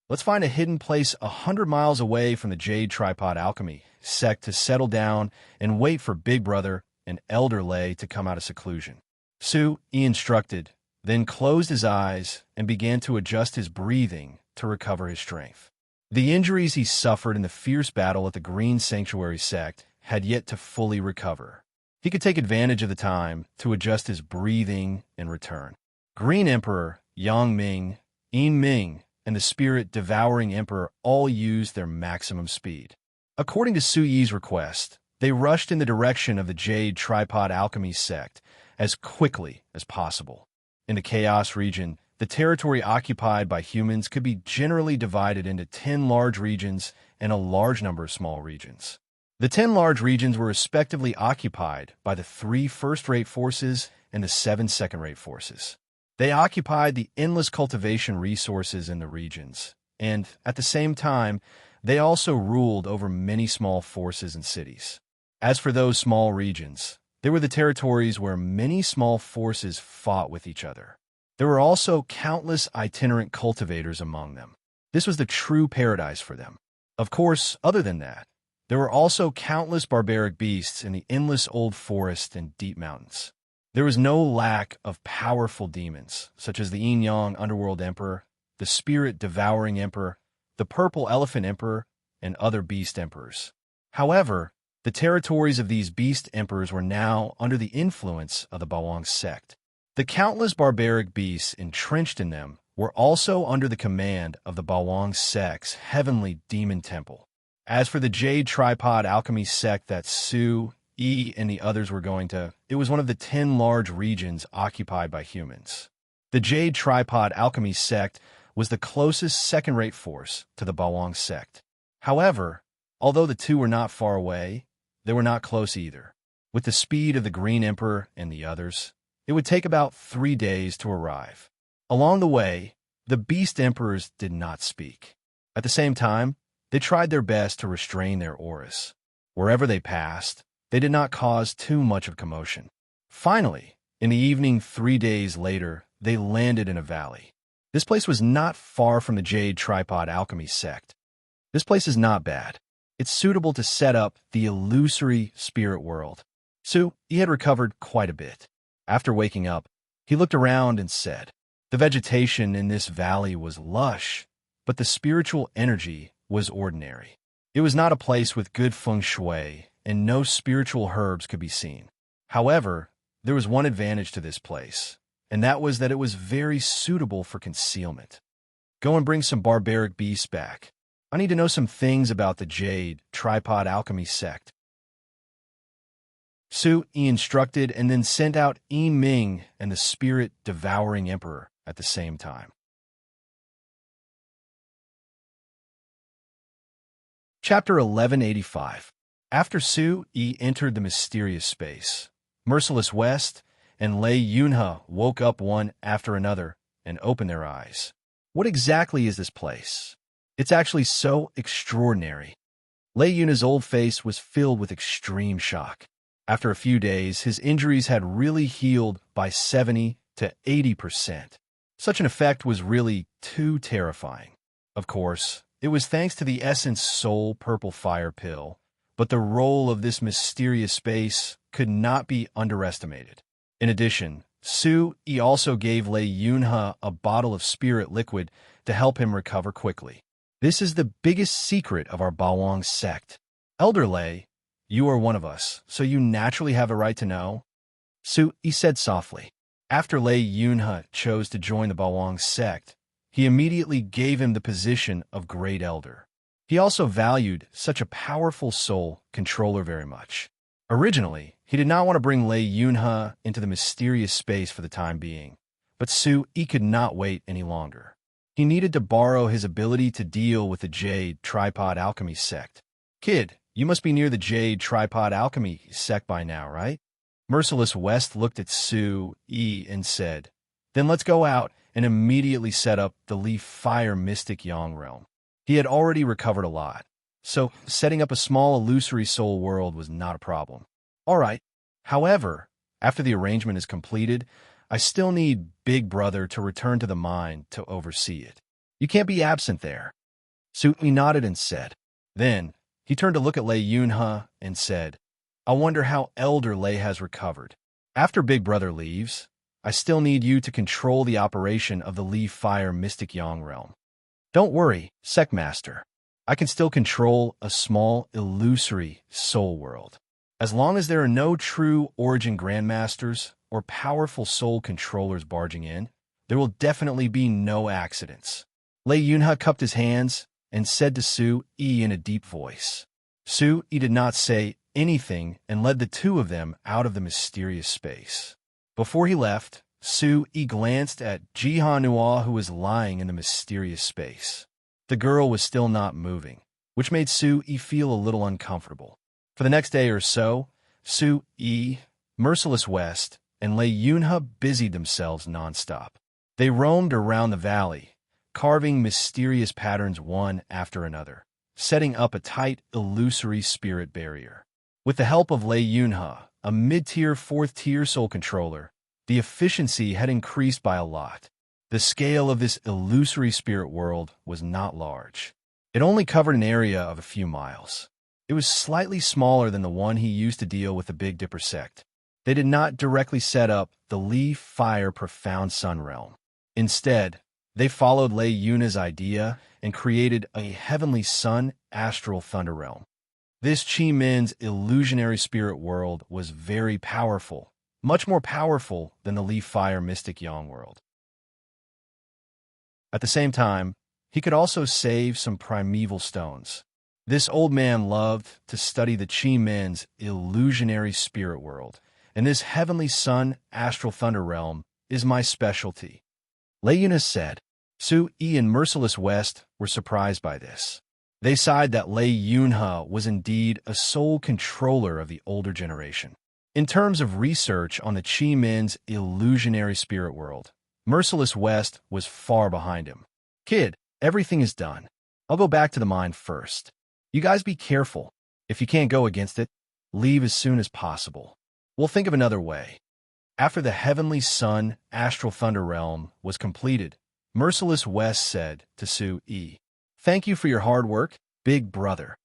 Let's find a hidden place 100 miles away from the Jade Tripod Alchemy Sect to settle down and wait for Big Brother and Elder Lei to come out of seclusion. Su Yi instructed, then closed his eyes and began to adjust his breathing to recover his strength. The injuries he suffered in the fierce battle at the Green Sanctuary Sect had yet to fully recover. He could take advantage of the time to adjust his breathing and return. Green Emperor, Yang Ming, Yin Ming, and the Spirit-Devouring Emperor all used their maximum speed. According to Su Yi's request, They rushed in the direction of the Jade Tripod Alchemy sect as quickly as possible. In the Chaos region, the territory occupied by humans could be generally divided into 10 large regions and a large number of small regions. The 10 large regions were respectively occupied by the 3 first-rate forces and the 7 second-rate forces. They occupied the endless cultivation resources in the regions, and at the same time, they also ruled over many small forces and cities. As for those small regions, they were the territories where many small forces fought with each other. There were also countless itinerant cultivators among them. This was the true paradise for them. Of course, other than that, there were also countless barbaric beasts in the endless old forest and deep mountains. There was no lack of powerful demons, such as the Yin-Yang Underworld Emperor, the Spirit-Devouring Emperor, the Purple Elephant Emperor, and other beast emperors. However, the territories of these beast emperors were now under the influence of the Bawang sect. The countless barbaric beasts entrenched in them were also under the command of the Bawang sect's heavenly demon temple. As for the Jade Tripod Alchemy sect that Su, Yi, and the others were going to, it was one of the 10 large regions occupied by humans. The Jade Tripod Alchemy sect was the closest second-rate force to the Bawang sect. However, although the two were not far away, they were not close either. With the speed of the Green Emperor and the others, it would take about 3 days to arrive. Along the way, the Beast Emperors did not speak. At the same time, they tried their best to restrain their auras. Wherever they passed, they did not cause too much of commotion. Finally, in the evening 3 days later, they landed in a valley. This place was not far from the Jade Tripod Alchemy sect. This place is not bad. It's suitable to set up the illusory spirit world. So, he had recovered quite a bit. After waking up, he looked around and said, the vegetation in this valley was lush, but the spiritual energy was ordinary. It was not a place with good feng shui, and no spiritual herbs could be seen. However, there was one advantage to this place, and that was that it was very suitable for concealment. Go and bring some barbaric beasts back. I need to know some things about the Jade Tripod Alchemy sect. Su Yi instructed and then sent out Yi Ming and the Spirit-Devouring Emperor at the same time. Chapter 1185. After Su Yi entered the mysterious space, Merciless West and Lei Yunhe woke up one after another and opened their eyes. What exactly is this place? It's actually so extraordinary. Lei Yunhe's old face was filled with extreme shock. After a few days, his injuries had really healed by 70 to 80%. Such an effect was really too terrifying. Of course, it was thanks to the Essence Soul Purple Fire Pill, but the role of this mysterious space could not be underestimated. In addition, Su Yi also gave Lei Yunhe a bottle of spirit liquid to help him recover quickly. This is the biggest secret of our Bawang sect. Elder Lei, you are one of us, so you naturally have a right to know. Su Yi said softly. After Lei Yunhe chose to join the Bawang sect, he immediately gave him the position of Great Elder. He also valued such a powerful soul controller very much. Originally, he did not want to bring Lei Yunhe into the mysterious space for the time being, but Su Yi could not wait any longer. He needed to borrow his ability to deal with the Jade Tripod Alchemy sect. Kid, you must be near the Jade Tripod Alchemy sect by now, right? Merciless West looked at Su Yi and said, then let's go out and immediately set up the Leaf Fire Mystic Yang realm. He had already recovered a lot, so setting up a small illusory soul world was not a problem. All right. However, after the arrangement is completed, I still need Big Brother to return to the mine to oversee it. You can't be absent there. Su Yi nodded and said. Then, he turned to look at Lei Yunhe and said, I wonder how Elder Lei has recovered. After Big Brother leaves, I still need you to control the operation of the Leaf Fire Mystic Yang realm. Don't worry, Secmaster. I can still control a small, illusory soul world. As long as there are no true Origin Grandmasters or powerful soul controllers barging in, there will definitely be no accidents. Lei Yunhe cupped his hands and said to Su Yi in a deep voice. Su Yi did not say anything and led the two of them out of the mysterious space. Before he left, Su-yi glanced at Ji-ha-nua, who was lying in the mysterious space. The girl was still not moving, which made Su-yi feel a little uncomfortable. For the next day or so, Su-yi, Merciless West, and Lei Yunhe busied themselves nonstop. They roamed around the valley, carving mysterious patterns one after another, setting up a tight, illusory spirit barrier. With the help of Lei Yunhe, a mid-tier, fourth-tier soul controller, the efficiency had increased by a lot. The scale of this illusory spirit world was not large. It only covered an area of a few miles. It was slightly smaller than the one he used to deal with the Big Dipper sect. They did not directly set up the Leaf Fire Profound Sun realm. Instead, they followed Lei Yunhe's idea and created a Heavenly Sun Astral Thunder realm. This Qi Min's illusionary spirit world was very powerful, much more powerful than the Leaf Fire Mystic Yang world. At the same time, he could also save some primeval stones. This old man loved to study the Qi Min's illusionary spirit world, and this Heavenly Sun Astral Thunder realm is my specialty. Lei Yunhe said. Su-yi and Merciless West were surprised by this. They sighed that Lei Yunhe was indeed a sole controller of the older generation. In terms of research on the Qi Min's illusionary spirit world, Merciless West was far behind him. Kid, everything is done. I'll go back to the mine first. You guys be careful. If you can't go against it, leave as soon as possible. We'll think of another way. After the Heavenly Sun Astral Thunder realm was completed, Merciless West said to Su-yi, "Thank you for your hard work, big brother."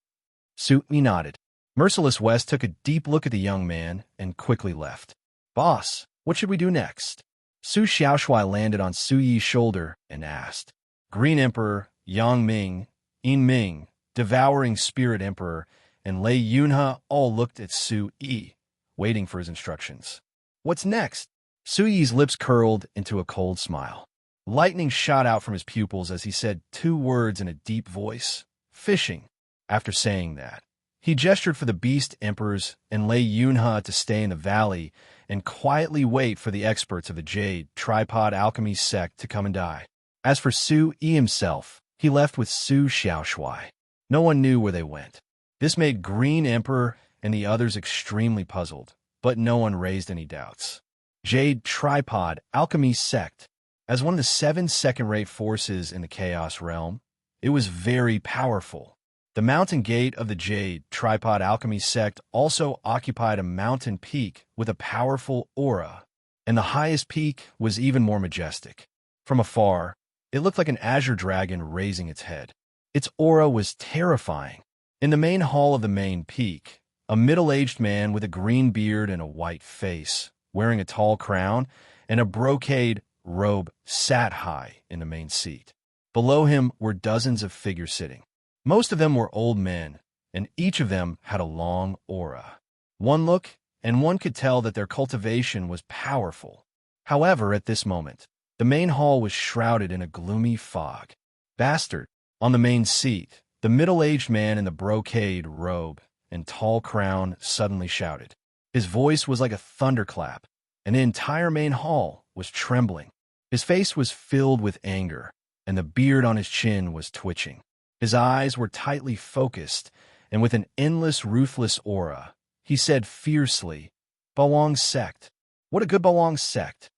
Su-yi nodded. Merciless West took a deep look at the young man and quickly left. "Boss, what should we do next?" Su Xiaoshui landed on Su-yi's shoulder and asked. Green Emperor, Yang Ming, In Ming, Devouring Spirit Emperor, and Lei Yunhe all looked at Su-yi, waiting for his instructions. "What's next?" Su-yi's lips curled into a cold smile. Lightning shot out from his pupils as he said two words in a deep voice, "Fishing." After saying that, he gestured for the Beast Emperors and Lei Yunhe to stay in the valley and quietly wait for the experts of the Jade Tripod Alchemy sect to come and die. As for Su-yi himself, he left with Su Xiaoshui. No one knew where they went. This made Green Emperor and the others extremely puzzled, but no one raised any doubts. Jade Tripod Alchemy sect. As one of the 7 second-rate forces in the Chaos Realm, it was very powerful. The mountain gate of the Jade Tripod Alchemy sect also occupied a mountain peak with a powerful aura, and the highest peak was even more majestic. From afar, it looked like an azure dragon raising its head. Its aura was terrifying. In the main hall of the main peak, a middle-aged man with a green beard and a white face, wearing a tall crown and a brocade robe, sat high in the main seat. Below him were dozens of figures sitting. Most of them were old men, and each of them had a long aura. One look, and one could tell that their cultivation was powerful. However, at this moment, the main hall was shrouded in a gloomy fog. "Bastard!" On the main seat, the middle-aged man in the brocade robe and tall crown suddenly shouted. His voice was like a thunderclap, and the entire main hall was trembling. His face was filled with anger, and the beard on his chin was twitching. His eyes were tightly focused, and with an endless, ruthless aura, he said fiercely, "Bawang sect. What a good Bawang sect."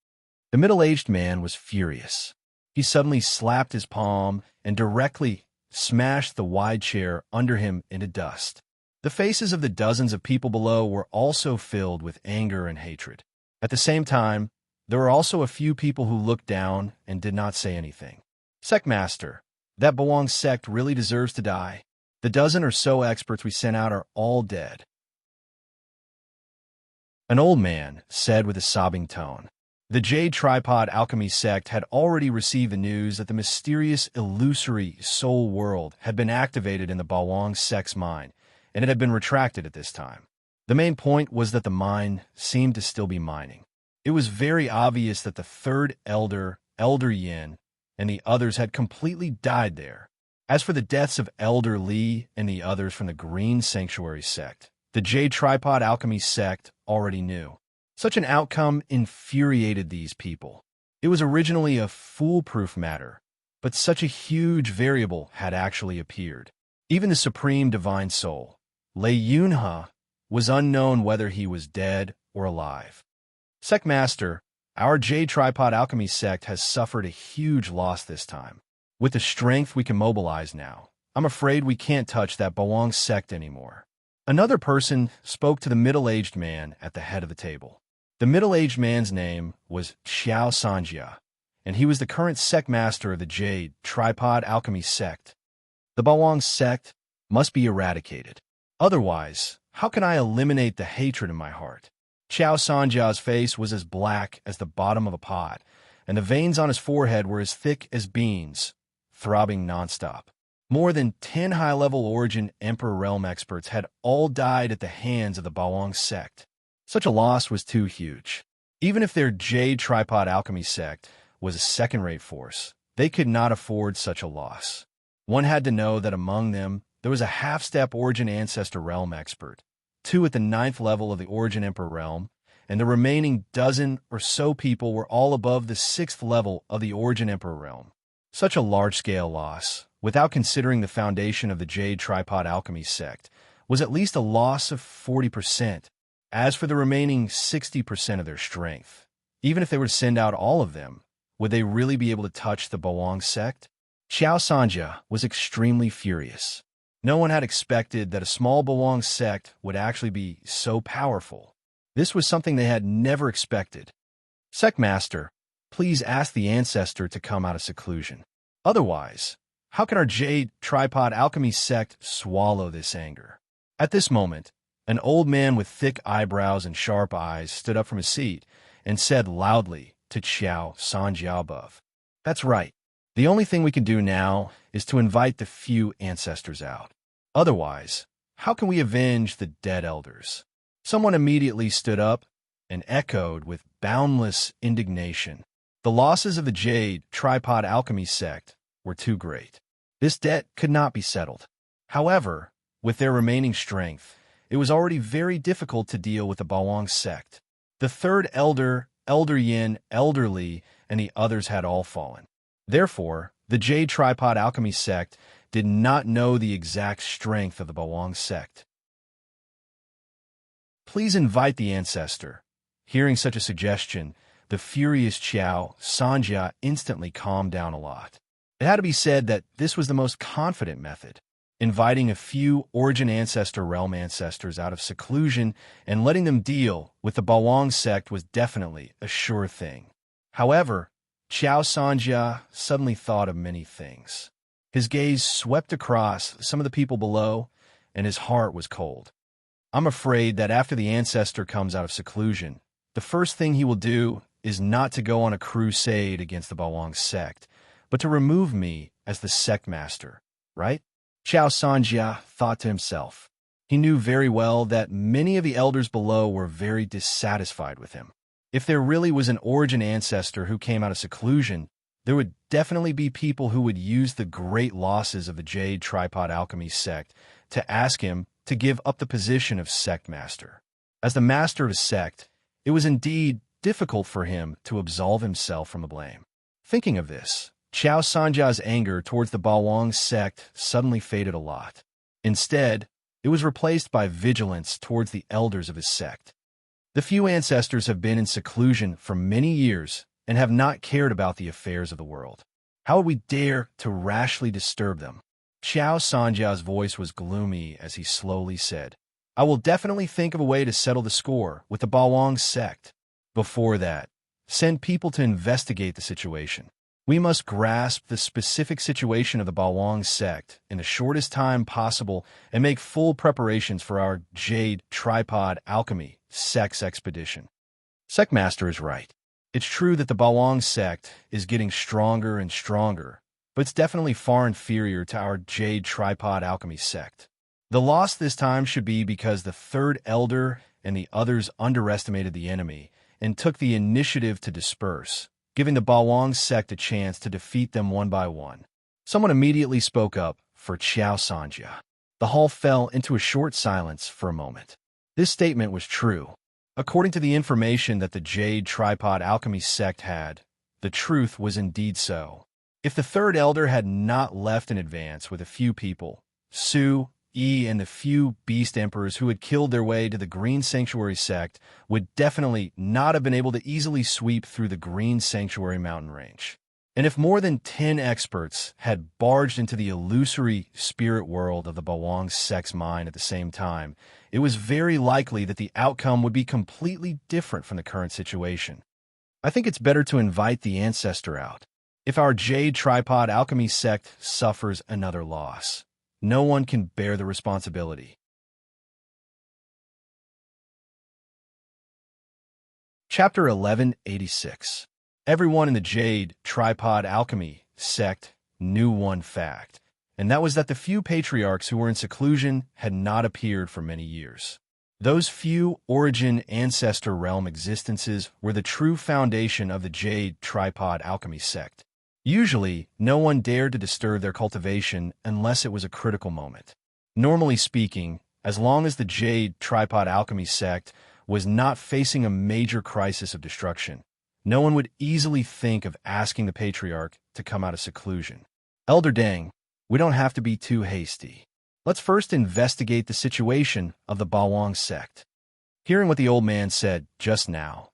The middle-aged man was furious. He suddenly slapped his palm and directly smashed the wide chair under him into dust. The faces of the dozens of people below were also filled with anger and hatred. At the same time, there were also a few people who looked down and did not say anything. "Sectmaster, that Bawang sect really deserves to die. The dozen or so experts we sent out are all dead." An old man said with a sobbing tone. The Jade Tripod Alchemy sect had already received the news that the mysterious, illusory soul world had been activated in the Bawang sect's mine, and it had been retracted at this time. The main point was that the mine seemed to still be mining. It was very obvious that the third elder, Elder Yin, and the others had completely died there. As for the deaths of Elder Li and the others from the Green Sanctuary sect, the Jade Tripod Alchemy sect already knew. Such an outcome infuriated these people. It was originally a foolproof matter, but such a huge variable had actually appeared. Even the Supreme Divine Soul, Lei Yunhe, was unknown whether he was dead or alive. Sect Master, our Jade Tripod Alchemy sect has suffered a huge loss this time. With the strength we can mobilize now, I'm afraid we can't touch that Bawang sect anymore. Another person spoke to the middle-aged man at the head of the table. The middle-aged man's name was Xiao Sanjia, and he was the current sect master of the Jade Tripod Alchemy sect. The Bawang sect must be eradicated. Otherwise, how can I eliminate the hatred in my heart? Xiao Sanjia's face was as black as the bottom of a pot, and the veins on his forehead were as thick as beans, throbbing nonstop. More than 10 high-level Origin Emperor Realm experts had all died at the hands of the Bawang sect. Such a loss was too huge. Even if their Jade Tripod Alchemy sect was a second-rate force, they could not afford such a loss. One had to know that among them, there was a half-step Origin Ancestor Realm expert, 2 at the 9th level of the Origin Emperor Realm, and the remaining dozen or so people were all above the 6th level of the Origin Emperor Realm. Such a large-scale loss, without considering the foundation of the Jade Tripod Alchemy sect, was at least a loss of 40%. As for the remaining 60% of their strength, even if they were to send out all of them, would they really be able to touch the Bawang sect? Xiao Sanjia was extremely furious. No one had expected that a small Bawang sect would actually be so powerful. This was something they had never expected. Sect Master, please ask the Ancestor to come out of seclusion. Otherwise, how can our Jade Tripod Alchemy sect swallow this anger? At this moment, an old man with thick eyebrows and sharp eyes stood up from his seat and said loudly to Xiao Sanjia above, "That's right. The only thing we can do now is to invite the few ancestors out. Otherwise, how can we avenge the dead elders?" Someone immediately stood up and echoed with boundless indignation. The losses of the Jade Tripod Alchemy sect were too great. This debt could not be settled. However, with their remaining strength, it was already very difficult to deal with the Bawang sect. The third elder, Elder Yin, Elder Li, and the others had all fallen. Therefore, the Jade Tripod Alchemy sect did not know the exact strength of the Bawang sect. Please invite the Ancestor. Hearing such a suggestion, the furious Xiao Sanjia instantly calmed down a lot. It had to be said that this was the most confident method. Inviting a few Origin Ancestor Realm ancestors out of seclusion and letting them deal with the Bawang sect was definitely a sure thing. However, Xiao Sanjia suddenly thought of many things. His gaze swept across some of the people below, and his heart was cold. I'm afraid that after the Ancestor comes out of seclusion, the first thing he will do is not to go on a crusade against the Bawang sect, but to remove me as the sect master, right? Xiao Sanjia thought to himself. He knew very well that many of the elders below were very dissatisfied with him. If there really was an Origin Ancestor who came out of seclusion, there would definitely be people who would use the great losses of the Jade Tripod Alchemy sect to ask him to give up the position of sect master. As the master of a sect, it was indeed difficult for him to absolve himself from the blame. Thinking of this, Xiao Sanjia's anger towards the Bawang sect suddenly faded a lot. Instead, it was replaced by vigilance towards the elders of his sect. The few ancestors have been in seclusion for many years and have not cared about the affairs of the world. How would we dare to rashly disturb them? Xiao Sanjia's voice was gloomy as he slowly said, "I will definitely think of a way to settle the score with the Bawang sect. Before that, send people to investigate the situation. We must grasp the specific situation of the Bawang sect in the shortest time possible and make full preparations for our Jade Tripod Alchemy sect's expedition." Sect Master is right. It's true that the Bawang sect is getting stronger and stronger, but it's definitely far inferior to our Jade Tripod Alchemy sect. The loss this time should be because the third elder and the others underestimated the enemy and took the initiative to disperse, giving the Bawang sect a chance to defeat them one by one. Someone immediately spoke up for Xiao Sanjia. The hall fell into a short silence for a moment. This statement was true. According to the information that the Jade Tripod Alchemy sect had, the truth was indeed so. If the third elder had not left in advance with a few people, Su, Yi, and the few beast emperors who had killed their way to the Green Sanctuary sect would definitely not have been able to easily sweep through the Green Sanctuary mountain range. And if more than 10 experts had barged into the illusory spirit world of the Bawang sect's mind at the same time, it was very likely that the outcome would be completely different from the current situation. I think it's better to invite the ancestor out. If our Jade Tripod Alchemy sect suffers another loss, no one can bear the responsibility. Chapter 1186. Everyone in the Jade Tripod Alchemy sect knew one fact, and that was that the few patriarchs who were in seclusion had not appeared for many years. Those few origin ancestor realm existences were the true foundation of the Jade Tripod Alchemy sect. Usually, no one dared to disturb their cultivation unless it was a critical moment. Normally speaking, as long as the Jade Tripod Alchemy sect was not facing a major crisis of destruction, no one would easily think of asking the patriarch to come out of seclusion. Elder Deng, we don't have to be too hasty. Let's first investigate the situation of the Bawang sect. Hearing what the old man said just now,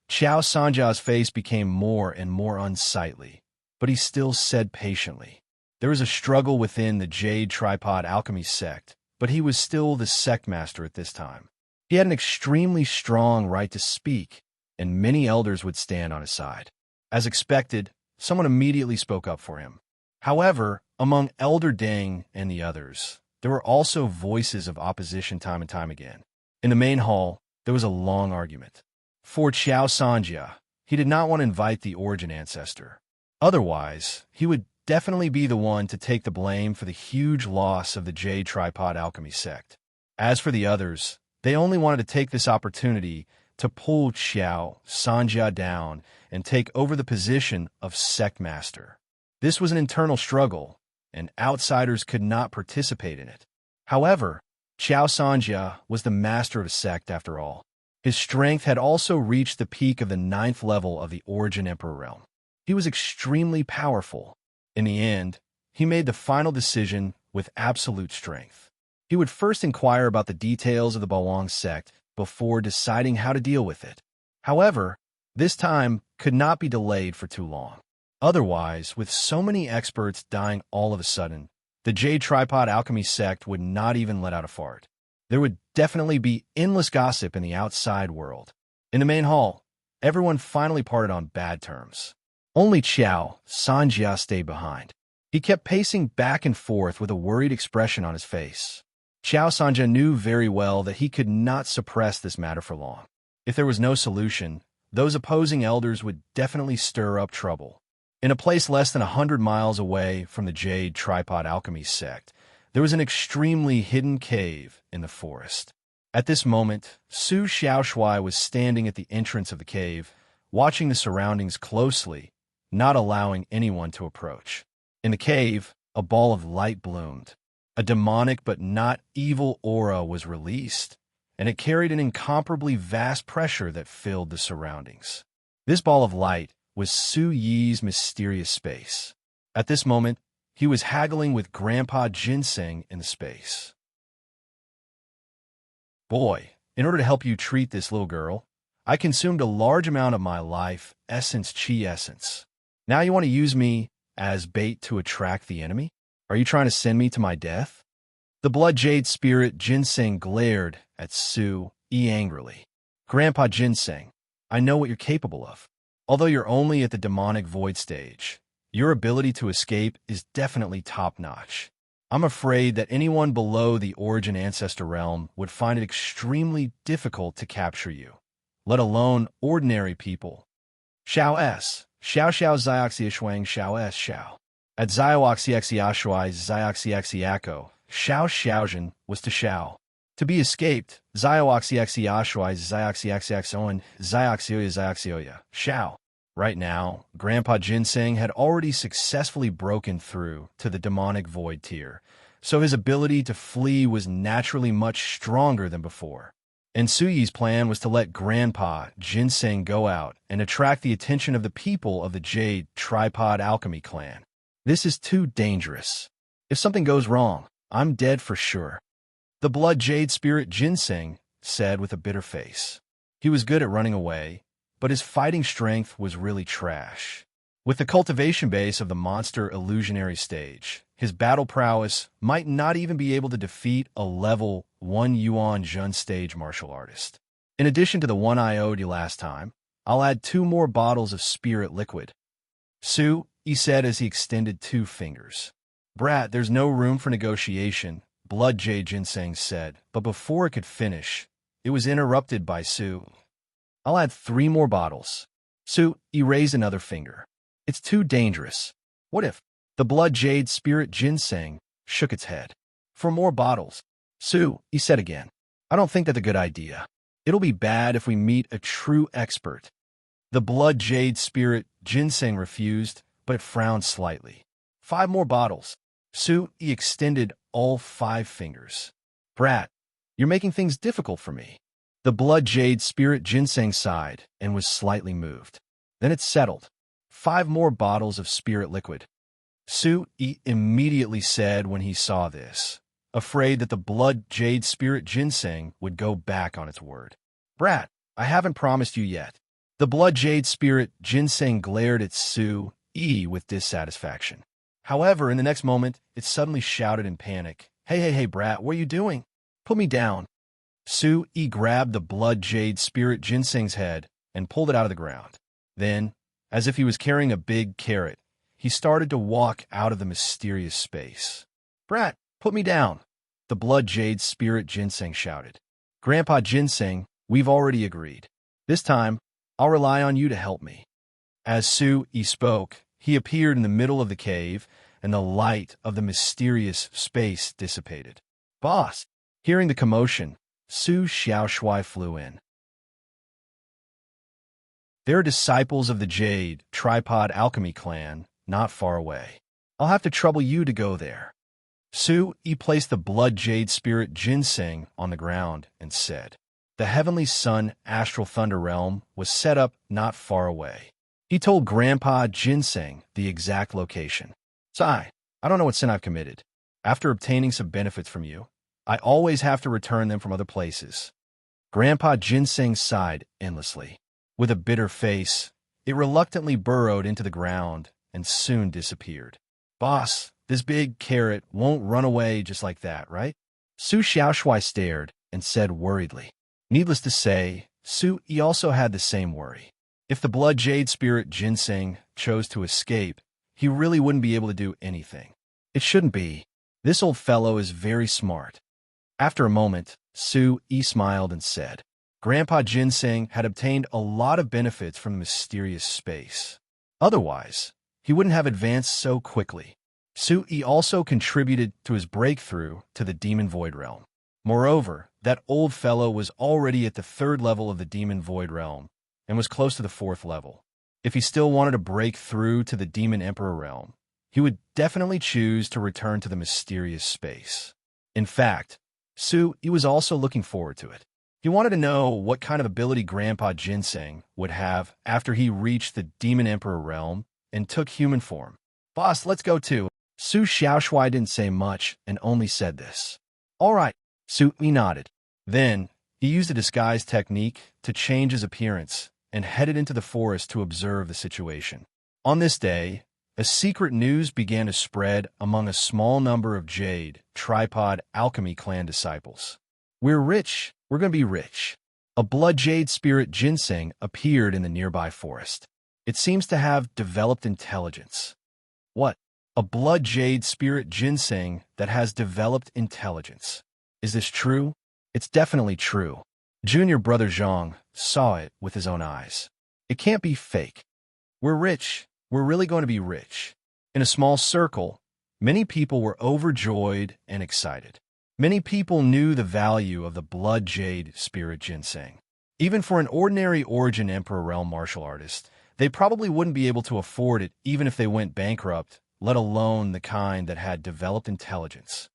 Qiao Sanjia's face became more and more unsightly, but he still said patiently. There was a struggle within the Jade Tripod Alchemy sect, but he was still the sect master at this time. He had an extremely strong right to speak, and many elders would stand on his side. As expected, someone immediately spoke up for him. However, among Elder Deng and the others, there were also voices of opposition time and time again. In the main hall, there was a long argument. For Qiao Sanjia, he did not want to invite the origin ancestor. Otherwise, he would definitely be the one to take the blame for the huge loss of the Jade Tripod Alchemy sect. As for the others, they only wanted to take this opportunity to pull Qiao Sanjia down and take over the position of sect master. This was an internal struggle, and outsiders could not participate in it. However, Qiao Sanjia was the master of a sect after all. His strength had also reached the peak of the 9th level of the Origin Emperor realm. He was extremely powerful. In the end, he made the final decision with absolute strength. He would first inquire about the details of the Bawang sect before deciding how to deal with it. However, this time could not be delayed for too long. Otherwise, with so many experts dying all of a sudden, the Jade Tripod Alchemy sect would not even let out a fart. There would definitely be endless gossip in the outside world. In the main hall, everyone finally parted on bad terms. Only Qiao Sanjia stayed behind. He kept pacing back and forth with a worried expression on his face. Qiao Sanjia knew very well that he could not suppress this matter for long. If there was no solution, those opposing elders would definitely stir up trouble. In a place less than 100 miles away from the Jade Tripod Alchemy sect, there was an extremely hidden cave in the forest. At this moment, Su Xiaoshui was standing at the entrance of the cave, watching the surroundings closely, not allowing anyone to approach. In the cave, a ball of light bloomed. A demonic but not evil aura was released, and it carried an incomparably vast pressure that filled the surroundings. This ball of light was Su Yi's mysterious space. At this moment, he was haggling with Grandpa Ginseng in the space. Boy, in order to help you treat this little girl, I consumed a large amount of my life essence chi essence. Now you want to use me as bait to attract the enemy? Are you trying to send me to my death? The blood jade spirit Ginseng glared at Su Yi angrily. Grandpa Ginseng, I know what you're capable of. Although you're only at the demonic void stage, your ability to escape is definitely top-notch. I'm afraid that anyone below the origin ancestor realm would find it extremely difficult to capture you, let alone ordinary people. Xiao S. Xiao Xiao Zioxia Shuang Xiao S. Xiao. At Zioxiexia Shui Zioxiexia Xiao Xiaozhen was to Xiao. To be escaped, Zioxiexia Shui Zioxiexioen Zioxioya Zioxioya Xiao. Right now, Grandpa Ginseng had already successfully broken through to the demonic void tier, so his ability to flee was naturally much stronger than before. and Suyi's plan was to let Grandpa Ginseng go out and attract the attention of the people of the Jade Tripod Alchemy clan. This is too dangerous. If something goes wrong, I'm dead for sure. The Blood Jade Spirit Ginseng said with a bitter face. He was good at running away, but his fighting strength was really trash. With the cultivation base of the monster illusionary stage, his battle prowess might not even be able to defeat a level 1 Yuan Jun stage martial artist. In addition to the one I owed you last time, I'll add 2 more bottles of spirit liquid. Su, he said as he extended 2 fingers. Brat, there's no room for negotiation, Blood Jade Ginseng said, but before it could finish, it was interrupted by Su. I'll add 3 more bottles. Su, he raised another finger. It's too dangerous. What if? The Blood Jade Spirit Ginseng shook its head. For more bottles. Su, he said again. I don't think that's a good idea. It'll be bad if we meet a true expert. The Blood Jade Spirit Ginseng refused, but it frowned slightly. 5 more bottles. Su, he extended all 5 fingers. Brat, you're making things difficult for me. The Blood Jade Spirit Ginseng sighed and was slightly moved. Then it settled. 5 more bottles of spirit liquid. Su immediately said when he saw this, afraid that the Blood Jade Spirit Ginseng would go back on its word. Brat, I haven't promised you yet. The Blood Jade Spirit Ginseng glared at Su with dissatisfaction. However, in the next moment, it suddenly shouted in panic, Hey, Brat, what are you doing? Put me down. Su grabbed the Blood Jade Spirit Ginseng's head and pulled it out of the ground. Then, as if he was carrying a big carrot, he started to walk out of the mysterious space. Brat, put me down, the Blood Jade Spirit Ginseng shouted. Grandpa Ginseng, we've already agreed. This time, I'll rely on you to help me. As Su spoke, he appeared in the middle of the cave, and the light of the mysterious space dissipated. Boss! Hearing the commotion, Su Xiaoshui flew in. There are disciples of the Jade Tripod Alchemy clan not far away. I'll have to trouble you to go there. Su placed the Blood Jade Spirit Ginseng on the ground and said, The Heavenly Sun Astral Thunder Realm was set up not far away. He told Grandpa Ginseng the exact location. Sai, I don't know what sin I've committed. After obtaining some benefits from you, I always have to return them from other places. Grandpa Ginseng sighed endlessly. With a bitter face, it reluctantly burrowed into the ground and soon disappeared. Boss, this big carrot won't run away just like that, right? Su Xiaoshui stared and said worriedly. Needless to say, Su also had the same worry. If the Blood Jade Spirit Ginseng chose to escape, he really wouldn't be able to do anything. It shouldn't be. This old fellow is very smart. After a moment, Su smiled and said, Grandpa Ginseng had obtained a lot of benefits from the mysterious space. Otherwise, he wouldn't have advanced so quickly. Su also contributed to his breakthrough to the Demon Void Realm. Moreover, that old fellow was already at the 3rd level of the Demon Void Realm and was close to the 4th level. If he still wanted to break through to the Demon Emperor Realm, he would definitely choose to return to the mysterious space. In fact, Su was also looking forward to it. He wanted to know what kind of ability Grandpa Ginseng would have after he reached the Demon Emperor Realm and took human form. Boss, let's go too. Su Xiaoshui didn't say much and only said this. All right, Su nodded. Then, he used a disguise technique to change his appearance and headed into the forest to observe the situation. On this day, a secret news began to spread among a small number of Jade Tripod Alchemy clan disciples. We're rich. We're going to be rich. A Blood Jade Spirit Ginseng appeared in the nearby forest. It seems to have developed intelligence. What? A Blood Jade Spirit Ginseng that has developed intelligence. Is this true? It's definitely true. Junior Brother Zhang saw it with his own eyes. It can't be fake. We're rich. We're really going to be rich. In a small circle, many people were overjoyed and excited. Many people knew the value of the Blood Jade Spirit Ginseng. Even for an ordinary Origin Emperor Realm martial artist, they probably wouldn't be able to afford it even if they went bankrupt, let alone the kind that had developed intelligence.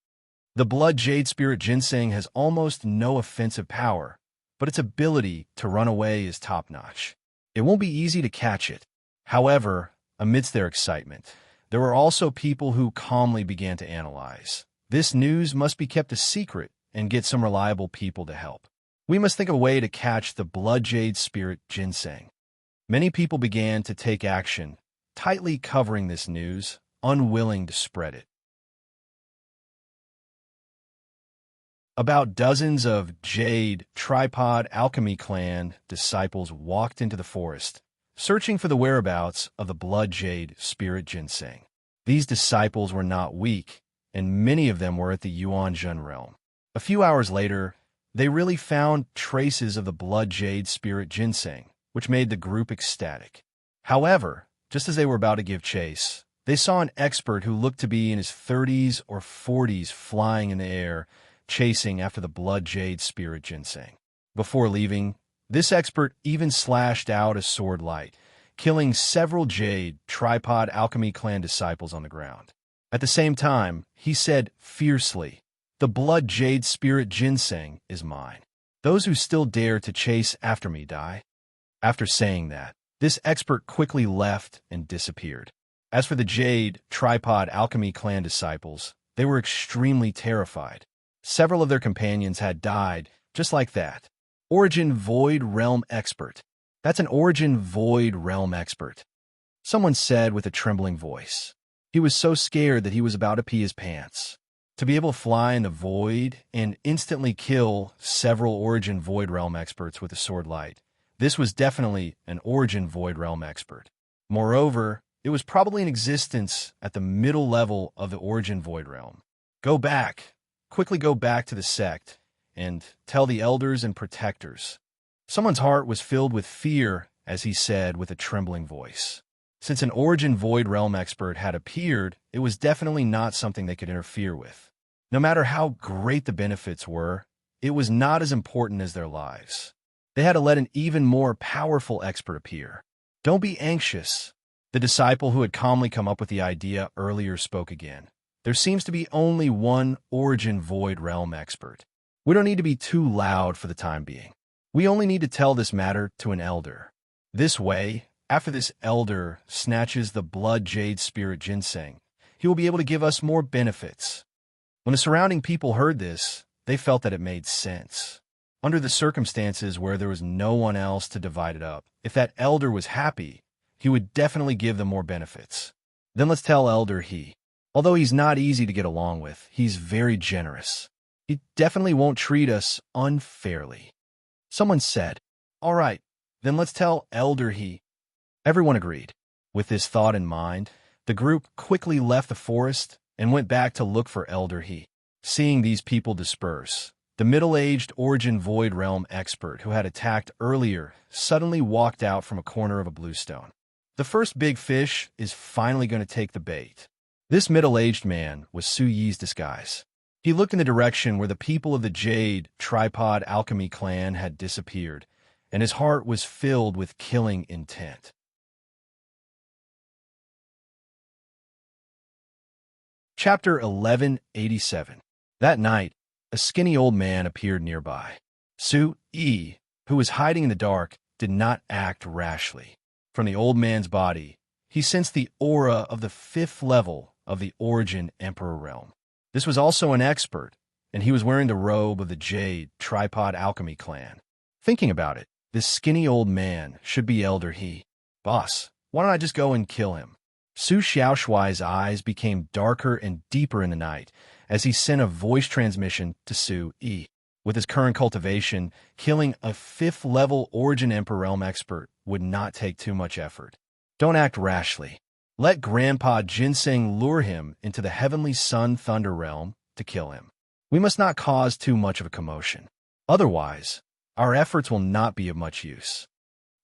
The Blood Jade Spirit Ginseng has almost no offensive power, but its ability to run away is top-notch. It won't be easy to catch it. However, amidst their excitement, there were also people who calmly began to analyze. This news must be kept a secret and get some reliable people to help. We must think of a way to catch the blood jade spirit ginseng. Many people began to take action, tightly covering this news, unwilling to spread it. About dozens of Jade Tripod Alchemy Clan disciples walked into the forest, searching for the whereabouts of the blood jade spirit ginseng. These disciples were not weak, and many of them were at the Yuan realm. A few hours later, they really found traces of the blood jade spirit ginseng, which made the group ecstatic. However, just as they were about to give chase, they saw an expert who looked to be in his 30s or 40s flying in the air, chasing after the blood jade spirit ginseng. Before leaving, this expert even slashed out a sword light, killing several Jade Tripod Alchemy Clan disciples on the ground. At the same time, he said fiercely, "The blood jade spirit ginseng is mine. Those who still dare to chase after me die." After saying that, this expert quickly left and disappeared. As for the Jade Tripod Alchemy Clan disciples, they were extremely terrified. Several of their companions had died, just like that. Origin Void Realm Expert. That's an Origin Void Realm Expert, someone said with a trembling voice. He was so scared that he was about to pee his pants. To be able to fly in the void and instantly kill several Origin Void Realm Experts with a sword light, this was definitely an Origin Void Realm Expert. Moreover, it was probably in existence at the middle level of the Origin Void Realm. Quickly go back to the sect and tell the elders and protectors. Someone's heart was filled with fear as he said with a trembling voice. Since an Origin Void Realm Expert had appeared, it was definitely not something they could interfere with. No matter how great the benefits were, it was not as important as their lives. They had to let an even more powerful expert appear. "Don't be anxious." The disciple who had calmly come up with the idea earlier spoke again. "There seems to be only one Origin Void Realm Expert. We don't need to be too loud for the time being. We only need to tell this matter to an elder. This way, after this elder snatches the blood jade spirit ginseng, he will be able to give us more benefits." When the surrounding people heard this, they felt that it made sense. Under the circumstances where there was no one else to divide it up, if that elder was happy, he would definitely give them more benefits. Then let's tell Elder He. Although he's not easy to get along with, he's very generous. He definitely won't treat us unfairly. Someone said, "All right, then let's tell Elder He." Everyone agreed. With this thought in mind, the group quickly left the forest and went back to look for Elder He. Seeing these people disperse, the middle-aged Origin Void Realm Expert who had attacked earlier suddenly walked out from a corner of a bluestone. The first big fish is finally going to take the bait. This middle-aged man was Su Yi's disguise. He looked in the direction where the people of the Jade Tripod Alchemy Clan had disappeared, and his heart was filled with killing intent. Chapter 1187. That night, a skinny old man appeared nearby. Su Yi, who was hiding in the dark, did not act rashly. From the old man's body, he sensed the aura of the 5th level of the Origin Emperor realm. This was also an expert, and he was wearing the robe of the Jade Tripod Alchemy Clan. Thinking about it, this skinny old man should be Elder He. "Boss, why don't I just go and kill him?" Su Xiaoshuai's eyes became darker and deeper in the night as he sent a voice transmission to Su Yi. With his current cultivation, killing a 5th level Origin Emperor realm expert would not take too much effort. Don't act rashly. Let Grandpa Ginseng lure him into the Heavenly Sun Thunder realm to kill him. We must not cause too much of a commotion. Otherwise, our efforts will not be of much use.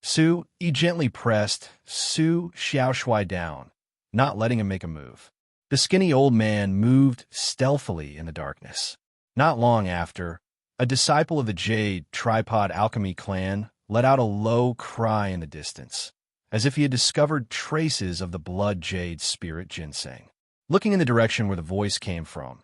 Su Yi gently pressed Su Xiaoshuai down, not letting him make a move. The skinny old man moved stealthily in the darkness. Not long after, a disciple of the Jade Tripod Alchemy Clan let out a low cry in the distance, as if he had discovered traces of the blood jade spirit ginseng. Looking in the direction where the voice came from,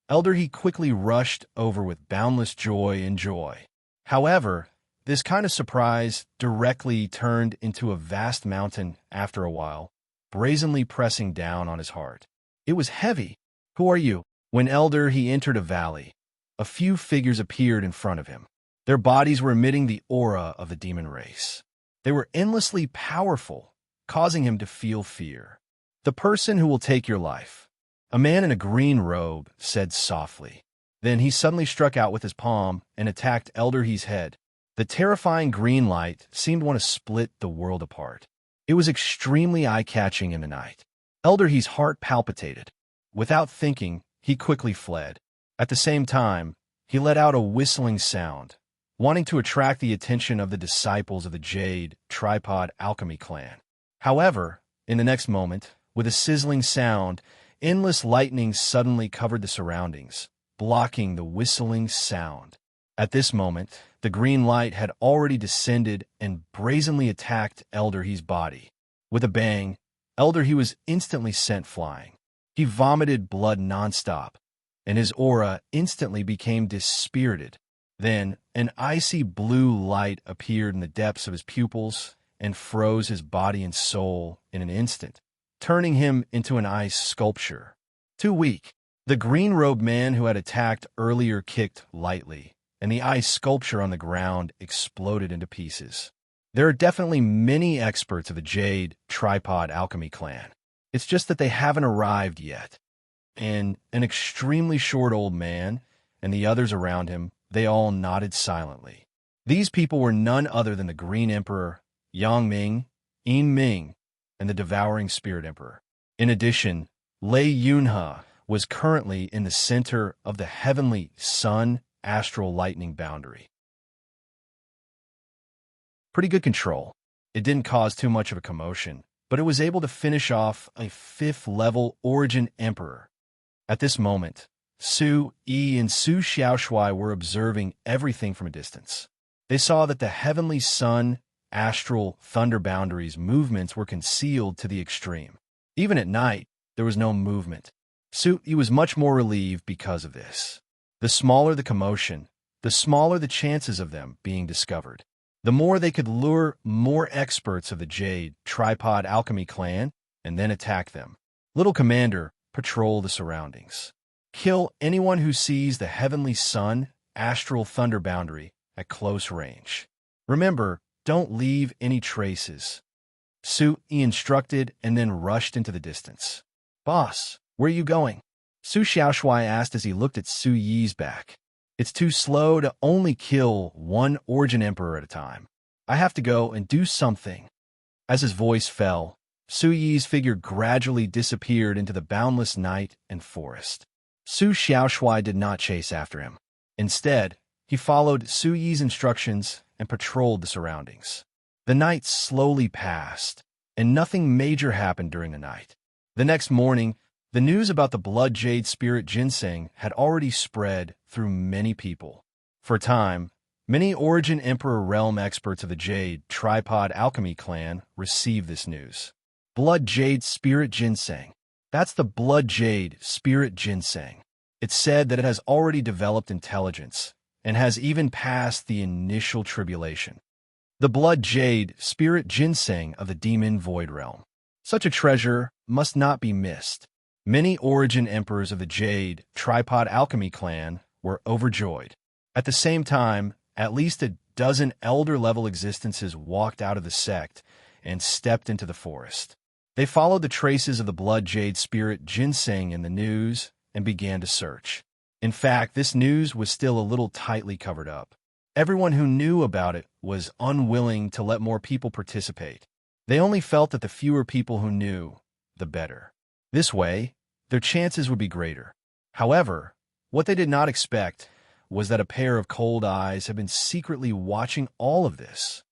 Elder He quickly rushed over with boundless joy and joy. However, This kind of surprise directly turned into a vast mountain after a while, brazenly pressing down on his heart. It was heavy. "Who are you?" When elder he entered a valley, a few figures appeared in front of him. Their bodies were emitting the aura of the demon race. They were endlessly powerful, causing him to feel fear. "The person who will take your life." A man in a green robe said softly. Then he suddenly struck out with his palm and attacked Elder He's head. The terrifying green light seemed to want to split the world apart. It was extremely eye-catching in the night. Elder He's heart palpitated. Without thinking, he quickly fled. At the same time, he let out a whistling sound, wanting to attract the attention of the disciples of the Jade Tripod Alchemy clan. However, in the next moment, with a sizzling sound, endless lightning suddenly covered the surroundings, blocking the whistling sound. At this moment, the green light had already descended and brazenly attacked Elder He's body. With a bang, Elder He was instantly sent flying. He vomited blood nonstop, and his aura instantly became dispirited. Then, an icy blue light appeared in the depths of his pupils and froze his body and soul in an instant, turning him into an ice sculpture. Too weak. The green-robed man who had attacked earlier kicked lightly, and the ice sculpture on the ground exploded into pieces. There are definitely many experts of the Jade Tripod Alchemy clan. It's just that they haven't arrived yet. And an extremely short old man and the others around him, they all nodded silently. These people were none other than the Green Emperor, Yang Ming, Yin Ming, and the Devouring Spirit Emperor. In addition, Lei Yunhe was currently in the center of the heavenly sun astral lightning boundary. Pretty good control. It didn't cause too much of a commotion, but it was able to finish off a 5th-level Origin Emperor. At this moment, Su Yi and Su Xiaoshui were observing everything from a distance. They saw that the heavenly sun, astral, thunder boundaries movements were concealed to the extreme. Even at night, there was no movement. Su Yi was much more relieved because of this. The smaller the commotion, the smaller the chances of them being discovered. The more they could lure more experts of the Jade Tripod Alchemy clan and then attack them. Little Commander, patrol the surroundings. Kill anyone who sees the heavenly sun, astral thunder boundary at close range. Remember, don't leave any traces. Su Yi instructed and then rushed into the distance. Boss, where are you going? Su Xiaoshui asked as he looked at Su Yi's back. It's too slow to only kill one Origin Emperor at a time. I have to go and do something. As his voice fell, Su Yi's figure gradually disappeared into the boundless night and forest. Su Xiaoshui did not chase after him. Instead, he followed Su Yi's instructions and patrolled the surroundings. The night slowly passed, and nothing major happened during the night. The next morning, the news about the Blood Jade Spirit Ginseng had already spread through many people. For a time, many Origin Emperor realm experts of the Jade Tripod Alchemy clan received this news. Blood Jade Spirit Ginseng. That's the Blood Jade Spirit Ginseng. It's said that it has already developed intelligence and has even passed the initial tribulation. The Blood Jade Spirit Ginseng of the Demon Void Realm. Such a treasure must not be missed. Many Origin Emperors of the Jade Tripod Alchemy clan were overjoyed. At the same time, at least a dozen elder-level existences walked out of the sect and stepped into the forest. They followed the traces of the Blood Jade Spirit Ginseng in the news and began to search. In fact, this news was still a little tightly covered up. Everyone who knew about it was unwilling to let more people participate. They only felt that the fewer people who knew, the better. This way, their chances would be greater. However, what they did not expect was that a pair of cold eyes had been secretly watching all of this.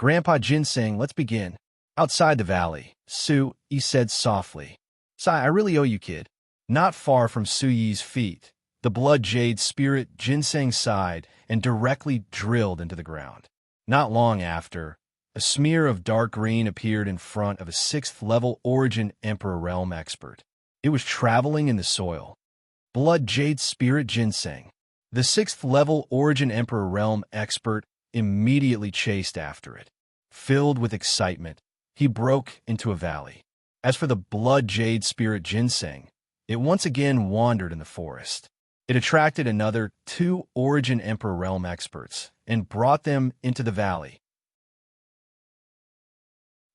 Grandpa Ginseng, let's begin. Outside the valley, Su Yi said softly. I really owe you, kid. Not far from Su Yi's feet, the Blood Jade Spirit Ginseng sighed and directly drilled into the ground. Not long after, a smear of dark green appeared in front of a 6th-level Origin Emperor realm expert. It was traveling in the soil. Blood Jade Spirit Ginseng. The 6th-level Origin Emperor realm expert immediately chased after it. Filled with excitement, he broke into a valley. As for the blood jade spirit ginseng, it once again wandered in the forest. It attracted another 2 Origin Emperor realm experts and brought them into the valley.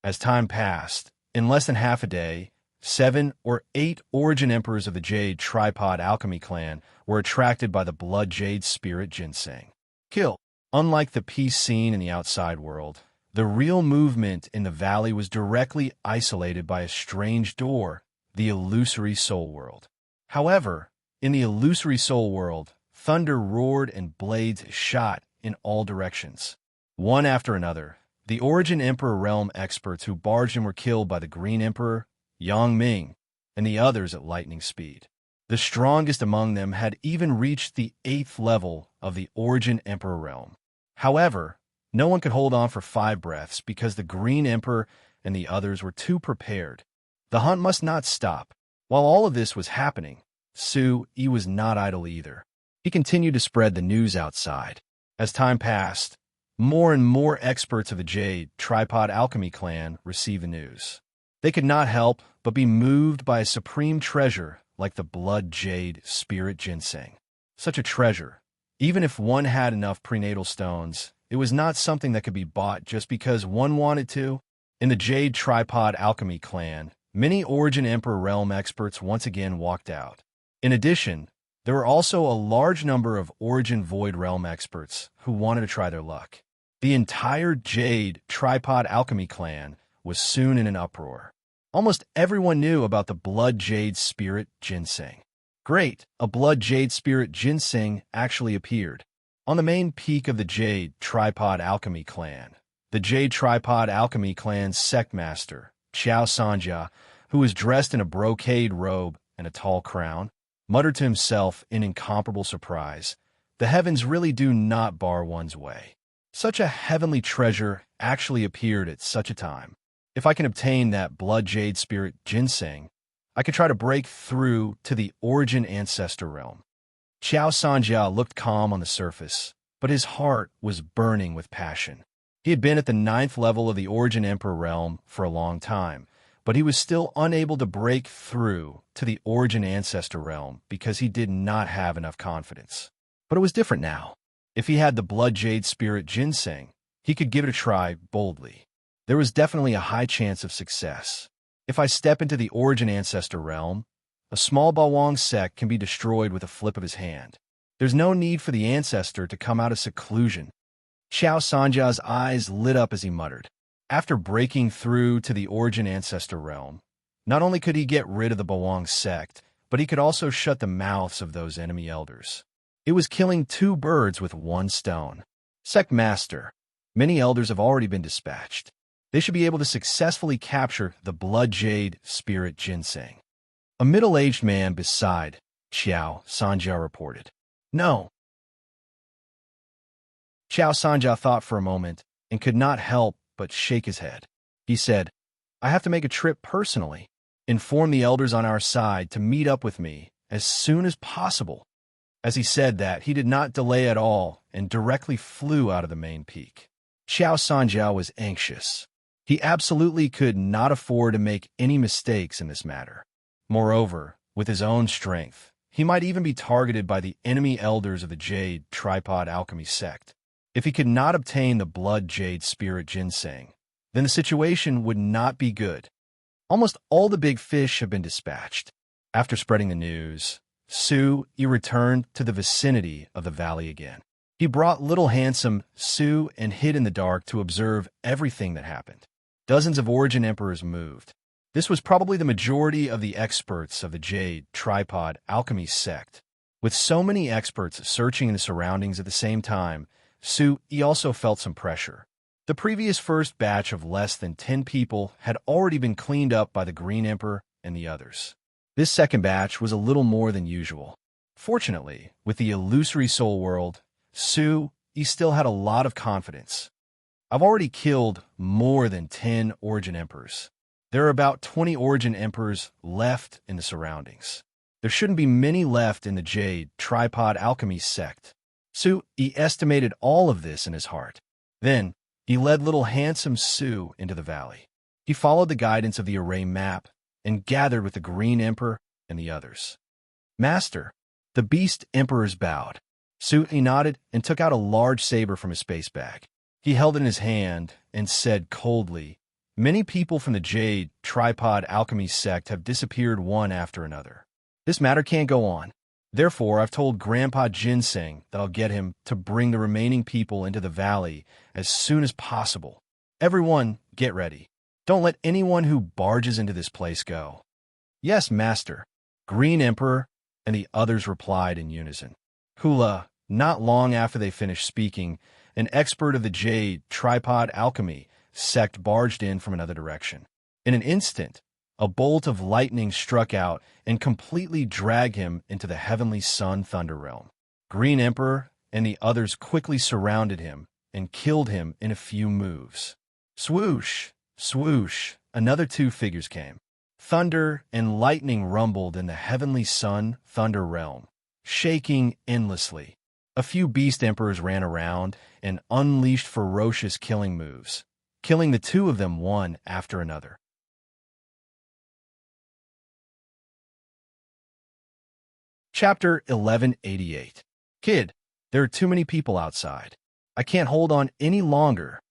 As time passed, in less than half a day, 7 or 8 Origin Emperors of the Jade Tripod Alchemy clan were attracted by the blood jade spirit ginseng. Kill. Unlike the peace seen in the outside world, the real movement in the valley was directly isolated by a strange door, the illusory soul world. However, in the illusory soul world, thunder roared and blades shot in all directions. One after another, the Origin Emperor realm experts who barged in were killed by the Green Emperor, Yang Ming, and the others at lightning speed. The strongest among them had even reached the 8th level of the Origin Emperor realm. However, no one could hold on for 5 breaths because the Green Emperor and the others were too prepared. The hunt must not stop. While all of this was happening, Su-Yi was not idle either. He continued to spread the news outside. As time passed, more and more experts of the Jade Tripod Alchemy clan received the news. They could not help but be moved by a supreme treasure like the blood jade spirit ginseng. Such a treasure, even if one had enough prenatal stones, it was not something that could be bought just because one wanted to. In the Jade Tripod Alchemy clan, many Origin Emperor realm experts once again walked out. In addition, there were also a large number of Origin Void realm experts who wanted to try their luck. The entire Jade Tripod Alchemy clan was soon in an uproar. Almost everyone knew about the blood jade spirit ginseng. Great, a blood jade spirit ginseng actually appeared. On the main peak of the Jade Tripod Alchemy clan, the Jade Tripod Alchemy clan's sect master, Qiao Sanjia, who was dressed in a brocade robe and a tall crown, muttered to himself in incomparable surprise, "The heavens really do not bar one's way. Such a heavenly treasure actually appeared at such a time. If I can obtain that blood jade spirit ginseng, I could try to break through to the Origin Ancestor realm." Qiao Sanjia looked calm on the surface, but his heart was burning with passion. He had been at the 9th level of the Origin Emperor realm for a long time, but he was still unable to break through to the Origin Ancestor realm because he did not have enough confidence. But it was different now. If he had the blood jade spirit ginseng, he could give it a try boldly. There was definitely a high chance of success. If I step into the Origin Ancestor realm, a small Bawang sect can be destroyed with a flip of his hand. There's no need for the Ancestor to come out of seclusion. Qiao Sanjia's eyes lit up as he muttered. After breaking through to the Origin Ancestor realm, not only could he get rid of the Bawang sect, but he could also shut the mouths of those enemy elders. It was killing 2 birds with 1 stone. Sect Master, many elders have already been dispatched. They should be able to successfully capture the blood jade spirit ginseng. A middle-aged man beside Qiao Sanjia reported. "No." Qiao Sanjia thought for a moment and could not help but shake his head. He said, "I have to make a trip personally. Inform the elders on our side to meet up with me as soon as possible." As he said that, he did not delay at all and directly flew out of the main peak. Qiao Sanjia was anxious. He absolutely could not afford to make any mistakes in this matter. Moreover, with his own strength, he might even be targeted by the enemy elders of the Jade Tripod Alchemy sect. If he could not obtain the blood jade spirit ginseng, then the situation would not be good. Almost all the big fish have been dispatched. After spreading the news, Su-Yi returned to the vicinity of the valley again. He brought little handsome Su and hid in the dark to observe everything that happened. Dozens of Origin Emperors moved. This was probably the majority of the experts of the Jade Tripod Alchemy sect. With so many experts searching in the surroundings at the same time, Su-Yi also felt some pressure. The previous first batch of less than 10 people had already been cleaned up by the Green Emperor and the others. This second batch was a little more than usual. Fortunately, with the illusory soul world, Su-Yi still had a lot of confidence. "I've already killed more than 10 Origin Emperors. There are about 20 Origin Emperors left in the surroundings. There shouldn't be many left in the Jade Tripod Alchemy sect." Su-Yi estimated all of this in his heart. Then, he led little handsome Su into the valley. He followed the guidance of the array map and gathered with the Green Emperor and the others. Master, the Beast Emperors bowed. Su nodded and took out a large saber from his space bag. He held it in his hand and said coldly, "Many people from the Jade Tripod Alchemy sect have disappeared one after another. This matter can't go on. Therefore, I've told Grandpa Ginseng that I'll get him to bring the remaining people into the valley as soon as possible. Everyone, get ready. Don't let anyone who barges into this place go." "Yes, Master," Green Emperor and the others replied in unison. Hula, not long after they finished speaking, an expert of the Jade Tripod Alchemy sect barged in from another direction. In an instant, a bolt of lightning struck out and completely dragged him into the heavenly sun thunder realm. Green Emperor and the others quickly surrounded him and killed him in a few moves. Swoosh, swoosh, another two figures came. Thunder and lightning rumbled in the heavenly sun thunder realm, shaking endlessly. A few beast emperors ran around and unleashed ferocious killing moves, killing the two of them one after another. Chapter 1188. Kid, there are too many people outside. I can't hold on any longer.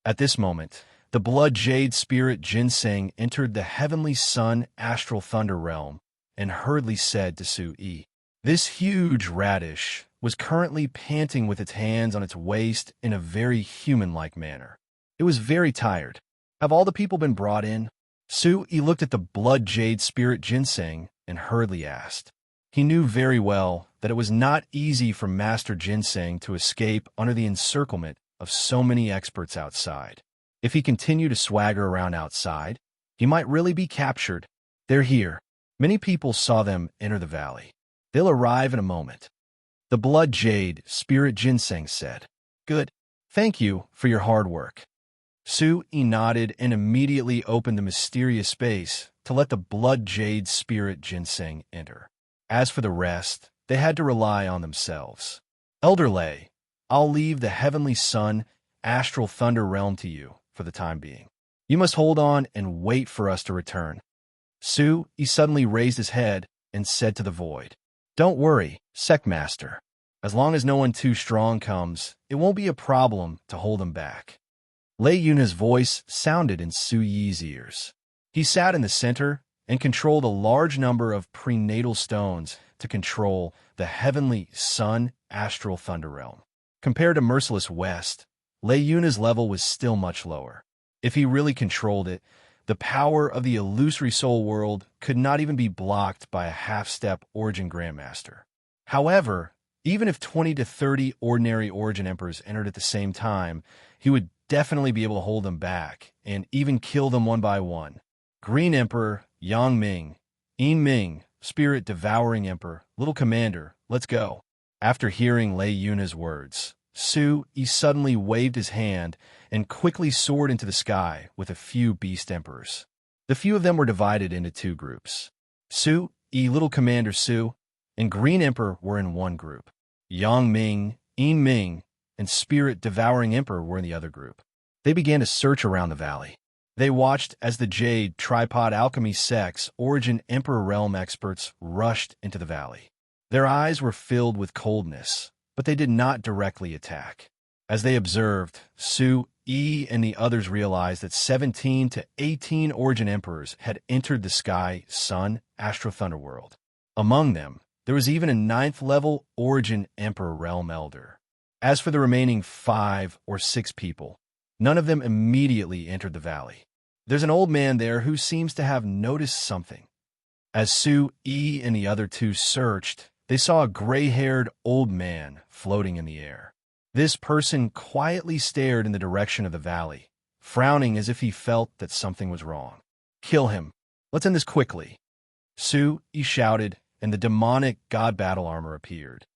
At this moment, the blood jade spirit Ginseng entered the heavenly sun astral thunder realm and hurriedly said to Su-yi. This huge radish was currently panting with its hands on its waist in a very human-like manner. It was very tired. Have all the people been brought in? Su-yi looked at the blood jade spirit Ginseng and hurriedly asked. He knew very well that it was not easy for Master Ginseng to escape under the encirclement of so many experts outside. If he continued to swagger around outside, he might really be captured. They're here. Many people saw them enter the valley. They'll arrive in a moment. The blood jade spirit Ginseng said. Good. Thank you for your hard work. Su-yi nodded and immediately opened the mysterious space to let the blood jade spirit Ginseng enter. As for the rest, they had to rely on themselves. Elder Lei, I'll leave the heavenly sun, astral thunder realm to you for the time being. You must hold on and wait for us to return. Su-yi suddenly raised his head and said to the void, Don't worry, Sectmaster. As long as no one too strong comes, it won't be a problem to hold him back. Lei Yuna's voice sounded in Su-yi's ears. He sat in the center and controlled a large number of prenatal stones to control the heavenly sun astral thunder realm. Compared to Merciless West, Lei Yuna's level was still much lower. If he really controlled it, the power of the illusory soul world could not even be blocked by a half-step Origin Grandmaster. However, even if 20 to 30 ordinary Origin Emperors entered at the same time, he would definitely be able to hold them back and even kill them one by one. Green Emperor, Yang Ming, Yin Ming, Spirit Devouring Emperor, Little Commander, let's go. After hearing Lei Yuna's words, Su-yi suddenly waved his hand and quickly soared into the sky with a few beast emperors. The few of them were divided into two groups. Su-yi, Little Commander Su, and Green Emperor were in one group. Yang Ming, Yin Ming, and Spirit Devouring Emperor were in the other group. They began to search around the valley. They watched as the Jade Tripod Alchemy sect's Origin Emperor Realm experts rushed into the valley. Their eyes were filled with coldness, but they did not directly attack. As they observed, Su-yi and the others realized that 17 to 18 Origin Emperors had entered the Sky Sun Astro Thunder World. Among them, there was even a 9th-level Origin Emperor Realm Elder. As for the remaining 5 or 6 people, none of them immediately entered the valley. There's an old man there who seems to have noticed something. As Su-yi and the other two searched, they saw a gray-haired old man floating in the air. This person quietly stared in the direction of the valley, frowning as if he felt that something was wrong. Kill him. Let's end this quickly. Su-yi shouted, and the demonic god battle armor appeared.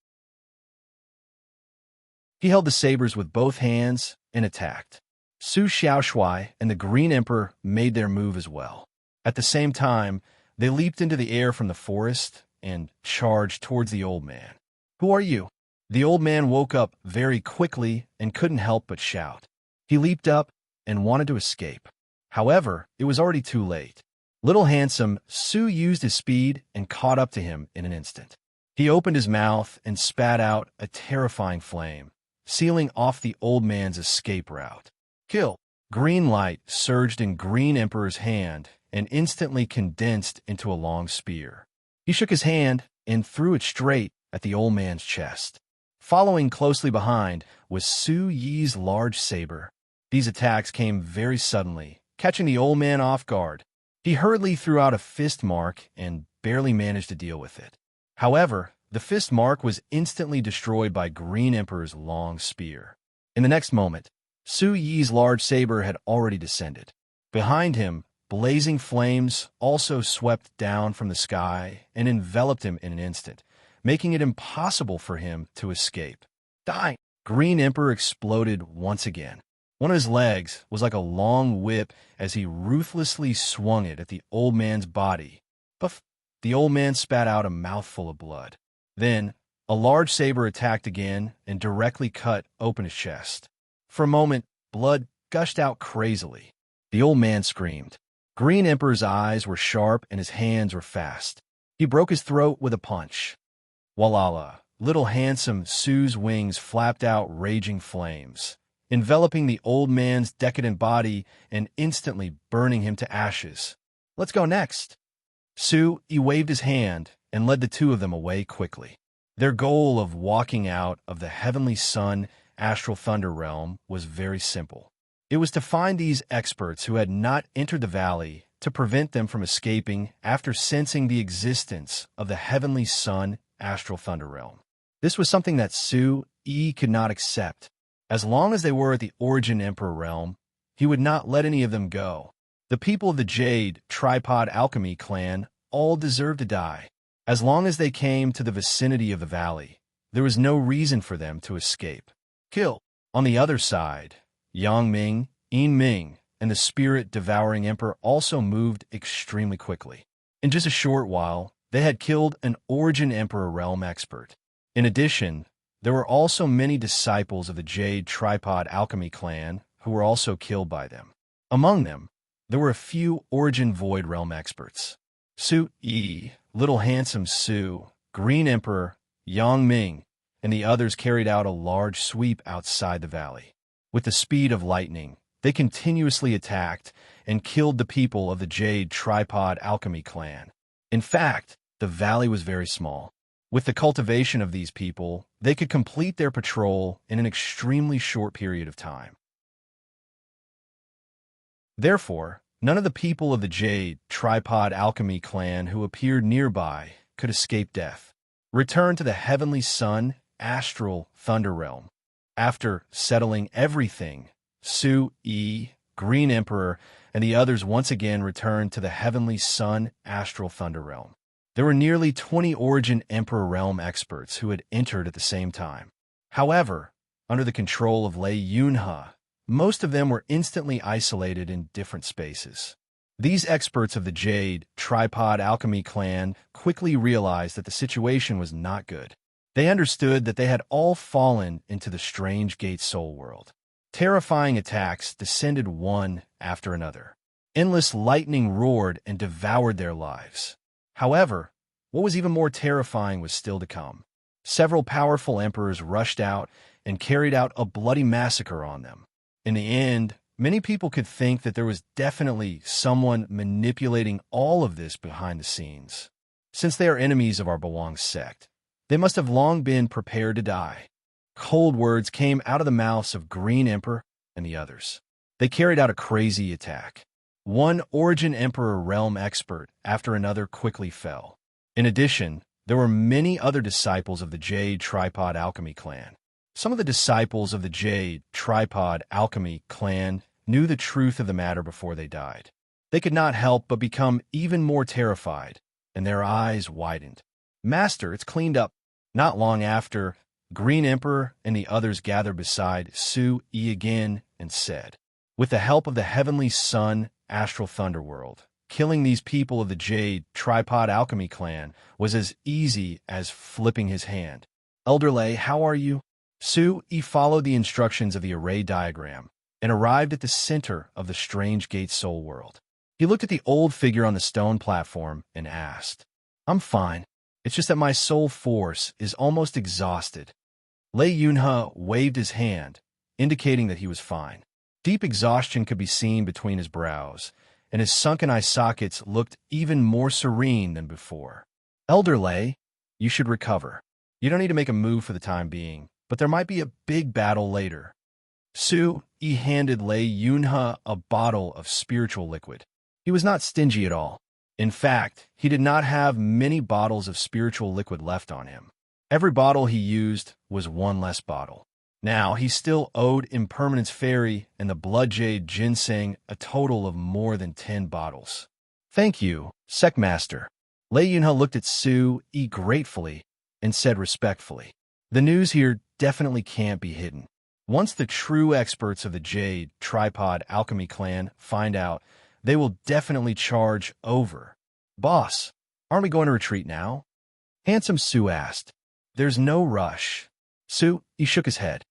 He held the sabers with both hands and attacked. Su Xiaoshui and the Green Emperor made their move as well. At the same time, they leaped into the air from the forest and charged towards the old man. Who are you? The old man woke up very quickly and couldn't help but shout. He leaped up and wanted to escape. However, it was already too late. Little handsome Su used his speed and caught up to him in an instant. He opened his mouth and spat out a terrifying flame, sealing off the old man's escape route. Kill! Green light surged in Green Emperor's hand and instantly condensed into a long spear. He shook his hand and threw it straight at the old man's chest. Following closely behind was Su Yi's large saber. These attacks came very suddenly, catching the old man off guard. He hurriedly threw out a fist mark and barely managed to deal with it. However, the fist mark was instantly destroyed by Green Emperor's long spear. In the next moment, Su Yi's large saber had already descended. Behind him, blazing flames also swept down from the sky and enveloped him in an instant, making it impossible for him to escape. Die! Green Emperor exploded once again. One of his legs was like a long whip as he ruthlessly swung it at the old man's body. Puff! The old man spat out a mouthful of blood. Then, a large saber attacked again and directly cut open his chest. For a moment, blood gushed out crazily. The old man screamed. Green Emperor's eyes were sharp and his hands were fast. He broke his throat with a punch. Walala! Little handsome Su's wings flapped out raging flames, enveloping the old man's decadent body and instantly burning him to ashes. Let's go next. Su Yi waved his hand and led the two of them away quickly. Their goal of walking out of the Heavenly Sun Astral Thunder Realm was very simple. It was to find these experts who had not entered the valley to prevent them from escaping after sensing the existence of the Heavenly Sun Astral Thunder Realm. This was something that Su Yi could not accept. As long as they were at the Origin Emperor Realm, he would not let any of them go. The people of the Jade Tripod Alchemy clan all deserved to die. As long as they came to the vicinity of the valley, there was no reason for them to escape. Kill! On the other side, Yang Ming, Yin Ming, and the spirit-devouring emperor also moved extremely quickly. In just a short while, they had killed an Origin Emperor realm expert. In addition, there were also many disciples of the Jade Tripod Alchemy clan who were also killed by them. Among them, there were a few Origin Void realm experts. Su Yi, Little Handsome Su, Green Emperor, Yang Ming, and the others carried out a large sweep outside the valley. With the speed of lightning, they continuously attacked and killed the people of the Jade Tripod Alchemy clan. In fact, the valley was very small. With the cultivation of these people, they could complete their patrol in an extremely short period of time. Therefore, none of the people of the Jade Tripod Alchemy clan who appeared nearby could escape death. Return to the Heavenly Sun Astral Thunder Realm. After settling everything, Su Yi, Green Emperor, and the others once again returned to the Heavenly Sun Astral Thunder Realm. There were nearly 20 Origin Emperor realm experts who had entered at the same time. However, under the control of Lei Yunhe, most of them were instantly isolated in different spaces. These experts of the Jade Tripod Alchemy clan quickly realized that the situation was not good. They understood that they had all fallen into the strange Gate Soul world. Terrifying attacks descended one after another. Endless lightning roared and devoured their lives. However, what was even more terrifying was still to come. Several powerful emperors rushed out and carried out a bloody massacre on them. In the end, many people could think that there was definitely someone manipulating all of this behind the scenes. Since they are enemies of our Belong sect, they must have long been prepared to die. Cold words came out of the mouths of Green Emperor and the others. They carried out a crazy attack. One Origin Emperor realm expert after another quickly fell. In addition, there were many other disciples of the Jade Tripod Alchemy clan. Some of the disciples of the Jade Tripod Alchemy clan knew the truth of the matter before they died. They could not help but become even more terrified, and their eyes widened. Master, it's cleaned up. Not long after, Green Emperor and the others gathered beside Su Yi again and said, with the help of the Heavenly Sun Astral Thunderworld, killing these people of the Jade Tripod Alchemy clan was as easy as flipping his hand. Elder Lei, how are you? Su Yi followed the instructions of the array diagram, and arrived at the center of the strange gate soul world. He looked at the old figure on the stone platform and asked, "I'm fine. It's just that my soul force is almost exhausted." Lei Yunhe waved his hand, indicating that he was fine. Deep exhaustion could be seen between his brows, and his sunken eye sockets looked even more serene than before. "Elder Lei, you should recover. You don't need to make a move for the time being, but there might be a big battle later." Su Yi handed Lei Yunhe a bottle of spiritual liquid. He was not stingy at all. In fact, he did not have many bottles of spiritual liquid left on him. Every bottle he used was one less bottle. Now, he still owed Impermanence Fairy and the Blood Jade Ginseng a total of more than 10 bottles. "Thank you, Sect Master." Lei Yunhe looked at Su Yi gratefully and said respectfully, "The news here definitely can't be hidden. Once the true experts of the Jade Tripod Alchemy clan find out, they will definitely charge over." "Boss, aren't we going to retreat now?" Handsome Su asked. "There's no rush." He shook his head.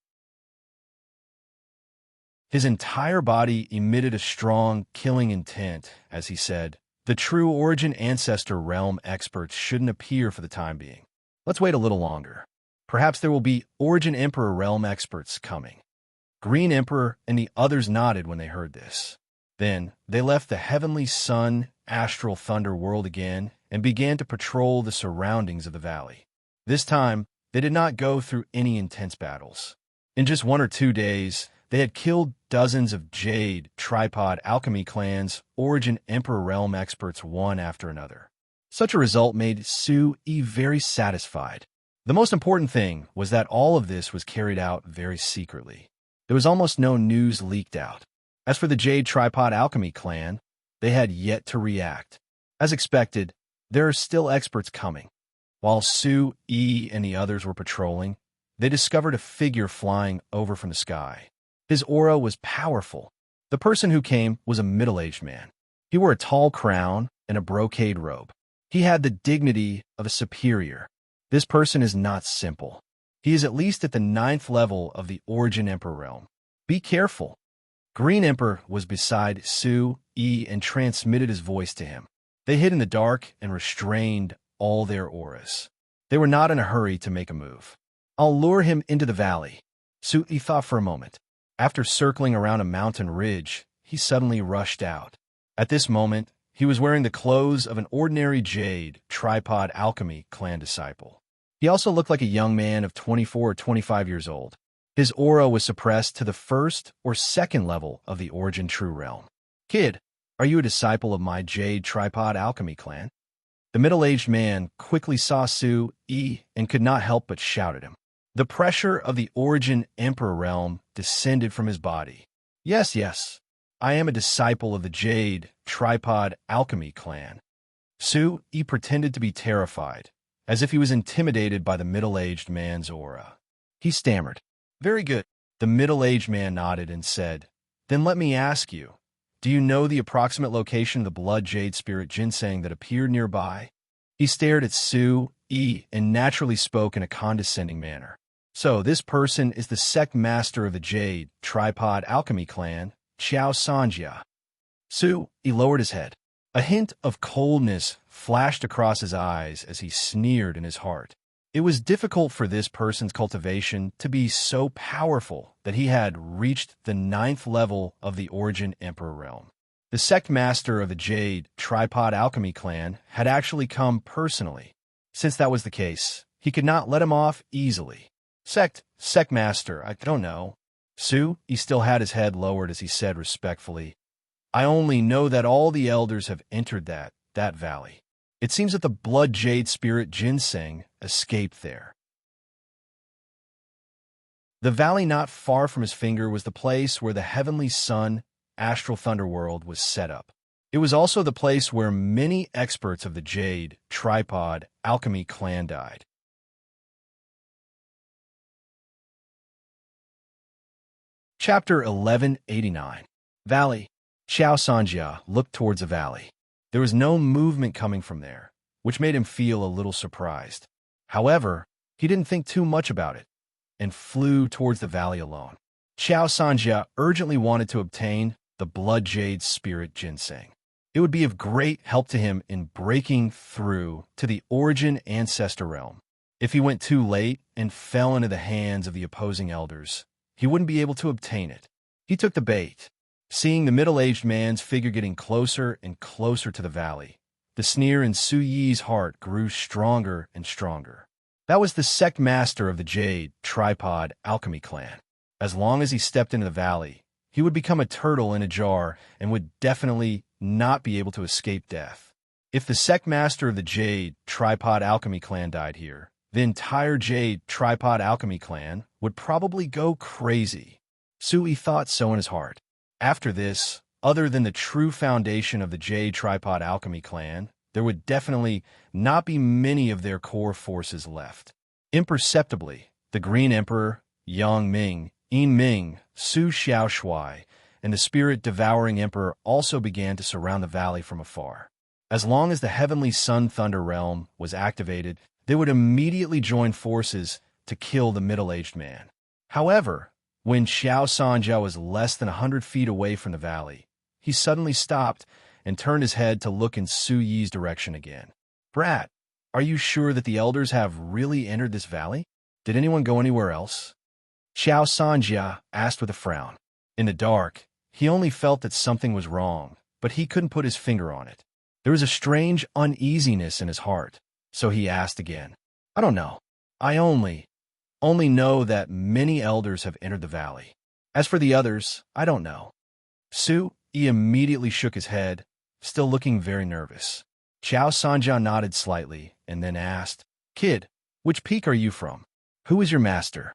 His entire body emitted a strong, killing intent as he said, "The true Origin Ancestor Realm experts shouldn't appear for the time being. Let's wait a little longer. Perhaps there will be Origin Emperor Realm experts coming." Green Emperor and the others nodded when they heard this. Then they left the Heavenly Sun Astral Thunder world again and began to patrol the surroundings of the valley. This time, they did not go through any intense battles. In just 1 or 2 days, they had killed dozens of Jade Tripod Alchemy clans, Origin Emperor Realm experts one after another. Such a result made Su Yi very satisfied. The most important thing was that all of this was carried out very secretly. There was almost no news leaked out. As for the Jade Tripod Alchemy clan, they had yet to react. As expected, there are still experts coming. While Su Yi and the others were patrolling, they discovered a figure flying over from the sky. His aura was powerful. The person who came was a middle-aged man. He wore a tall crown and a brocade robe. He had the dignity of a superior. This person is not simple. He is at least at the 9th level of the Origin Emperor realm. Be careful. Green Emperor was beside Su Yi and transmitted his voice to him. They hid in the dark and restrained all their auras. They were not in a hurry to make a move. "I'll lure him into the valley." Su Yi thought for a moment. After circling around a mountain ridge, he suddenly rushed out. At this moment, he was wearing the clothes of an ordinary Jade Tripod Alchemy clan disciple. He also looked like a young man of 24 or 25 years old. His aura was suppressed to the 1st or 2nd level of the Origin True Realm. "Kid, are you a disciple of my Jade Tripod Alchemy clan?" The middle-aged man quickly saw Su Yi and could not help but shout at him. The pressure of the Origin Emperor realm descended from his body. Yes, I am a disciple of the Jade Tripod Alchemy clan." Su Yi pretended to be terrified, as if he was intimidated by the middle-aged man's aura. He stammered. "Very good." The middle-aged man nodded and said, "Then let me ask you, do you know the approximate location of the Blood Jade Spirit Ginseng that appeared nearby?" He stared at Su Yi and naturally spoke in a condescending manner. "So this person is the sect master of the Jade Tripod Alchemy clan, Qiao Sanjia." Su Yi lowered his head. A hint of coldness flashed across his eyes as he sneered in his heart. It was difficult for this person's cultivation to be so powerful that he had reached the 9th level of the Origin Emperor realm. The sect master of the Jade Tripod Alchemy clan had actually come personally. Since that was the case, he could not let him off easily. Sect master, I don't know." He still had his head lowered as he said respectfully, "I only know that all the elders have entered that valley. It seems that the Blood Jade Spirit Ginseng escaped there." The valley not far from his finger was the place where the Heavenly Sun Astral Thunder World was set up. It was also the place where many experts of the Jade Tripod Alchemy clan died. Chapter 1189. Valley. Qiao Sanjia looked towards the valley. There was no movement coming from there, which made him feel a little surprised. However, he didn't think too much about it and flew towards the valley alone. Xiao Sanjia urgently wanted to obtain the Blood Jade Spirit Ginseng. It would be of great help to him in breaking through to the origin ancestor realm. If he went too late and fell into the hands of the opposing elders, he wouldn't be able to obtain it. He took the bait. Seeing the middle-aged man's figure getting closer and closer to the valley, the sneer in Su Yi's heart grew stronger and stronger. That was the sect master of the Jade Tripod Alchemy clan. As long as he stepped into the valley, he would become a turtle in a jar and would definitely not be able to escape death. If the sect master of the Jade Tripod Alchemy clan died here, the entire Jade Tripod Alchemy clan would probably go crazy. Sui thought so in his heart. After this, other than the true foundation of the Jade Tripod Alchemy clan, there would definitely not be many of their core forces left. Imperceptibly, the Green Emperor, Yang Ming, Yin Ming, Su Xiaoshui, and the Spirit-Devouring Emperor also began to surround the valley from afar. As long as the Heavenly Sun Thunder Realm was activated, they would immediately join forces to kill the middle-aged man. However, when Xiao Sanjia was less than 100 feet away from the valley, he suddenly stopped and turned his head to look in Su Yi's direction again. "Brat, are you sure that the elders have really entered this valley? Did anyone go anywhere else?" Xiao Sanjia asked with a frown. In the dark, he only felt that something was wrong, but he couldn't put his finger on it. There was a strange uneasiness in his heart, so he asked again. "I don't know. I only know that many elders have entered the valley. As for the others, I don't know." Su Yi immediately shook his head, still looking very nervous. Xiao Sanjia nodded slightly and then asked, "Kid, which peak are you from? Who is your master?"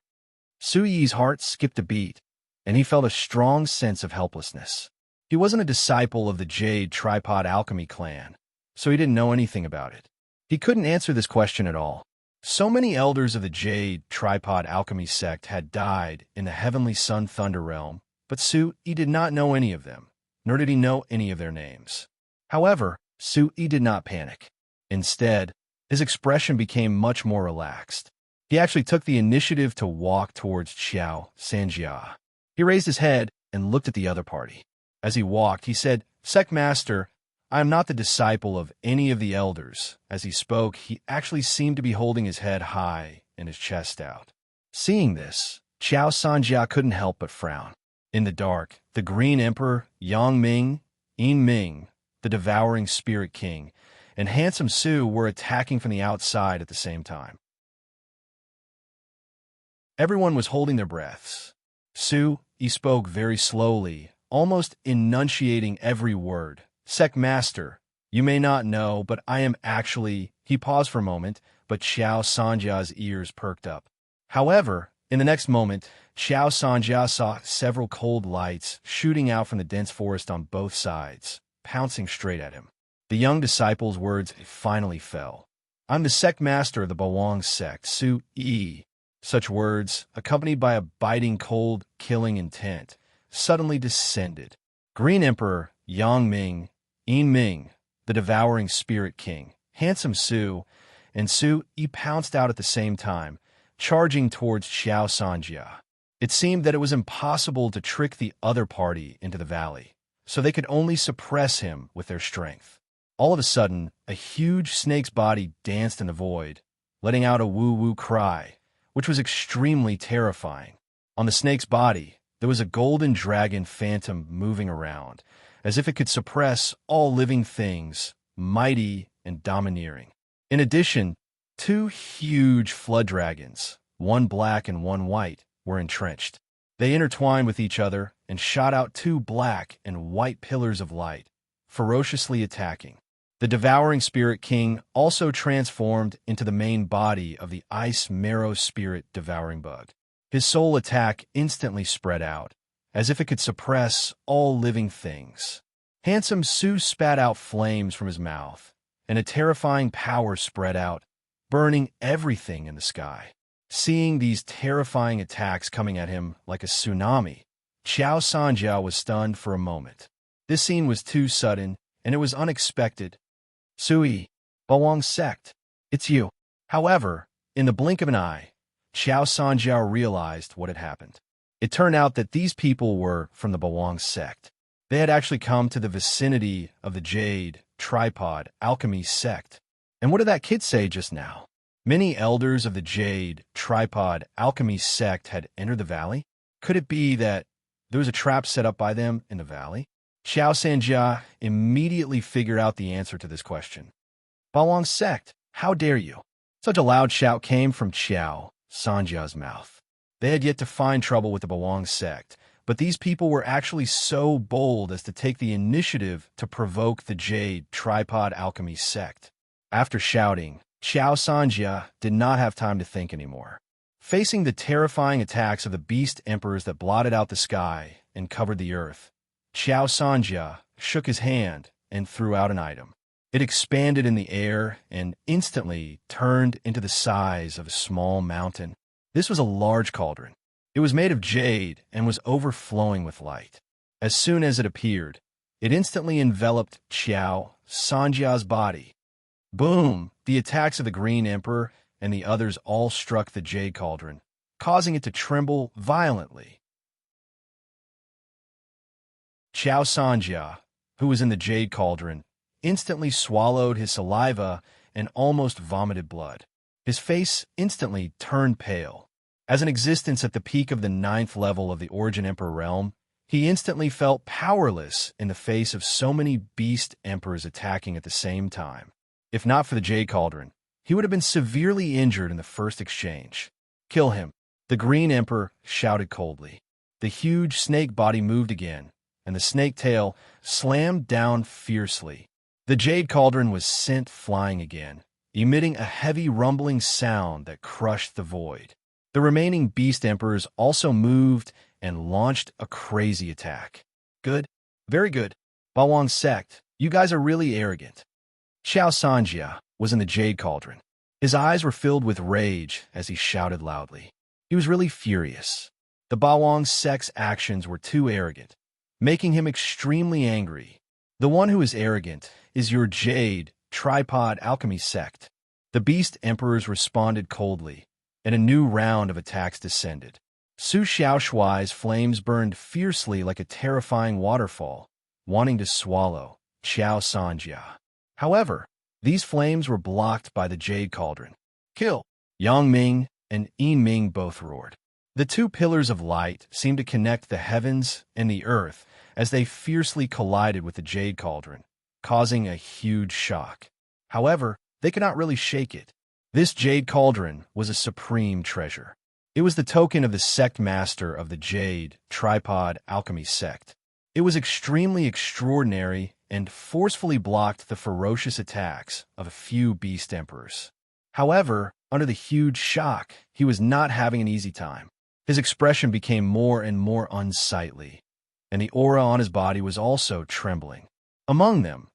Su Yi's heart skipped a beat, and he felt a strong sense of helplessness. He wasn't a disciple of the Jade Tripod Alchemy clan, so he didn't know anything about it. He couldn't answer this question at all. So many elders of the Jade Tripod Alchemy sect had died in the Heavenly Sun Thunder Realm, but Su Yi did not know any of them, nor did he know any of their names. However, Su Yi did not panic. Instead, his expression became much more relaxed. He actually took the initiative to walk towards Xiao Sanjia. He raised his head and looked at the other party. As he walked, he said, "Sect Master, I am not the disciple of any of the elders." As he spoke, he actually seemed to be holding his head high and his chest out. Seeing this, Xiao Sanjia couldn't help but frown. In the dark, the Green Emperor, Yang Ming, Yin Ming, the Devouring Spirit King, and Handsome Su were attacking from the outside at the same time. Everyone was holding their breaths. Su Yi spoke very slowly, almost enunciating every word. "Sect Master, you may not know, but I am actually—" He paused for a moment, but Xiao Sanjia's ears perked up. However, in the next moment, Xiao Sanjia saw several cold lights shooting out from the dense forest on both sides, pouncing straight at him. The young disciple's words finally fell. "I'm the sect master of the Bawang sect, Su Yi." Such words, accompanied by a biting cold, killing intent, suddenly descended. Green Emperor, Yang Ming, Yin Ming, the Devouring Spirit King, Handsome Su, and Su Yi pounced out at the same time, charging towards Xiao Sanjia. It seemed that it was impossible to trick the other party into the valley, so they could only suppress him with their strength. All of a sudden, a huge snake's body danced in the void, letting out a woo-woo cry, which was extremely terrifying. On the snake's body, there was a golden dragon phantom moving around, as if it could suppress all living things, mighty and domineering. In addition, two huge flood dragons, one black and one white, were entrenched. They intertwined with each other and shot out two black and white pillars of light, ferociously attacking. The Devouring Spirit King also transformed into the main body of the Ice Marrow Spirit Devouring Bug. His soul attack instantly spread out, as if it could suppress all living things. Handsome Su spat out flames from his mouth, and a terrifying power spread out, burning everything in the sky. Seeing these terrifying attacks coming at him like a tsunami, Xiao Sanjia was stunned for a moment. This scene was too sudden, and it was unexpected. "Sui, Bawang sect, it's you." However, in the blink of an eye, Xiao Sanjia realized what had happened. It turned out that these people were from the Bawang sect. They had actually come to the vicinity of the Jade Tripod Alchemy sect. And what did that kid say just now? Many elders of the Jade Tripod Alchemy sect had entered the valley? Could it be that there was a trap set up by them in the valley? Xiao Sanjia immediately figured out the answer to this question. Bawang sect, how dare you? Such a loud shout came from Xiao Sanjia's mouth. They had yet to find trouble with the Bawang sect, but these people were actually so bold as to take the initiative to provoke the Jade Tripod Alchemy sect. After shouting, Xiao Sanjia did not have time to think anymore. Facing the terrifying attacks of the beast emperors that blotted out the sky and covered the earth, Xiao Sanjia shook his hand and threw out an item. It expanded in the air and instantly turned into the size of a small mountain. This was a large cauldron. It was made of jade and was overflowing with light. As soon as it appeared, it instantly enveloped Xiao Sanjia's body. Boom! The attacks of the Green Emperor and the others all struck the jade cauldron, causing it to tremble violently. Xiao Sanjia, who was in the jade cauldron, instantly swallowed his saliva and almost vomited blood. His face instantly turned pale. As an existence at the peak of the 9th level of the Origin Emperor realm, he instantly felt powerless in the face of so many beast emperors attacking at the same time. If not for the Jade Cauldron, he would have been severely injured in the first exchange. Kill him, the Green Emperor shouted coldly. The huge snake body moved again, and the snake tail slammed down fiercely. The Jade Cauldron was sent flying again, emitting a heavy rumbling sound that crushed the void. The remaining beast emperors also moved and launched a crazy attack. Good. Very good. Bawang sect, you guys are really arrogant. Xiao Sanjia was in the Jade Cauldron. His eyes were filled with rage as he shouted loudly. He was really furious. The Bawang sect's actions were too arrogant, making him extremely angry. The one who is arrogant is your Jade Tripod Alchemy sect. The beast emperors responded coldly, and a new round of attacks descended. Su Xiaoshuai's flames burned fiercely like a terrifying waterfall, wanting to swallow Xiao Sanjia. However, these flames were blocked by the Jade Cauldron. Kill! Yang Ming and Yin Ming both roared. The two pillars of light seemed to connect the heavens and the earth as they fiercely collided with the Jade Cauldron, causing a huge shock. However, they could not really shake it. This Jade Cauldron was a supreme treasure. It was the token of the sect master of the Jade Tripod Alchemy sect. It was extremely extraordinary and forcefully blocked the ferocious attacks of a few beast emperors. However, under the huge shock, he was not having an easy time. His expression became more and more unsightly, and the aura on his body was also trembling. Among them,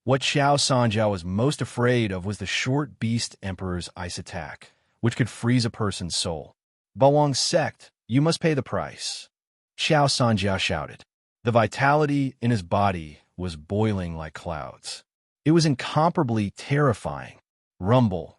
what Xiao Sanjia was most afraid of was the short beast emperor's ice attack, which could freeze a person's soul. Bawang sect, you must pay the price. Xiao Sanjia shouted. The vitality in his body was boiling like clouds. It was incomparably terrifying. Rumble.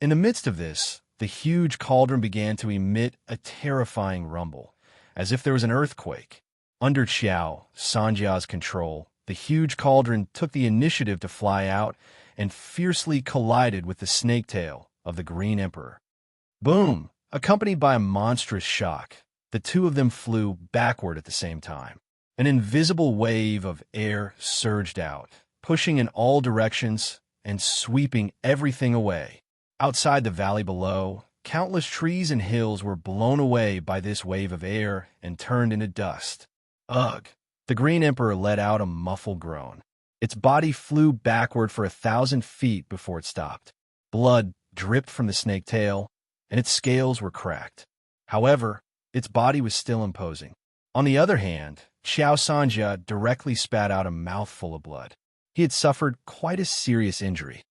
In the midst of this, the huge cauldron began to emit a terrifying rumble, as if there was an earthquake. Under Xiao Sanjia's control, the huge cauldron took the initiative to fly out and fiercely collided with the snake tail of the Green Emperor. Boom! Accompanied by a monstrous shock, the two of them flew backward at the same time. An invisible wave of air surged out, pushing in all directions and sweeping everything away. Outside the valley below, countless trees and hills were blown away by this wave of air and turned into dust. Ugh! The Green Emperor let out a muffled groan. Its body flew backward for 1,000 feet before it stopped. Blood dripped from the snake tail, and its scales were cracked. However, its body was still imposing. On the other hand, Xiao Sanjia directly spat out a mouthful of blood. He had suffered quite a serious injury.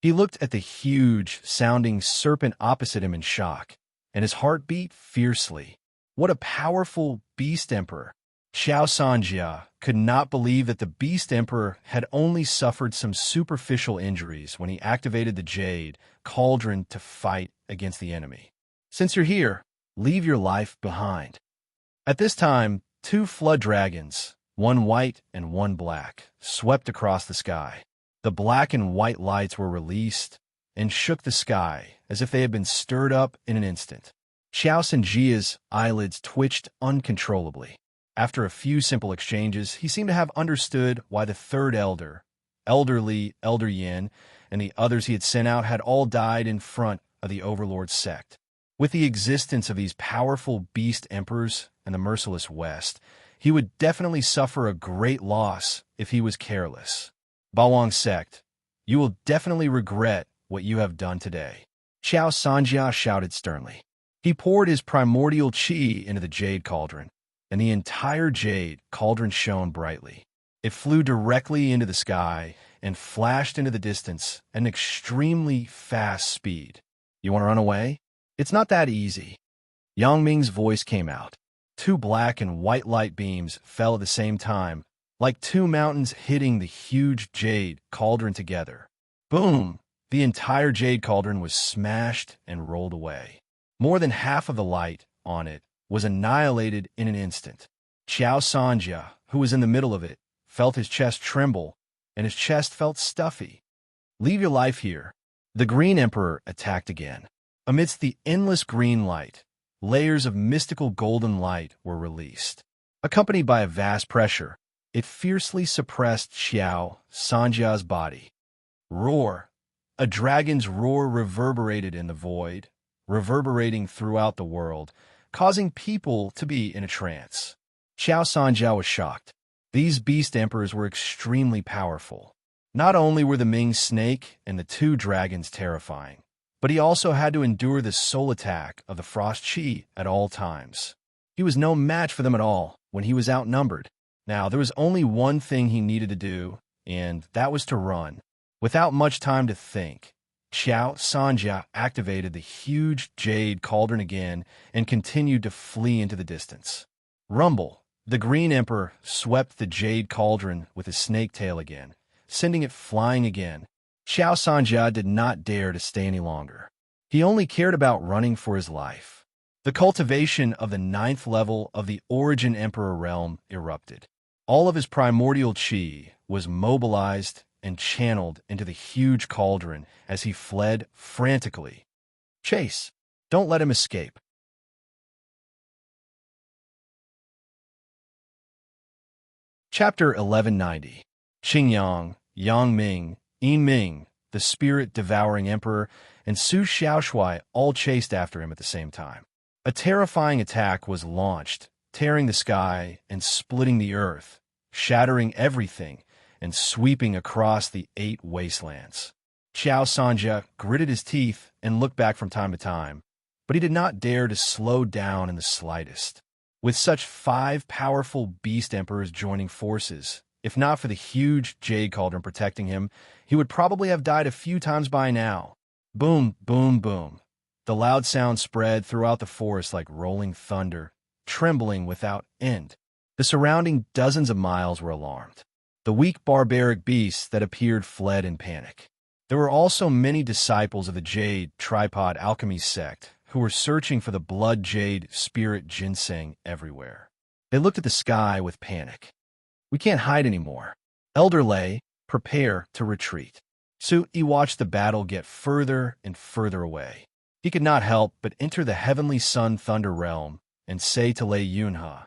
He looked at the huge-sounding serpent opposite him in shock, and his heart beat fiercely. What a powerful beast emperor! Xiao Sanjia could not believe that the beast emperor had only suffered some superficial injuries when he activated the Jade Cauldron to fight against the enemy. Since you're here, leave your life behind. At this time, two flood dragons, one white and one black, swept across the sky. The black and white lights were released and shook the sky as if they had been stirred up in an instant. Xiao Sanjia's eyelids twitched uncontrollably. After a few simple exchanges, he seemed to have understood why the third elder, Elder Yin, and the others he had sent out had all died in front of the Overlord's sect. With the existence of these powerful beast emperors and the merciless West, he would definitely suffer a great loss if he was careless. Bawang sect, you will definitely regret what you have done today. Xiao Sanjia shouted sternly. He poured his primordial qi into the jade cauldron, and the entire jade cauldron shone brightly. It flew directly into the sky and flashed into the distance at an extremely fast speed. You want to run away? It's not that easy. Yang Ming's voice came out. Two black and white light beams fell at the same time, like two mountains hitting the huge jade cauldron together. Boom! The entire jade cauldron was smashed and rolled away. More than half of the light on it was annihilated in an instant. Xiao Sanjia, who was in the middle of it, felt his chest tremble, and his chest felt stuffy. Leave your life here. The Green Emperor attacked again. Amidst the endless green light, layers of mystical golden light were released. Accompanied by a vast pressure, it fiercely suppressed Xiao Sanjia's body. Roar! A dragon's roar reverberated in the void, reverberating throughout the world, causing people to be in a trance. Xiao Sanjia was shocked. These beast emperors were extremely powerful. Not only were the Ming snake and the two dragons terrifying, but he also had to endure the soul attack of the frost chi at all times. He was no match for them at all when he was outnumbered. Now, there was only one thing he needed to do, and that was to run. Without much time to think, Xiao Sanjia activated the huge jade cauldron again and continued to flee into the distance. Rumble! The Green Emperor swept the jade cauldron with his snake tail again, sending it flying again. Xiao Sanjia did not dare to stay any longer. He only cared about running for his life. The cultivation of the 9th level of the Origin Emperor realm erupted. All of his primordial qi was mobilized and channeled into the huge cauldron as he fled frantically. Chase! Don't let him escape. Chapter 1190. Qingyang, Yang Ming, Yin Ming, the spirit-devouring emperor, and Su Xiaoshui all chased after him at the same time. A terrifying attack was launched, tearing the sky and splitting the earth, shattering everything and sweeping across the 8 wastelands. Xiao Sanjia gritted his teeth and looked back from time to time, but he did not dare to slow down in the slightest. With such 5 powerful beast emperors joining forces, if not for the huge jade cauldron protecting him, he would probably have died a few times by now. Boom, boom, boom. The loud sound spread throughout the forest like rolling thunder, trembling without end. The surrounding dozens of miles were alarmed. The weak barbaric beasts that appeared fled in panic. There were also many disciples of the Jade Tripod Alchemy sect who were searching for the blood jade spirit ginseng everywhere. They looked at the sky with panic. We can't hide anymore. Elder Lei, prepare to retreat. Su Yi watched the battle get further and further away. He could not help but enter the heavenly sun thunder realm and say to Lei Yunhe,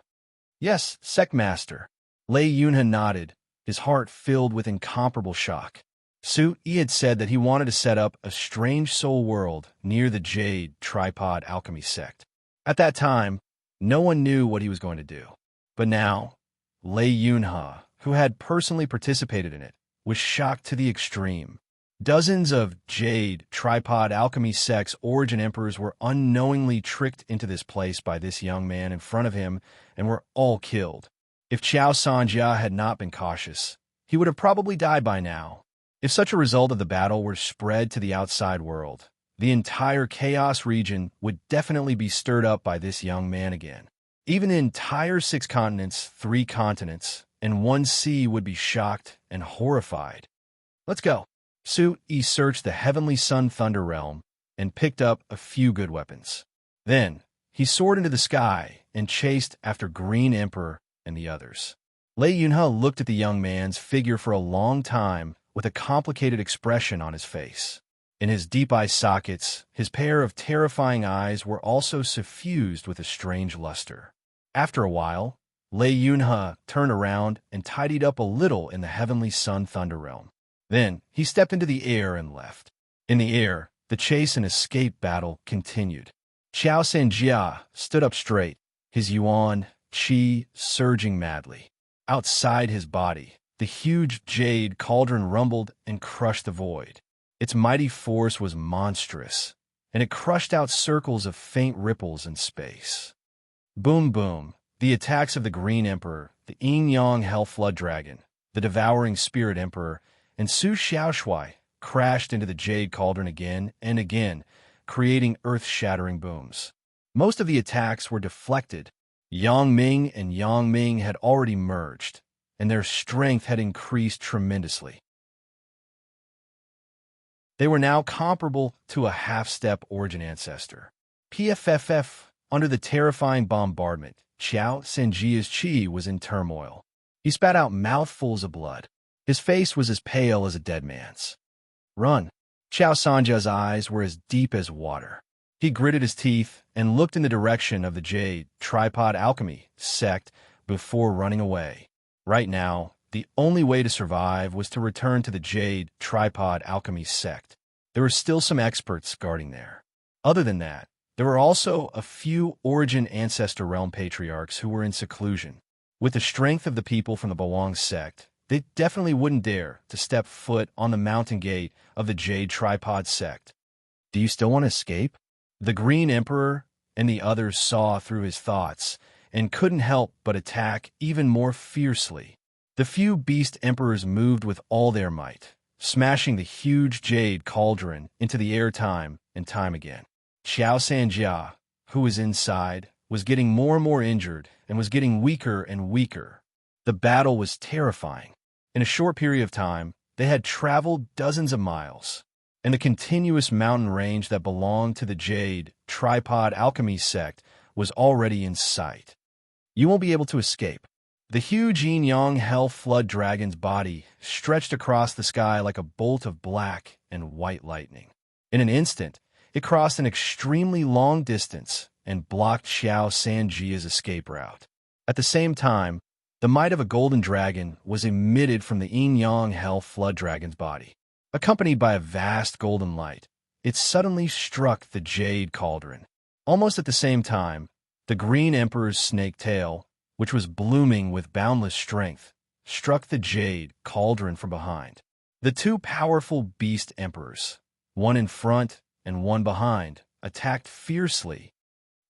"Yes, Sect Master." Lei Yunhe nodded, his heart filled with incomparable shock. Su Yi had said that he wanted to set up a strange soul world near the Jade Tripod Alchemy sect. At that time, no one knew what he was going to do. But now, Lei Yunhe, who had personally participated in it, was shocked to the extreme. Dozens of Jade Tripod Alchemy sect's origin emperors were unknowingly tricked into this place by this young man in front of him and were all killed. If Xiao Sanjia had not been cautious, he would have probably died by now. If such a result of the battle were spread to the outside world, the entire Chaos region would definitely be stirred up by this young man again. Even the entire 6 continents, 3 continents, and 1 sea would be shocked and horrified. Let's go. Su Yi searched the heavenly sun thunder realm and picked up a few good weapons. Then, he soared into the sky and chased after Green Emperor and the others. Lei Yunhe looked at the young man's figure for a long time with a complicated expression on his face. In his deep eye sockets, his pair of terrifying eyes were also suffused with a strange luster. After a while, Lei Yunhe turned around and tidied up a little in the heavenly sun thunder realm. Then he stepped into the air and left. In the air, the chase and escape battle continued. Qiao Sanjia stood up straight, his yuan qi surging madly. Outside his body, the huge jade cauldron rumbled and crushed the void. Its mighty force was monstrous, and it crushed out circles of faint ripples in space. Boom boom, the attacks of the Green Emperor, the Yin-Yang Hell Flood Dragon, the Devouring Spirit Emperor, and Su Xiaoshui crashed into the jade cauldron again and again, creating earth-shattering booms. Most of the attacks were deflected. Yang Ming and Yang Ming had already merged, and their strength had increased tremendously. They were now comparable to a half-step origin ancestor. PFFF, under the terrifying bombardment, Qiao Sanjia's chi was in turmoil. He spat out mouthfuls of blood. His face was as pale as a dead man's. Run! Qiao Sanjia's eyes were as deep as water. He gritted his teeth and looked in the direction of the Jade Tripod Alchemy sect before running away. Right now, the only way to survive was to return to the Jade Tripod Alchemy sect. There were still some experts guarding there. Other than that, there were also a few Origin Ancestor Realm patriarchs who were in seclusion. With the strength of the people from the Bawang sect, they definitely wouldn't dare to step foot on the mountain gate of the Jade Tripod sect. Do you still want to escape? The Green Emperor and the others saw through his thoughts and couldn't help but attack even more fiercely. The few beast emperors moved with all their might, smashing the huge jade cauldron into the air time and time again. Qiao Sanjia, who was inside, was getting more and more injured and was getting weaker and weaker. The battle was terrifying. In a short period of time, they had traveled dozens of miles, and the continuous mountain range that belonged to the Jade Tripod Alchemy sect was already in sight. You won't be able to escape. The huge Yin-Yang Hell Flood Dragon's body stretched across the sky like a bolt of black and white lightning. In an instant, it crossed an extremely long distance and blocked Qiao Sanjia's escape route. At the same time, the might of a golden dragon was emitted from the Yin-Yang Hell Flood Dragon's body. Accompanied by a vast golden light, it suddenly struck the jade cauldron. Almost at the same time, the Green Emperor's snake tail, which was blooming with boundless strength, struck the jade cauldron from behind. The two powerful beast emperors, one in front and one behind, attacked fiercely.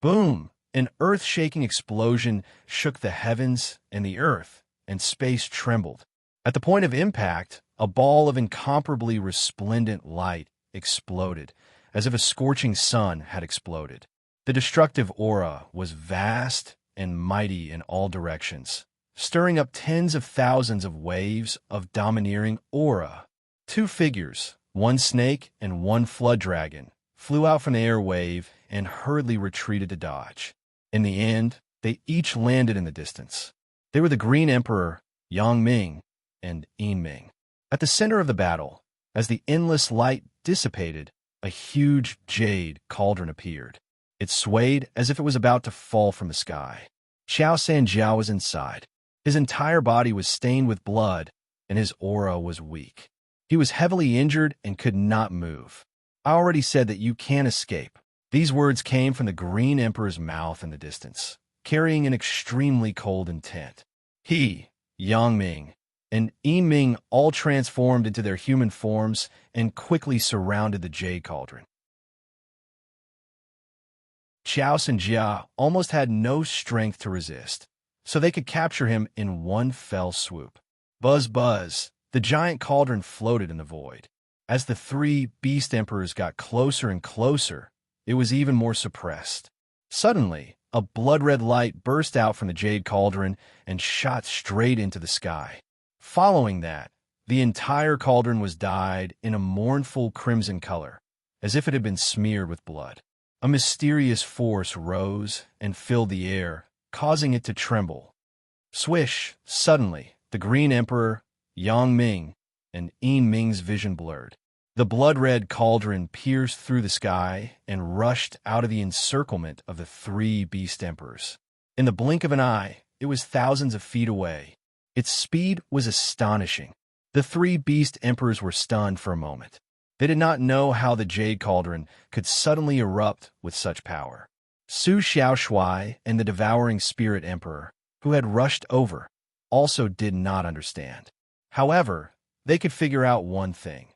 Boom! An earth-shaking explosion shook the heavens and the earth, and space trembled. At the point of impact, a ball of incomparably resplendent light exploded, as if a scorching sun had exploded. The destructive aura was vast and mighty in all directions, stirring up tens of thousands of waves of domineering aura. Two figures, one snake and one flood dragon, flew out from the airwave and hurriedly retreated to dodge. In the end, they each landed in the distance. They were the Green Emperor, Yang Ming, and Yin Ming. At the center of the battle, as the endless light dissipated, a huge jade cauldron appeared. It swayed as if it was about to fall from the sky. Qiao Sanjia was inside. His entire body was stained with blood, and his aura was weak. He was heavily injured and could not move. I already said that you can't escape. These words came from the Green Emperor's mouth in the distance, carrying an extremely cold intent. He, Yang Ming, and Yin Ming all transformed into their human forms and quickly surrounded the jade cauldron. Qiao Sanjia almost had no strength to resist, so they could capture him in one fell swoop. Buzz buzz, the giant cauldron floated in the void. As the three beast emperors got closer and closer, it was even more suppressed. Suddenly, a blood-red light burst out from the jade cauldron and shot straight into the sky. Following that, the entire cauldron was dyed in a mournful crimson color, as if it had been smeared with blood. A mysterious force rose and filled the air, causing it to tremble. Swish! Suddenly, the Green Emperor, Yang Ming, and Yin Ming's vision blurred. The blood-red cauldron pierced through the sky and rushed out of the encirclement of the three beast emperors. In the blink of an eye, it was thousands of feet away. Its speed was astonishing. The three beast emperors were stunned for a moment. They did not know how the Jade Cauldron could suddenly erupt with such power. Su Xiaoshui and the Devouring Spirit Emperor, who had rushed over, also did not understand. However, they could figure out one thing.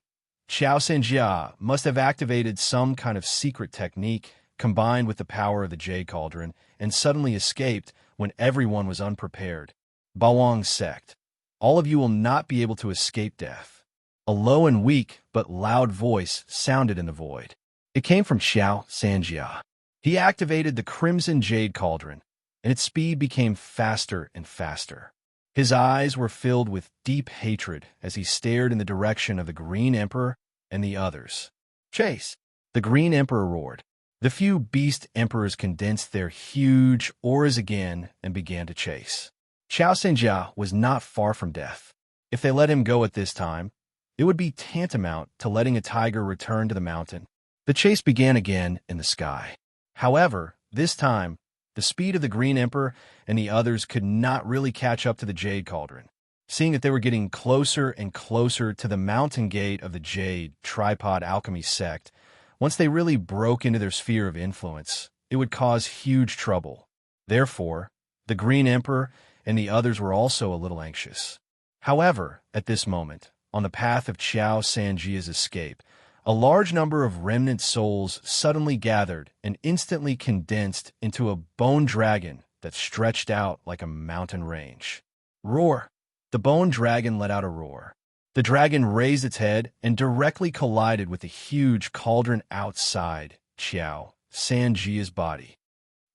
Qiao Sanjia must have activated some kind of secret technique combined with the power of the Jade Cauldron and suddenly escaped when everyone was unprepared. Bawang's sect. All of you will not be able to escape death. A low and weak but loud voice sounded in the void. It came from Qiao Sanjia. He activated the Crimson Jade Cauldron, and its speed became faster and faster. His eyes were filled with deep hatred as he stared in the direction of the Green Emperor and the others. Chase! The Green Emperor roared. The few beast emperors condensed their huge auras again and began to chase. Qiao Sanjia was not far from death. If they let him go at this time, it would be tantamount to letting a tiger return to the mountain. The chase began again in the sky. However, this time, the speed of the Green Emperor and the others could not really catch up to the Jade Cauldron. Seeing that they were getting closer and closer to the mountain gate of the Jade Tripod Alchemy sect, once they really broke into their sphere of influence, it would cause huge trouble. Therefore, the Green Emperor and the others were also a little anxious. However, at this moment, on the path of Qiao Sanjia's escape, a large number of remnant souls suddenly gathered and instantly condensed into a bone dragon that stretched out like a mountain range. Roar! The bone dragon let out a roar. The dragon raised its head and directly collided with the huge cauldron outside Qiao Sanjia's body.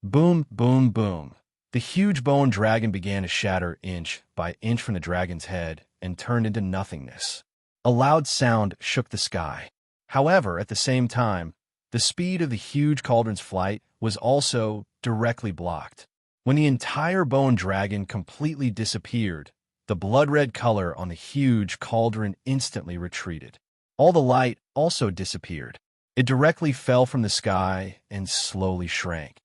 Boom, boom, boom. The huge bone dragon began to shatter inch by inch from the dragon's head and turned into nothingness. A loud sound shook the sky. However, at the same time, the speed of the huge cauldron's flight was also directly blocked. When the entire bone dragon completely disappeared, the blood-red color on the huge cauldron instantly retreated. All the light also disappeared. It directly fell from the sky and slowly shrank.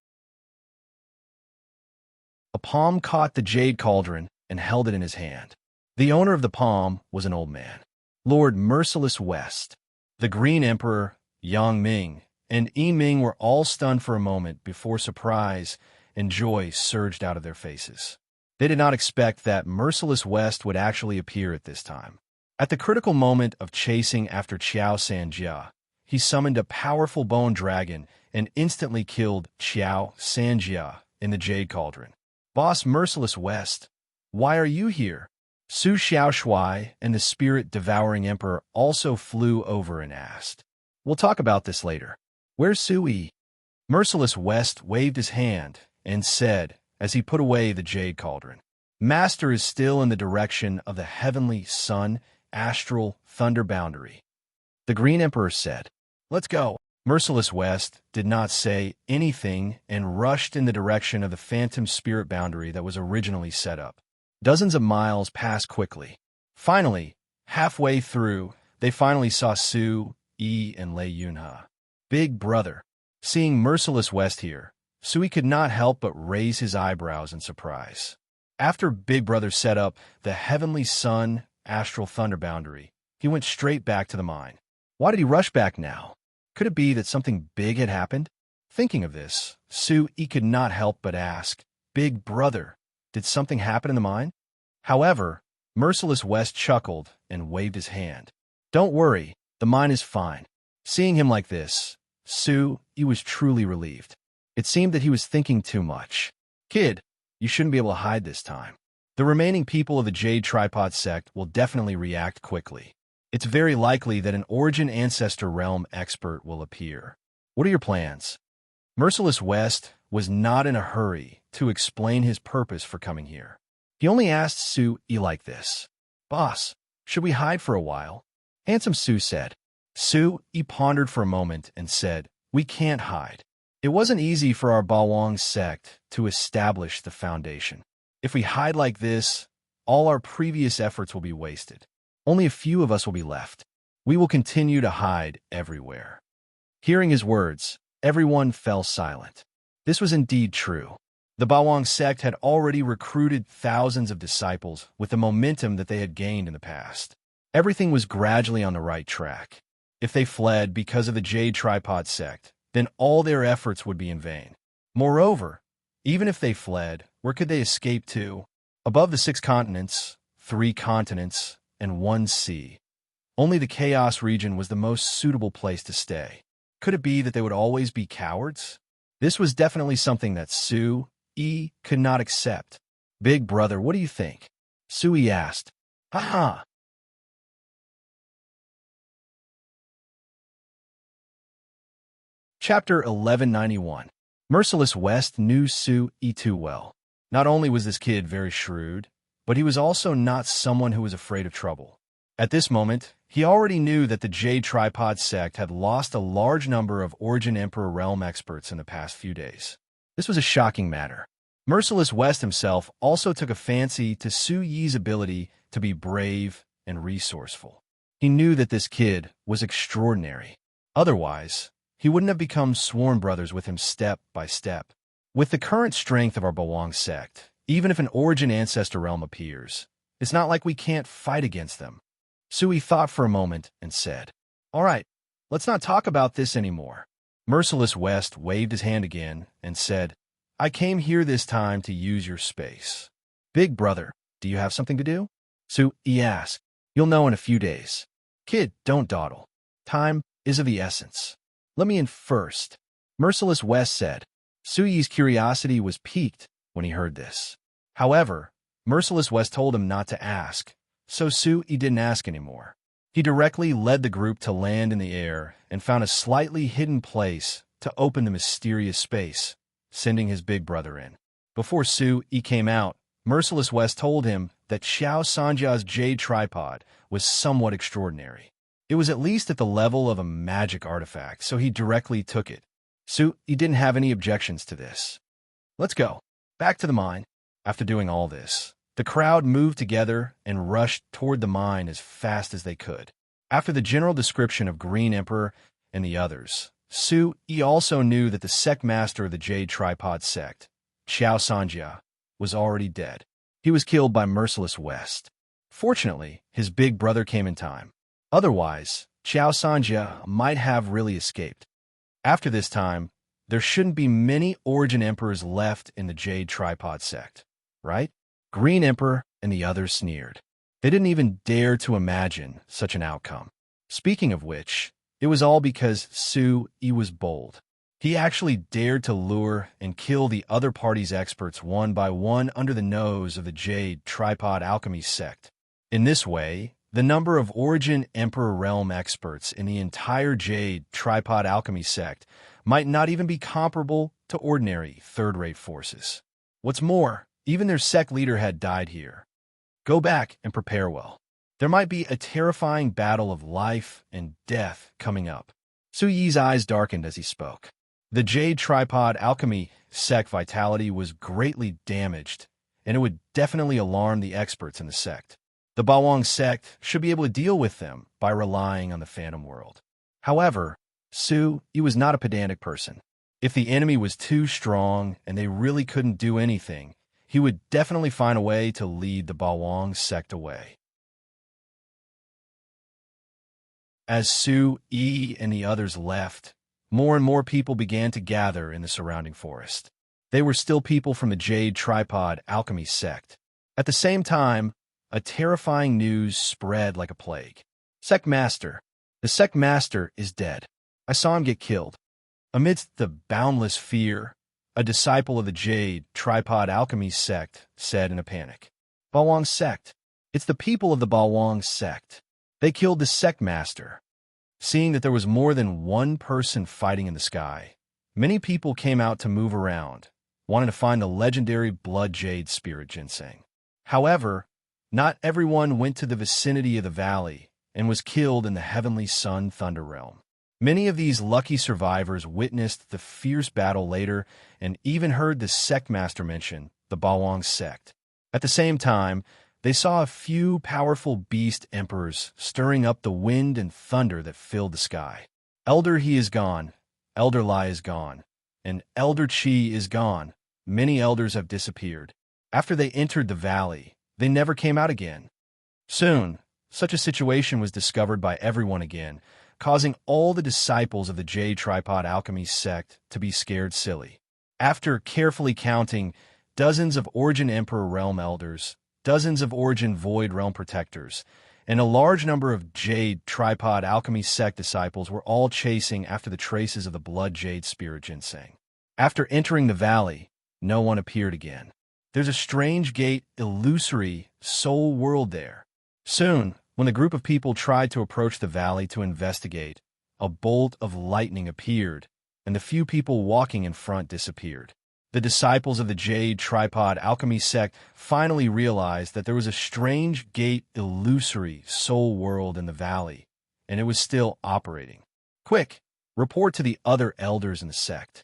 A palm caught the Jade Cauldron and held it in his hand. The owner of the palm was an old man, Lord Merciless West. The Green Emperor, Yang Ming, and Yi Ming were all stunned for a moment before surprise and joy surged out of their faces. They did not expect that Merciless West would actually appear at this time. At the critical moment of chasing after Qiao Sanjia, he summoned a powerful bone dragon and instantly killed Qiao Sanjia in the Jade Cauldron. Boss Merciless West, why are you here? Su Xiaoshui and the Spirit-Devouring Emperor also flew over and asked. We'll talk about this later. Where's Sui? Merciless West waved his hand and said, as he put away the Jade Cauldron, Master is still in the direction of the heavenly sun, astral thunder boundary. The Green Emperor said, Let's go. Merciless West did not say anything and rushed in the direction of the phantom spirit boundary that was originally set up. Dozens of miles passed quickly. Finally, halfway through, they finally saw Su, Yi, and Lei Yunhe. Big brother. Seeing Merciless West here, Sui could not help but raise his eyebrows in surprise. After Big Brother set up the heavenly sun, astral thunder boundary, he went straight back to the mine. Why did he rush back now? Could it be that something big had happened? Thinking of this, Sui could not help but ask, Big Brother, did something happen in the mine? However, Merciless West chuckled and waved his hand. Don't worry, the mine is fine. Seeing him like this, Sui was truly relieved. It seemed that he was thinking too much. Kid, you shouldn't be able to hide this time. The remaining people of the Jade Tripod sect will definitely react quickly. It's very likely that an Origin Ancestor Realm expert will appear. What are your plans? Merciless West was not in a hurry to explain his purpose for coming here. He only asked Sui like this. Boss, should we hide for a while? Handsome Sui said. Sui pondered for a moment and said, We can't hide. It wasn't easy for our Bawang sect to establish the foundation. If we hide like this, all our previous efforts will be wasted. Only a few of us will be left. We will continue to hide everywhere. Hearing his words, everyone fell silent. This was indeed true. The Bawang sect had already recruited thousands of disciples with the momentum that they had gained in the past. Everything was gradually on the right track. If they fled because of the Jade Tripod sect, then all their efforts would be in vain. Moreover, even if they fled, where could they escape to? Above the 6 continents, 3 continents, and 1 sea. Only the Chaos region was the most suitable place to stay. Could it be that they would always be cowards? This was definitely something that Sui could not accept. Big brother, what do you think? Sui asked. Haha. Chapter 1191. Merciless West knew Sui too well. Not only was this kid very shrewd, but he was also not someone who was afraid of trouble. At this moment, he already knew that the Jade Tripod sect had lost a large number of Origin Emperor realm experts in the past few days. This was a shocking matter. Merciless West himself also took a fancy to Sui's ability to be brave and resourceful. He knew that this kid was extraordinary. Otherwise, he wouldn't have become sworn brothers with him step by step. With the current strength of our Bawang sect, even if an Origin Ancestor realm appears, it's not like we can't fight against them. Sui thought for a moment and said, "All right, let's not talk about this anymore." Merciless West waved his hand again and said, "I came here this time to use your space." "Big brother, do you have something to do?" Sui asked. "You'll know in a few days." "Kid, don't dawdle. Time is of the essence. Let me in first," Merciless West said. Sui's curiosity was piqued when he heard this. However, Merciless West told him not to ask, so Sui didn't ask anymore. He directly led the group to land in the air and found a slightly hidden place to open the mysterious space, sending his big brother in. Before Sui came out, Merciless West told him that Xiao Sanjia's Jade Tripod was somewhat extraordinary. It was at least at the level of a magic artifact, so he directly took it. Sui didn't have any objections to this. "Let's go. Back to the mine." After doing all this, the crowd moved together and rushed toward the mine as fast as they could. After the general description of Green Emperor and the others, Sui also knew that the sect master of the Jade Tripod sect, Xiao Sanjia, was already dead. He was killed by Merciless West. Fortunately, his big brother came in time. Otherwise, Xiao Sanjia might have really escaped. After this time, there shouldn't be many Origin Emperors left in the Jade Tripod sect, right? Green Emperor and the others sneered. They didn't even dare to imagine such an outcome. Speaking of which, it was all because Sui was bold. He actually dared to lure and kill the other party's experts one by one under the nose of the Jade Tripod Alchemy sect. In this way, the number of Origin Emperor realm experts in the entire Jade Tripod Alchemy sect might not even be comparable to ordinary third-rate forces. What's more, even their sect leader had died here. Go back and prepare well. There might be a terrifying battle of life and death coming up. Sui's eyes darkened as he spoke. The Jade Tripod Alchemy sect vitality was greatly damaged, and it would definitely alarm the experts in the sect. The Bawang sect should be able to deal with them by relying on the Phantom World. However, Sui was not a pedantic person. If the enemy was too strong and they really couldn't do anything, he would definitely find a way to lead the Bawang sect away. As Sui and the others left, more and more people began to gather in the surrounding forest. They were still people from the Jade Tripod Alchemy sect. At the same time, a terrifying news spread like a plague. Sect Master. The Sect Master is dead. I saw him get killed. Amidst the boundless fear, a disciple of the Jade Tripod Alchemy sect said in a panic. Bawang sect. It's the people of the Bawang sect. They killed the Sect Master. Seeing that there was more than one person fighting in the sky, many people came out to move around, wanting to find the legendary Blood Jade Spirit Ginseng. However, not everyone went to the vicinity of the valley and was killed in the Heavenly Sun Thunder Realm. Many of these lucky survivors witnessed the fierce battle later and even heard the sect master mention the Bawang sect. At the same time, they saw a few powerful beast emperors stirring up the wind and thunder that filled the sky. Elder He is gone, Elder Lai is gone, and Elder Chi is gone. Many elders have disappeared. After they entered the valley, they never came out again. Soon, such a situation was discovered by everyone again, causing all the disciples of the Jade Tripod Alchemy sect to be scared silly. After carefully counting dozens of Origin Emperor Realm Elders, dozens of Origin Void Realm Protectors, and a large number of Jade Tripod Alchemy sect disciples were all chasing after the traces of the Blood Jade Spirit Ginseng. After entering the valley, no one appeared again. There's a strange gate, illusory soul world there. Soon, when the group of people tried to approach the valley to investigate, a bolt of lightning appeared, and the few people walking in front disappeared. The disciples of the Jade Tripod Alchemy sect finally realized that there was a strange gate, illusory soul world in the valley, and it was still operating. Quick, report to the other elders in the sect.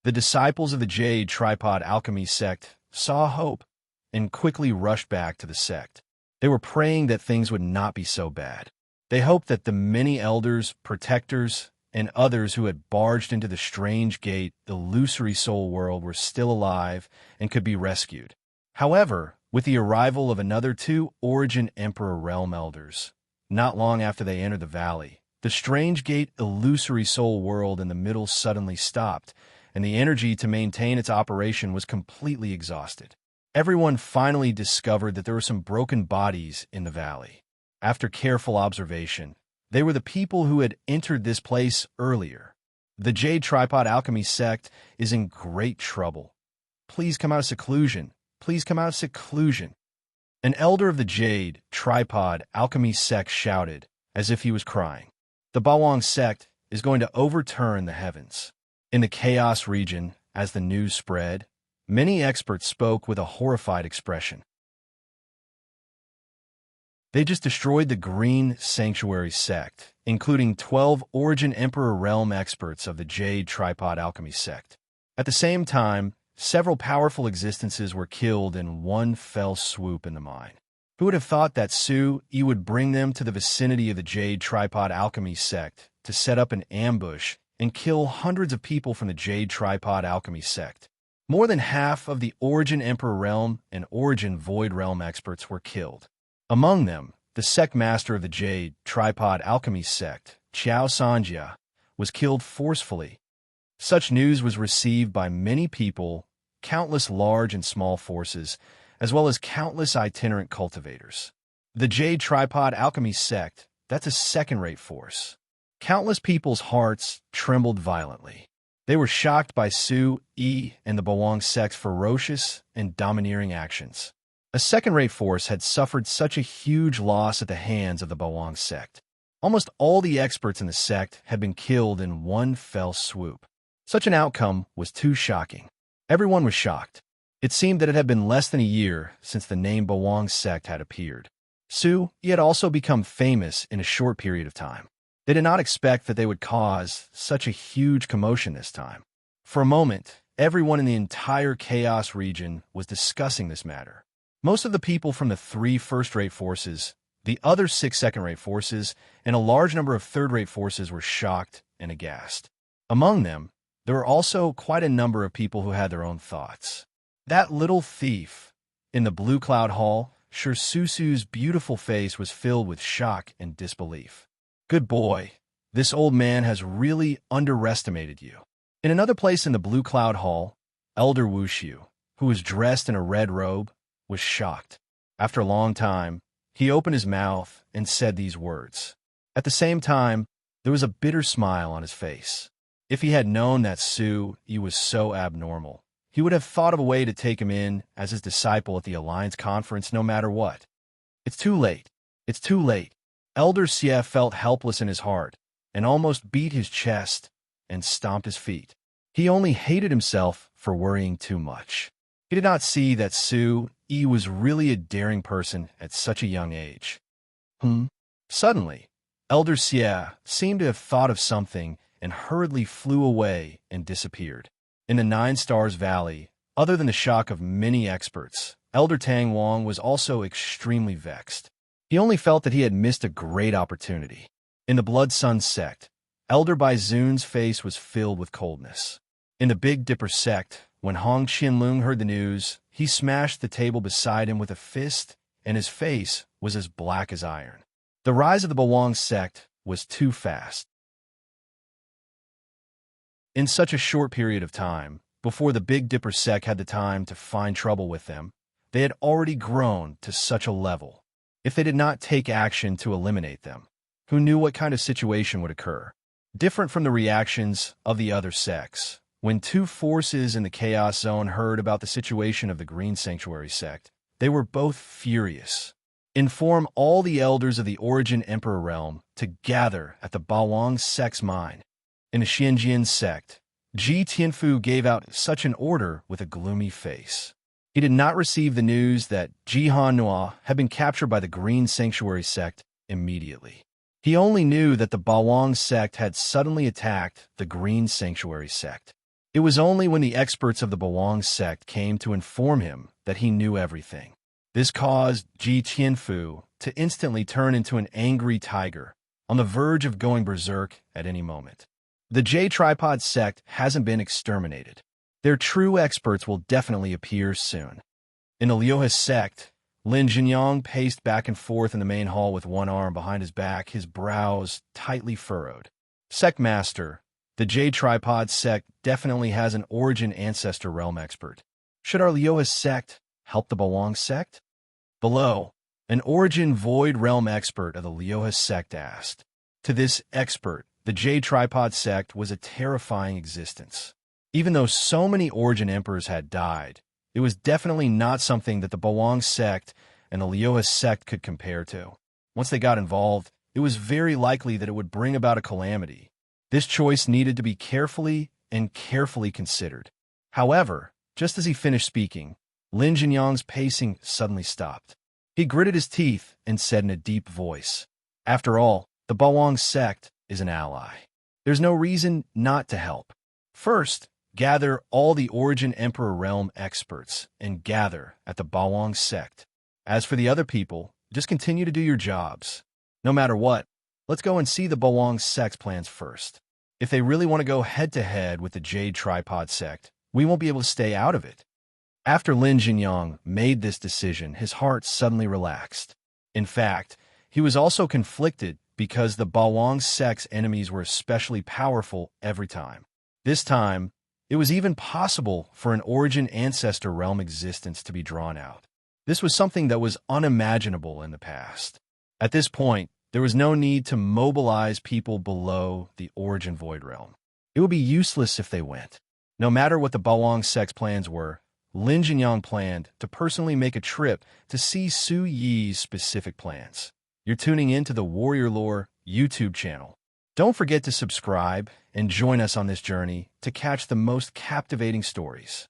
The disciples of the Jade Tripod Alchemy sect saw hope and quickly rushed back to the sect. They were praying that things would not be so bad. They hoped that the many elders, protectors, and others who had barged into the strange gate, illusory soul world were still alive and could be rescued. However, with the arrival of another 2 Origin Emperor Realm Elders, not long after they entered the valley, the strange gate, illusory soul world in the middle suddenly stopped, and the energy to maintain its operation was completely exhausted. Everyone finally discovered that there were some broken bodies in the valley. After careful observation, they were the people who had entered this place earlier. The Jade Tripod Alchemy sect is in great trouble. Please come out of seclusion. Please come out of seclusion. An elder of the Jade Tripod Alchemy sect shouted, as if he was crying. The Bawang sect is going to overturn the heavens. In the Chaos region, as the news spread, many experts spoke with a horrified expression. They just destroyed the Green Sanctuary sect, including 12 Origin Emperor Realm experts of the Jade Tripod Alchemy sect. At the same time, several powerful existences were killed in one fell swoop in the mine. Who would have thought that Su Yi would bring them to the vicinity of the Jade Tripod Alchemy sect to set up an ambush and kill hundreds of people from the Jade Tripod Alchemy sect? More than half of the Origin Emperor Realm and Origin Void Realm experts were killed. Among them, the sect master of the Jade Tripod Alchemy sect, Qiao Sanjia, was killed forcefully. Such news was received by many people, countless large and small forces, as well as countless itinerant cultivators. The Jade Tripod Alchemy sect, that's a second-rate force. Countless people's hearts trembled violently. They were shocked by Su Yi and the Bawang sect's ferocious and domineering actions. A second-rate force had suffered such a huge loss at the hands of the Bawang sect. Almost all the experts in the sect had been killed in one fell swoop. Such an outcome was too shocking. Everyone was shocked. It seemed that it had been less than a year since the name Bawang sect had appeared. Su Yi had also become famous in a short period of time. They did not expect that they would cause such a huge commotion this time. For a moment, everyone in the entire Chaos region was discussing this matter. Most of the people from the 3 first-rate forces, the other 6 second-rate forces, and a large number of third-rate forces were shocked and aghast. Among them, there were also quite a number of people who had their own thoughts. That little thief in the Blue Cloud Hall, Sure Susu's beautiful face was filled with shock and disbelief. Good boy, this old man has really underestimated you. In another place in the Blue Cloud Hall, Elder Wushu, who was dressed in a red robe, was shocked. After a long time, he opened his mouth and said these words. At the same time, there was a bitter smile on his face. If he had known that Su Yi was so abnormal, he would have thought of a way to take him in as his disciple at the Alliance Conference no matter what. It's too late. It's too late. Elder Xie felt helpless in his heart and almost beat his chest and stomped his feet. He only hated himself for worrying too much. He did not see that Su Yi was really a daring person at such a young age. Suddenly, Elder Xie seemed to have thought of something and hurriedly flew away and disappeared. In the Nine Stars Valley, other than the shock of many experts, Elder Tang Wang was also extremely vexed. He only felt that he had missed a great opportunity. In the Blood Sun sect, Elder Baizun's face was filled with coldness. In the Big Dipper sect, when Hong Qianlong heard the news, he smashed the table beside him with a fist, and his face was as black as iron. The rise of the Bawang sect was too fast. In such a short period of time, before the Big Dipper sect had the time to find trouble with them, they had already grown to such a level. If they did not take action to eliminate them, who knew what kind of situation would occur? Different from the reactions of the other sects, when two forces in the Chaos Zone heard about the situation of the Green Sanctuary sect, they were both furious. Inform all the elders of the Origin Emperor realm to gather at the Bawang sect's mine. In the Xianjian sect, Ji Tianfu gave out such an order with a gloomy face. He did not receive the news that Ji Hanhua had been captured by the Green Sanctuary sect immediately. He only knew that the Bawang sect had suddenly attacked the Green Sanctuary sect. It was only when the experts of the Bawang sect came to inform him that he knew everything. This caused Ji Tianfu to instantly turn into an angry tiger, on the verge of going berserk at any moment. The J-Tripod sect hasn't been exterminated. Their true experts will definitely appear soon. In the Liuhe sect, Lin Jinyang paced back and forth in the main hall with one arm behind his back, his brows tightly furrowed. Sect Master, the J-Tripod sect definitely has an Origin Ancestor Realm expert. Should our Liuhe sect help the Bawang sect? Below, an Origin Void Realm expert of the Liuhe sect asked. To this expert, the J-Tripod sect was a terrifying existence. Even though so many Origin Emperors had died, it was definitely not something that the Bawang sect and the Liuhe sect could compare to. Once they got involved, it was very likely that it would bring about a calamity. This choice needed to be carefully considered. However, just as he finished speaking, Lin Jinyang's pacing suddenly stopped. He gritted his teeth and said in a deep voice, "After all, the Bawang sect is an ally. There's no reason not to help. First, gather all the Origin Emperor Realm experts and gather at the Bawang sect. As for the other people, just continue to do your jobs. No matter what, let's go and see the Bawang sect's plans first. If they really want to go head-to-head with the Jade Tripod sect, we won't be able to stay out of it." After Lin Jinyang made this decision, his heart suddenly relaxed. In fact, he was also conflicted because the Bawang sect's enemies were especially powerful every time. This time, it was even possible for an Origin Ancestor Realm existence to be drawn out. This was something that was unimaginable in the past. At this point, there was no need to mobilize people below the Origin Void Realm. It would be useless if they went. No matter what the Bawang sect's plans were, Lin Jinyang planned to personally make a trip to see Su Yi's specific plans. You're tuning in to the Warrior Lore YouTube channel. Don't forget to subscribe and join us on this journey to catch the most captivating stories.